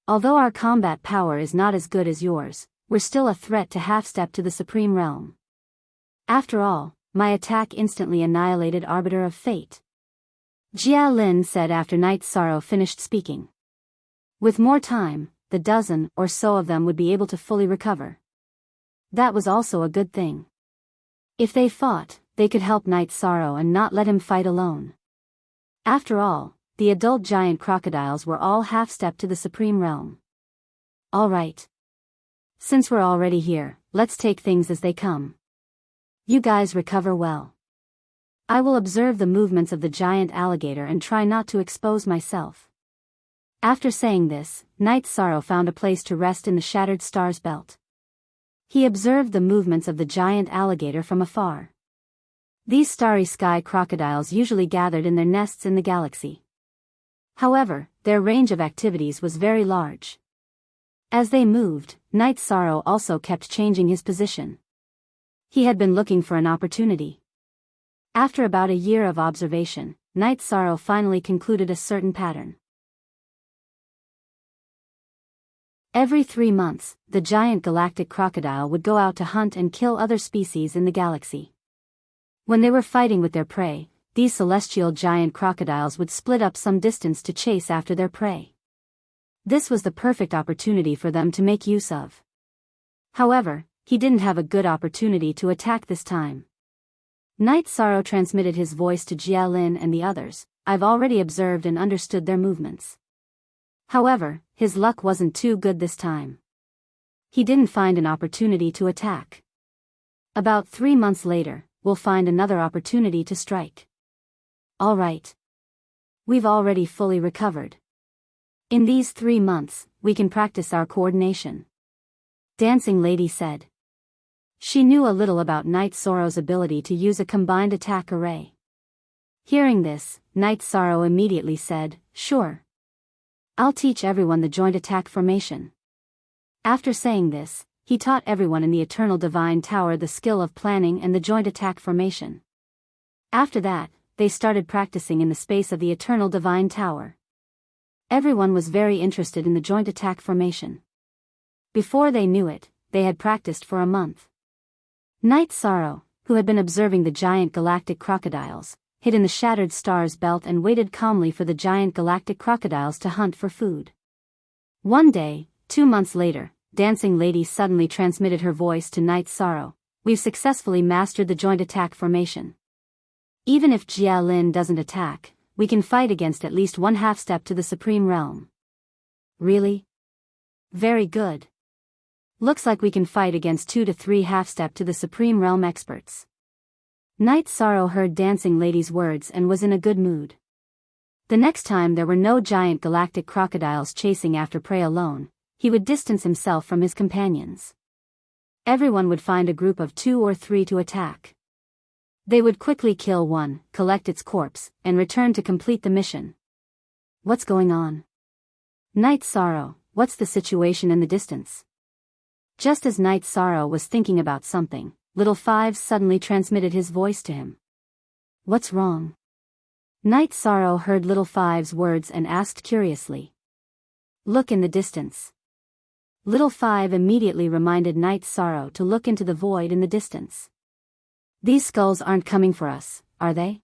Although our combat power is not as good as yours, we're still a threat to half-step to the supreme realm. After all, my attack instantly annihilated Arbiter of Fate. Jia Lin said after Night Sorrow finished speaking. With more time, the dozen or so of them would be able to fully recover. That was also a good thing. If they fought, they could help Night Sorrow and not let him fight alone. After all, the adult giant crocodiles were all half-step to the supreme realm. All right. Since we're already here, let's take things as they come. You guys recover well. I will observe the movements of the giant alligator and try not to expose myself. After saying this, Night Sorrow found a place to rest in the shattered star's belt. He observed the movements of the giant alligator from afar. These starry sky crocodiles usually gathered in their nests in the galaxy. However, their range of activities was very large. As they moved, Night Sorrow also kept changing his position. He had been looking for an opportunity. After about a year of observation, Night Sorrow finally concluded a certain pattern. Every 3 months, the giant galactic crocodile would go out to hunt and kill other species in the galaxy. When they were fighting with their prey, these celestial giant crocodiles would split up some distance to chase after their prey. This was the perfect opportunity for them to make use of. However, he didn't have a good opportunity to attack this time. Night Sorrow transmitted his voice to Jia Lin and the others. I've already observed and understood their movements. However, his luck wasn't too good this time. He didn't find an opportunity to attack. About 3 months later, we'll find another opportunity to strike. All right. We've already fully recovered. In these 3 months, we can practice our coordination. Dancing Lady said. She knew a little about Night Sorrow's ability to use a combined attack array. Hearing this, Night Sorrow immediately said, sure. I'll teach everyone the joint attack formation. After saying this, he taught everyone in the Eternal Divine Tower the skill of planning and the joint attack formation. After that, they started practicing in the space of the Eternal Divine Tower. Everyone was very interested in the joint attack formation. Before they knew it, they had practiced for a month. Night Sorrow, who had been observing the giant galactic crocodiles, hid in the shattered star's belt and waited calmly for the giant galactic crocodiles to hunt for food. One day, 2 months later, Dancing Lady suddenly transmitted her voice to Night Sorrow. We've successfully mastered the joint attack formation. Even if Jia Lin doesn't attack, we can fight against at least 1/2 step to the Supreme Realm. Really? Very good. Looks like we can fight against 2 to 3 half step to the Supreme Realm experts. Night Sorrow heard Dancing Lady's words and was in a good mood. The next time there were no giant galactic crocodiles chasing after prey alone, he would distance himself from his companions. Everyone would find a group of 2 or 3 to attack. They would quickly kill one, collect its corpse, and return to complete the mission. What's going on? Night Sorrow, what's the situation in the distance? Just as Night Sorrow was thinking about something, Little Fives suddenly transmitted his voice to him. What's wrong? Night Sorrow heard Little Fives' words and asked curiously. Look in the distance. Little Five immediately reminded Night Sorrow to look into the void in the distance. These skulls aren't coming for us, are they?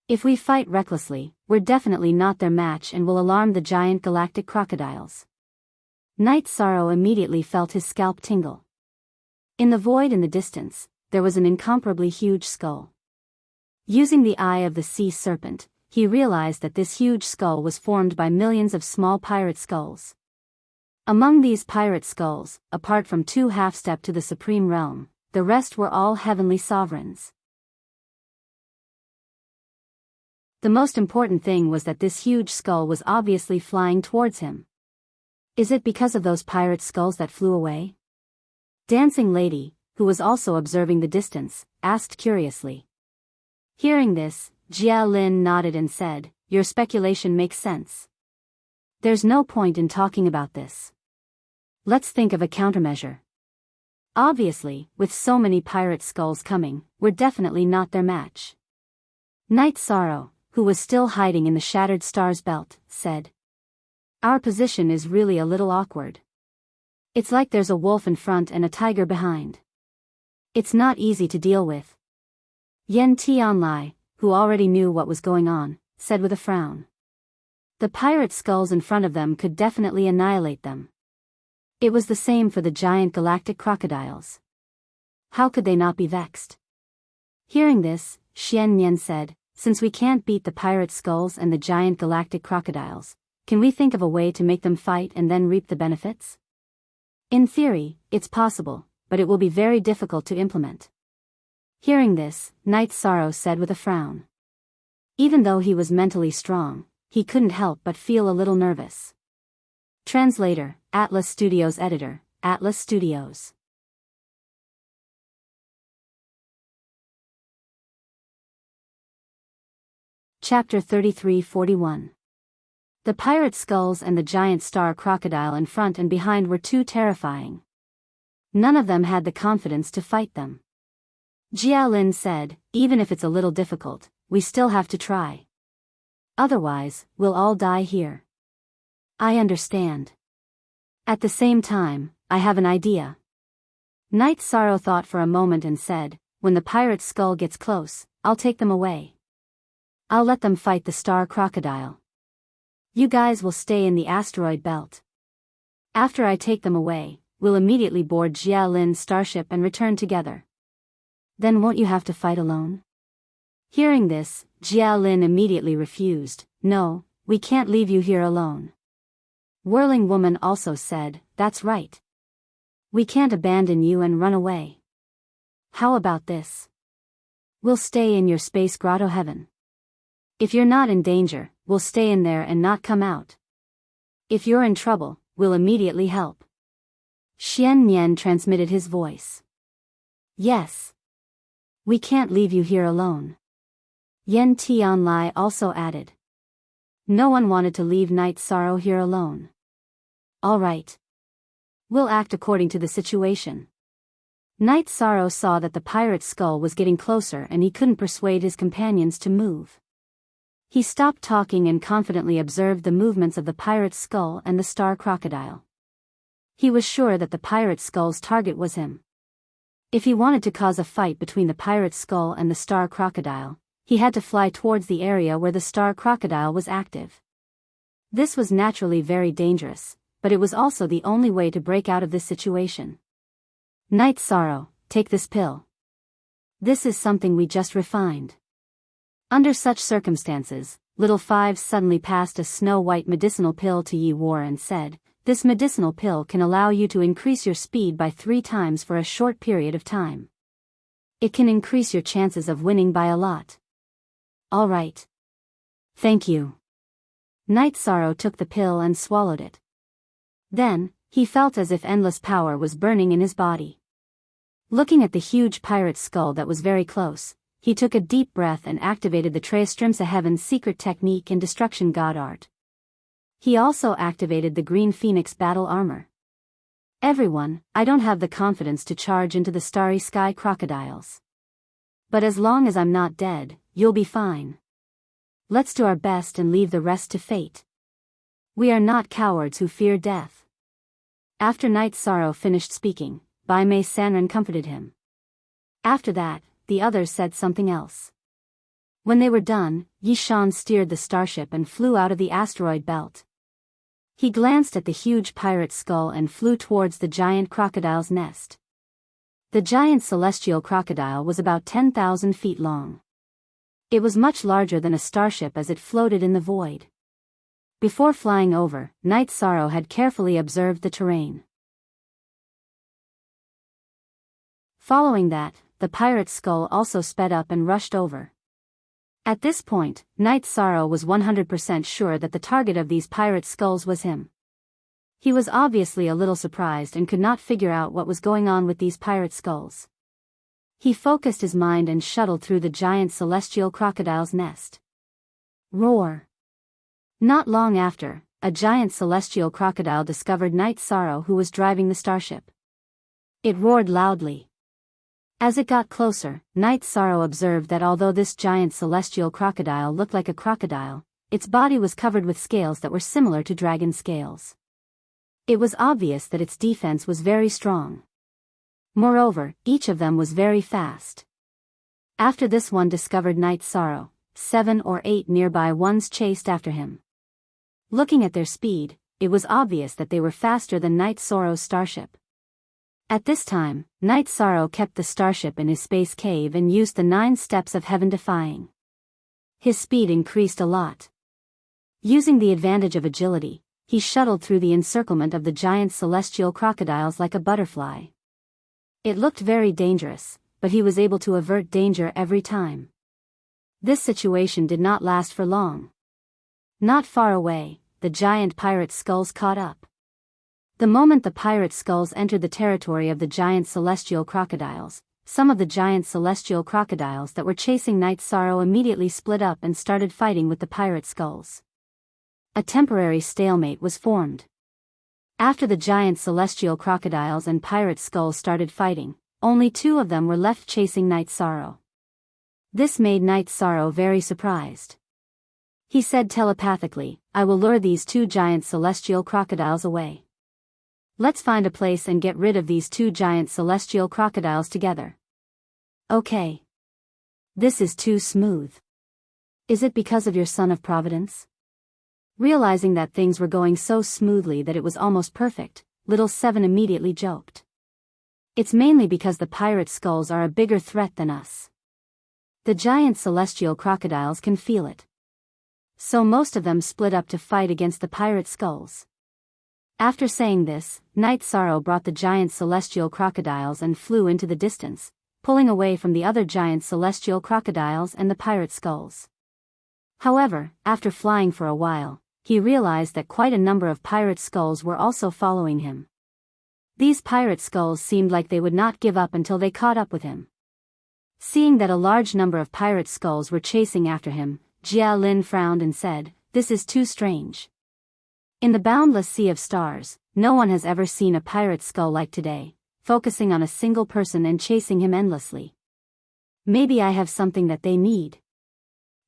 If we fight recklessly, we're definitely not their match and will alarm the giant galactic crocodiles. Night Sorrow immediately felt his scalp tingle. In the void in the distance, there was an incomparably huge skull. Using the eye of the sea serpent, he realized that this huge skull was formed by millions of small pirate skulls. Among these pirate skulls, apart from 2 half step to the Supreme Realm, the rest were all heavenly sovereigns. The most important thing was that this huge skull was obviously flying towards him. Is it because of those pirate skulls that flew away? Dancing Lady, who was also observing the distance, asked curiously. Hearing this, Jia Lin nodded and said, your speculation makes sense. There's no point in talking about this. Let's think of a countermeasure. Obviously, with so many pirate skulls coming, we're definitely not their match. Night Sorrow, who was still hiding in the shattered star's belt, said. Our position is really a little awkward. It's like there's a wolf in front and a tiger behind. It's not easy to deal with. Yen Tianlai, who already knew what was going on, said with a frown. The pirate skulls in front of them could definitely annihilate them. It was the same for the giant galactic crocodiles. How could they not be vexed? Hearing this, Xian Nian said, since we can't beat the pirate skulls and the giant galactic crocodiles, can we think of a way to make them fight and then reap the benefits? In theory, it's possible, but it will be very difficult to implement. Hearing this, Night Sorrow said with a frown. Even though he was mentally strong, he couldn't help but feel a little nervous. Translator, Atlas Studios Editor, Atlas Studios. Chapter 33-41. The pirate skulls and the giant star crocodile in front and behind were too terrifying. None of them had the confidence to fight them. Jialin said, even if it's a little difficult, we still have to try. Otherwise, we'll all die here. I understand. At the same time, I have an idea. Night Sorrow thought for a moment and said, when the pirate's skull gets close, I'll take them away. I'll let them fight the star crocodile. You guys will stay in the asteroid belt. After I take them away, we'll immediately board Jialin's starship and return together. Then won't you have to fight alone? Hearing this, Jialin immediately refused. No, we can't leave you here alone. Whirling Woman also said, that's right. We can't abandon you and run away. How about this? We'll stay in your space grotto heaven. If you're not in danger, we'll stay in there and not come out. If you're in trouble, we'll immediately help. Xian Nian transmitted his voice. Yes. We can't leave you here alone. Yen Tianlai also added. No one wanted to leave Night Sorrow here alone. All right. We'll act according to the situation. Night Sorrow saw that the pirate's skull was getting closer and he couldn't persuade his companions to move. He stopped talking and confidently observed the movements of the pirate's skull and the star crocodile. He was sure that the pirate's skull's target was him. If he wanted to cause a fight between the pirate's skull and the star crocodile, he had to fly towards the area where the star crocodile was active. This was naturally very dangerous, but it was also the only way to break out of this situation. Night Sorrow, take this pill. This is something we just refined. Under such circumstances, Little Five suddenly passed a snow-white medicinal pill to Yi War and said, this medicinal pill can allow you to increase your speed by 3 times for a short period of time. It can increase your chances of winning by a lot. All right. Thank you. Night Sorrow took the pill and swallowed it. Then, he felt as if endless power was burning in his body. Looking at the huge pirate's skull that was very close, he took a deep breath and activated the Treastrimsa Heaven's secret technique in Destruction God Art. He also activated the Green Phoenix battle armor. Everyone, I don't have the confidence to charge into the starry sky crocodiles. But as long as I'm not dead, you'll be fine. Let's do our best and leave the rest to fate. We are not cowards who fear death. After Night Sorrow finished speaking, Bai Mei Sanren comforted him. After that, the others said something else. When they were done, Yi Shan steered the starship and flew out of the asteroid belt. He glanced at the huge pirate skull and flew towards the giant crocodile's nest. The giant celestial crocodile was about 10,000 feet long. It was much larger than a starship as it floated in the void. Before flying over, Night Sorrow had carefully observed the terrain. Following that, the pirate's skull also sped up and rushed over. At this point, Night Sorrow was 100% sure that the target of these pirate skulls was him. He was obviously a little surprised and could not figure out what was going on with these pirate skulls. He focused his mind and shuttled through the giant celestial crocodile's nest. Roar! Not long after, a giant celestial crocodile discovered Night Sorrow who was driving the starship. It roared loudly. As it got closer, Night Sorrow observed that although this giant celestial crocodile looked like a crocodile, its body was covered with scales that were similar to dragon scales. It was obvious that its defense was very strong. Moreover, each of them was very fast. After this one discovered Night Sorrow, 7 or 8 nearby ones chased after him. Looking at their speed, it was obvious that they were faster than Night Sorrow's starship. At this time, Night Sorrow kept the starship in his space cave and used the 9 steps of heaven defying. His speed increased a lot. Using the advantage of agility, he shuttled through the encirclement of the giant celestial crocodiles like a butterfly. It looked very dangerous, but he was able to avert danger every time. This situation did not last for long. Not far away, the giant pirate skulls caught up. The moment the pirate skulls entered the territory of the giant celestial crocodiles, some of the giant celestial crocodiles that were chasing Night Sorrow immediately split up and started fighting with the pirate skulls. A temporary stalemate was formed. After the giant celestial crocodiles and pirate skulls started fighting, only two of them were left chasing Night Sorrow. This made Night Sorrow very surprised. He said telepathically, "I will lure these two giant celestial crocodiles away. Let's find a place and get rid of these two giant celestial crocodiles together." Okay. This is too smooth. Is it because of your Son of Providence? Realizing that things were going so smoothly that it was almost perfect, Little Seven immediately joked. It's mainly because the pirate skulls are a bigger threat than us. The giant celestial crocodiles can feel it. So most of them split up to fight against the pirate skulls. After saying this, Night Sorrow brought the giant celestial crocodiles and flew into the distance, pulling away from the other giant celestial crocodiles and the pirate skulls. However, after flying for a while, he realized that quite a number of pirate skulls were also following him. These pirate skulls seemed like they would not give up until they caught up with him. Seeing that a large number of pirate skulls were chasing after him, Jia Lin frowned and said, "This is too strange. In the boundless sea of stars, no one has ever seen a pirate skull like today, focusing on a single person and chasing him endlessly. Maybe I have something that they need.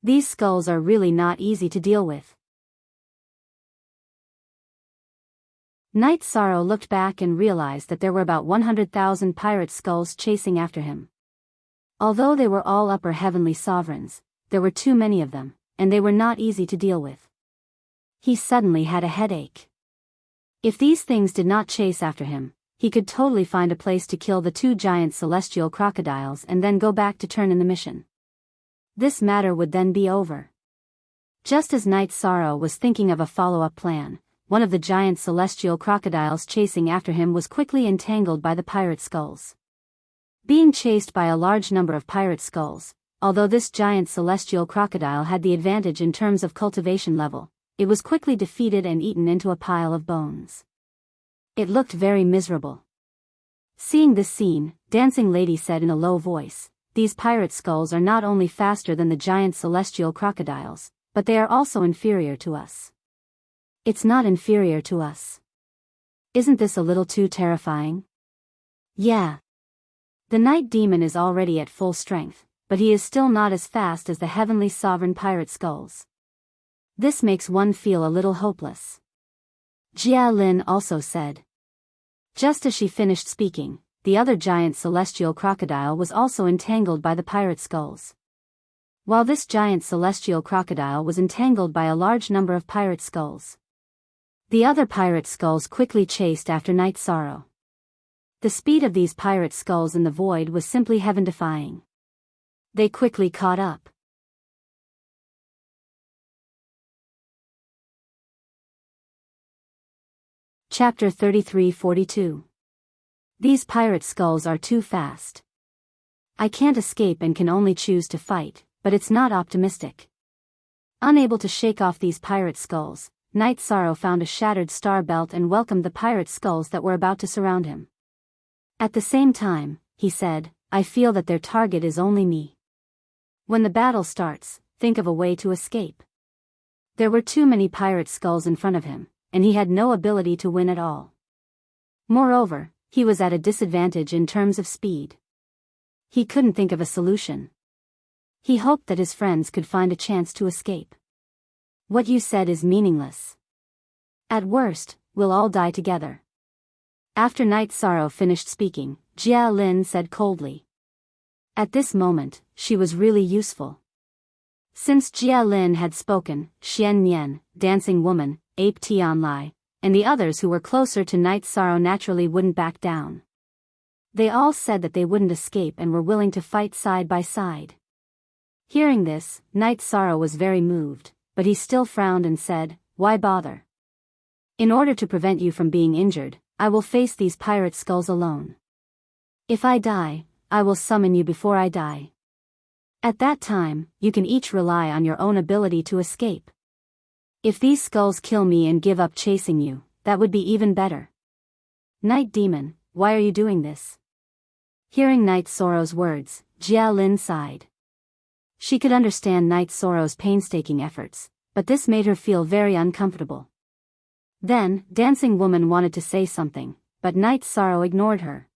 These skulls are really not easy to deal with." Night Sorrow looked back and realized that there were about 100,000 pirate skulls chasing after him. Although they were all upper heavenly sovereigns, there were too many of them, and they were not easy to deal with. He suddenly had a headache. If these things did not chase after him, he could totally find a place to kill the two giant celestial crocodiles and then go back to turn in the mission. This matter would then be over. Just as Night Sorrow was thinking of a follow-up plan, one of the giant celestial crocodiles chasing after him was quickly entangled by the pirate skulls. Being chased by a large number of pirate skulls, although this giant celestial crocodile had the advantage in terms of cultivation level, it was quickly defeated and eaten into a pile of bones. It looked very miserable. Seeing this scene, Dancing Lady said in a low voice, "These pirate skulls are not only faster than the giant celestial crocodiles, but they are also inferior to us." "It's not inferior to us. Isn't this a little too terrifying?" "Yeah. The night demon is already at full strength, but he is still not as fast as the heavenly sovereign pirate skulls. This makes one feel a little hopeless," Jia Lin also said. Just as she finished speaking, the other giant celestial crocodile was also entangled by the pirate skulls. While this giant celestial crocodile was entangled by a large number of pirate skulls, the other pirate skulls quickly chased after Night Sorrow. The speed of these pirate skulls in the void was simply heaven-defying. They quickly caught up. Chapter 33-42. These pirate skulls are too fast. I can't escape and can only choose to fight, but it's not optimistic. Unable to shake off these pirate skulls, Night Sorrow found a shattered star belt and welcomed the pirate skulls that were about to surround him. At the same time, he said, "I feel that their target is only me. When the battle starts, think of a way to escape." There were too many pirate skulls in front of him, and he had no ability to win at all. Moreover, he was at a disadvantage in terms of speed. He couldn't think of a solution. He hoped that his friends could find a chance to escape. "What you said is meaningless. At worst, we'll all die together." After Night Sorrow finished speaking, Jia Lin said coldly. At this moment, she was really useful. Since Jia Lin had spoken, Xian Nian, Dancing Woman, Ape Tian Lai, and the others who were closer to Night Sorrow naturally wouldn't back down. They all said that they wouldn't escape and were willing to fight side by side. Hearing this, Night Sorrow was very moved, but he still frowned and said, "Why bother? In order to prevent you from being injured, I will face these pirate skulls alone. If I die, I will summon you before I die. At that time, you can each rely on your own ability to escape. If these skulls kill me and give up chasing you, that would be even better. Night Demon, why are you doing this? Hearing Night Sorrow's words, Jia Lin sighed. She could understand Night Sorrow's painstaking efforts, but this made her feel very uncomfortable. Then, Dancing Woman wanted to say something, but Night Sorrow ignored her.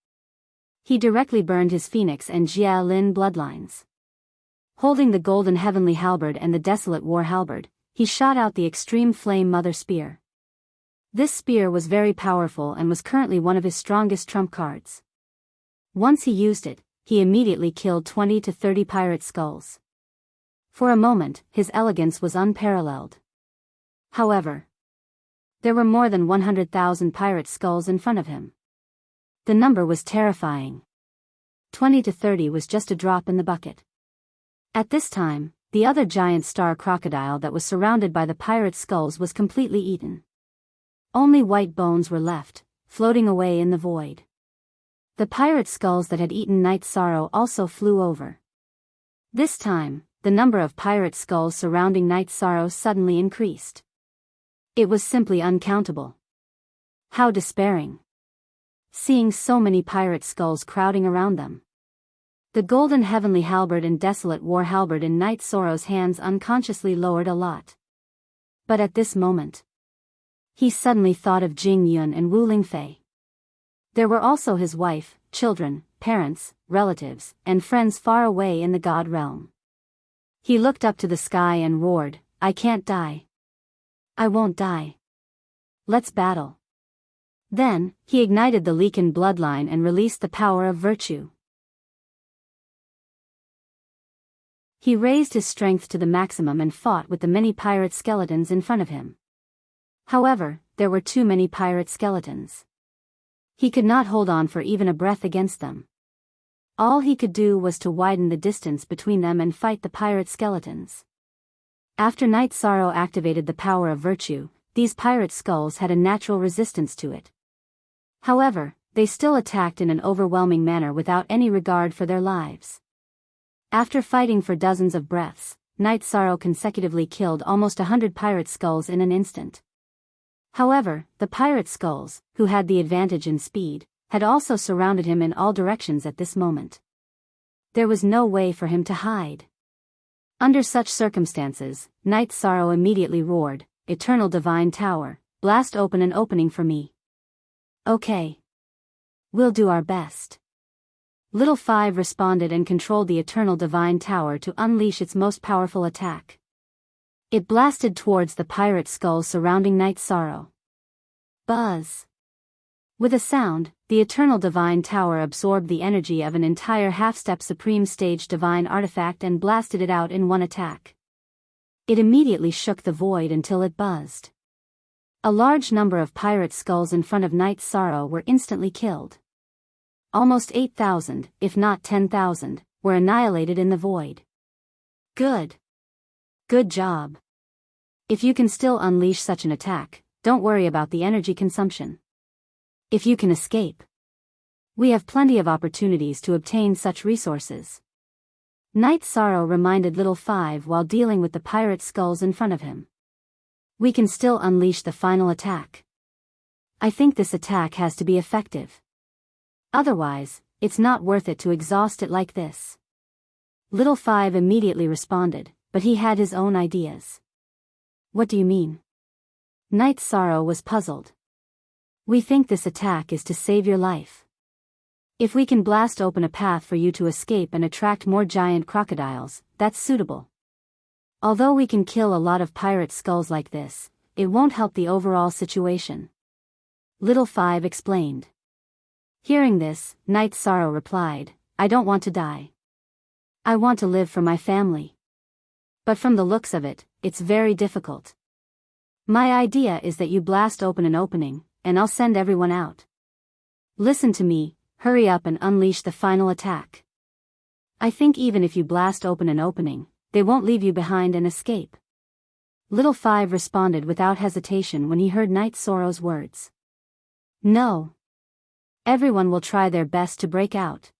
He directly burned his Phoenix and Jia Lin bloodlines. Holding the golden heavenly halberd and the desolate war halberd, he shot out the extreme flame mother spear. This spear was very powerful and was currently one of his strongest trump cards. Once he used it, he immediately killed 20 to 30 pirate skulls. For a moment, his elegance was unparalleled. However, there were more than 100,000 pirate skulls in front of him. The number was terrifying. 20 to 30 was just a drop in the bucket. At this time, the other giant star crocodile that was surrounded by the pirate skulls was completely eaten. Only white bones were left, floating away in the void. The pirate skulls that had eaten Night Sorrow also flew over. This time, the number of pirate skulls surrounding Night Sorrow suddenly increased. It was simply uncountable. How despairing. Seeing so many pirate skulls crowding around them. The golden heavenly halberd and desolate war halberd in Night Sorrow's hands unconsciously lowered a lot. But at this moment, he suddenly thought of Jing Yun and Wu Lingfei. There were also his wife, children, parents, relatives, and friends far away in the god realm. He looked up to the sky and roared, I can't die. I won't die. Let's battle. Then, he ignited the Leakin bloodline and released the power of virtue. He raised his strength to the maximum and fought with the many pirate skeletons in front of him. However, there were too many pirate skeletons. He could not hold on for even a breath against them. All he could do was to widen the distance between them and fight the pirate skeletons. After Night Sorrow activated the power of virtue, these pirate skulls had a natural resistance to it. However, they still attacked in an overwhelming manner without any regard for their lives. After fighting for dozens of breaths, Night Sorrow consecutively killed almost 100 pirate skulls in an instant. However, the pirate skulls, who had the advantage in speed, had also surrounded him in all directions at this moment. There was no way for him to hide. Under such circumstances, Night Sorrow immediately roared, Eternal Divine Tower, blast open an opening for me. Okay. We'll do our best. Little Five responded and controlled the Eternal Divine Tower to unleash its most powerful attack. It blasted towards the pirate skulls surrounding Night Sorrow. Buzz. With a sound, the Eternal Divine Tower absorbed the energy of an entire half-step Supreme Stage Divine Artifact and blasted it out in one attack. It immediately shook the void until it buzzed. A large number of pirate skulls in front of Night Sorrow were instantly killed. Almost 8,000, if not 10,000, were annihilated in the void. Good. Good job. If you can still unleash such an attack, don't worry about the energy consumption. If you can escape, we have plenty of opportunities to obtain such resources. Night Sorrow reminded Little Five while dealing with the pirate skulls in front of him. We can still unleash the final attack. I think this attack has to be effective. Otherwise, it's not worth it to exhaust it like this. Little Five immediately responded, but he had his own ideas. What do you mean? Night Sorrow was puzzled. We think this attack is to save your life. If we can blast open a path for you to escape and attract more giant crocodiles, that's suitable. Although we can kill a lot of pirate skulls like this, it won't help the overall situation. Little Five explained. Hearing this, Night Sorrow replied, I don't want to die. I want to live for my family. But from the looks of it, it's very difficult. My idea is that you blast open an opening, and I'll send everyone out. Listen to me, hurry up and unleash the final attack. I think even if you blast open an opening, they won't leave you behind and escape. Little Five responded without hesitation when he heard Night Sorrow's words. No. Everyone will try their best to break out.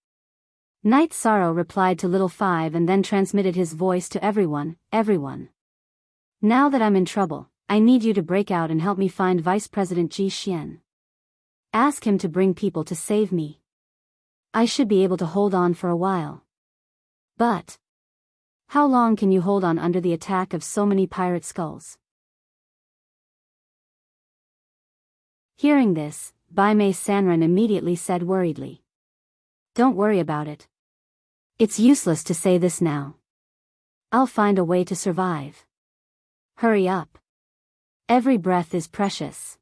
Night Sorrow replied to Little Five and then transmitted his voice to everyone. Now that I'm in trouble, I need you to break out and help me find Vice President Ji Xian. Ask him to bring people to save me. I should be able to hold on for a while. But how long can you hold on under the attack of so many pirate skulls? Hearing this, Bai Mei Sanren immediately said worriedly. Don't worry about it. It's useless to say this now. I'll find a way to survive. Hurry up. Every breath is precious.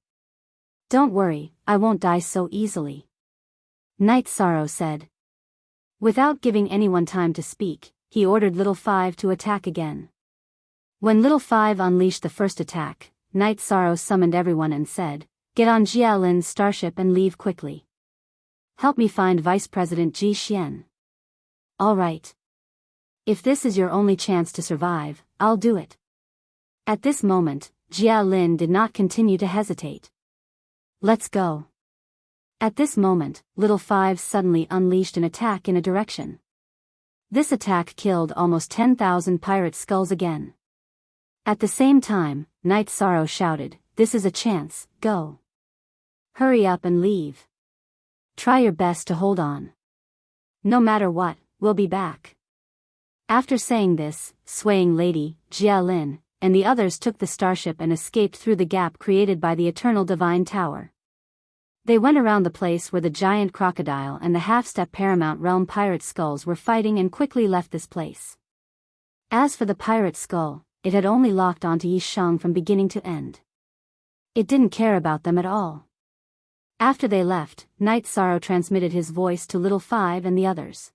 Don't worry, I won't die so easily. Night Sorrow said. Without giving anyone time to speak, he ordered Little Five to attack again. When Little Five unleashed the first attack, Night Sorrow summoned everyone and said, Get on Jia Lin's starship and leave quickly. Help me find Vice President Ji Xian. All right. If this is your only chance to survive, I'll do it. At this moment, Jia Lin did not continue to hesitate. Let's go. At this moment, Little Five suddenly unleashed an attack in a direction. This attack killed almost 10,000 pirate skulls again. At the same time, Night Sorrow shouted, This is a chance, go. Hurry up and leave. Try your best to hold on. No matter what, we'll be back. After saying this, Swaying Lady, Jia Lin, and the others took the starship and escaped through the gap created by the Eternal Divine Tower. They went around the place where the giant crocodile and the half-step Paramount Realm pirate skulls were fighting and quickly left this place. As for the pirate skull, it had only locked onto Yi Shang from beginning to end. It didn't care about them at all. After they left, Night Sorrow transmitted his voice to Little Five and the others.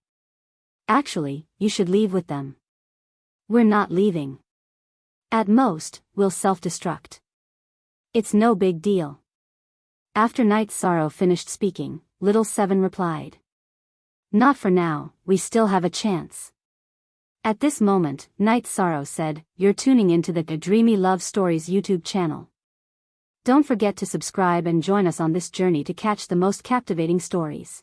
Actually, you should leave with them. We're not leaving. At most, we'll self-destruct. It's no big deal. After Night Sorrow finished speaking, Little Seven replied. Not for now, we still have a chance. At this moment, Night Sorrow said, You're tuning into the Dreamy Love Stories YouTube channel. Don't forget to subscribe and join us on this journey to catch the most captivating stories.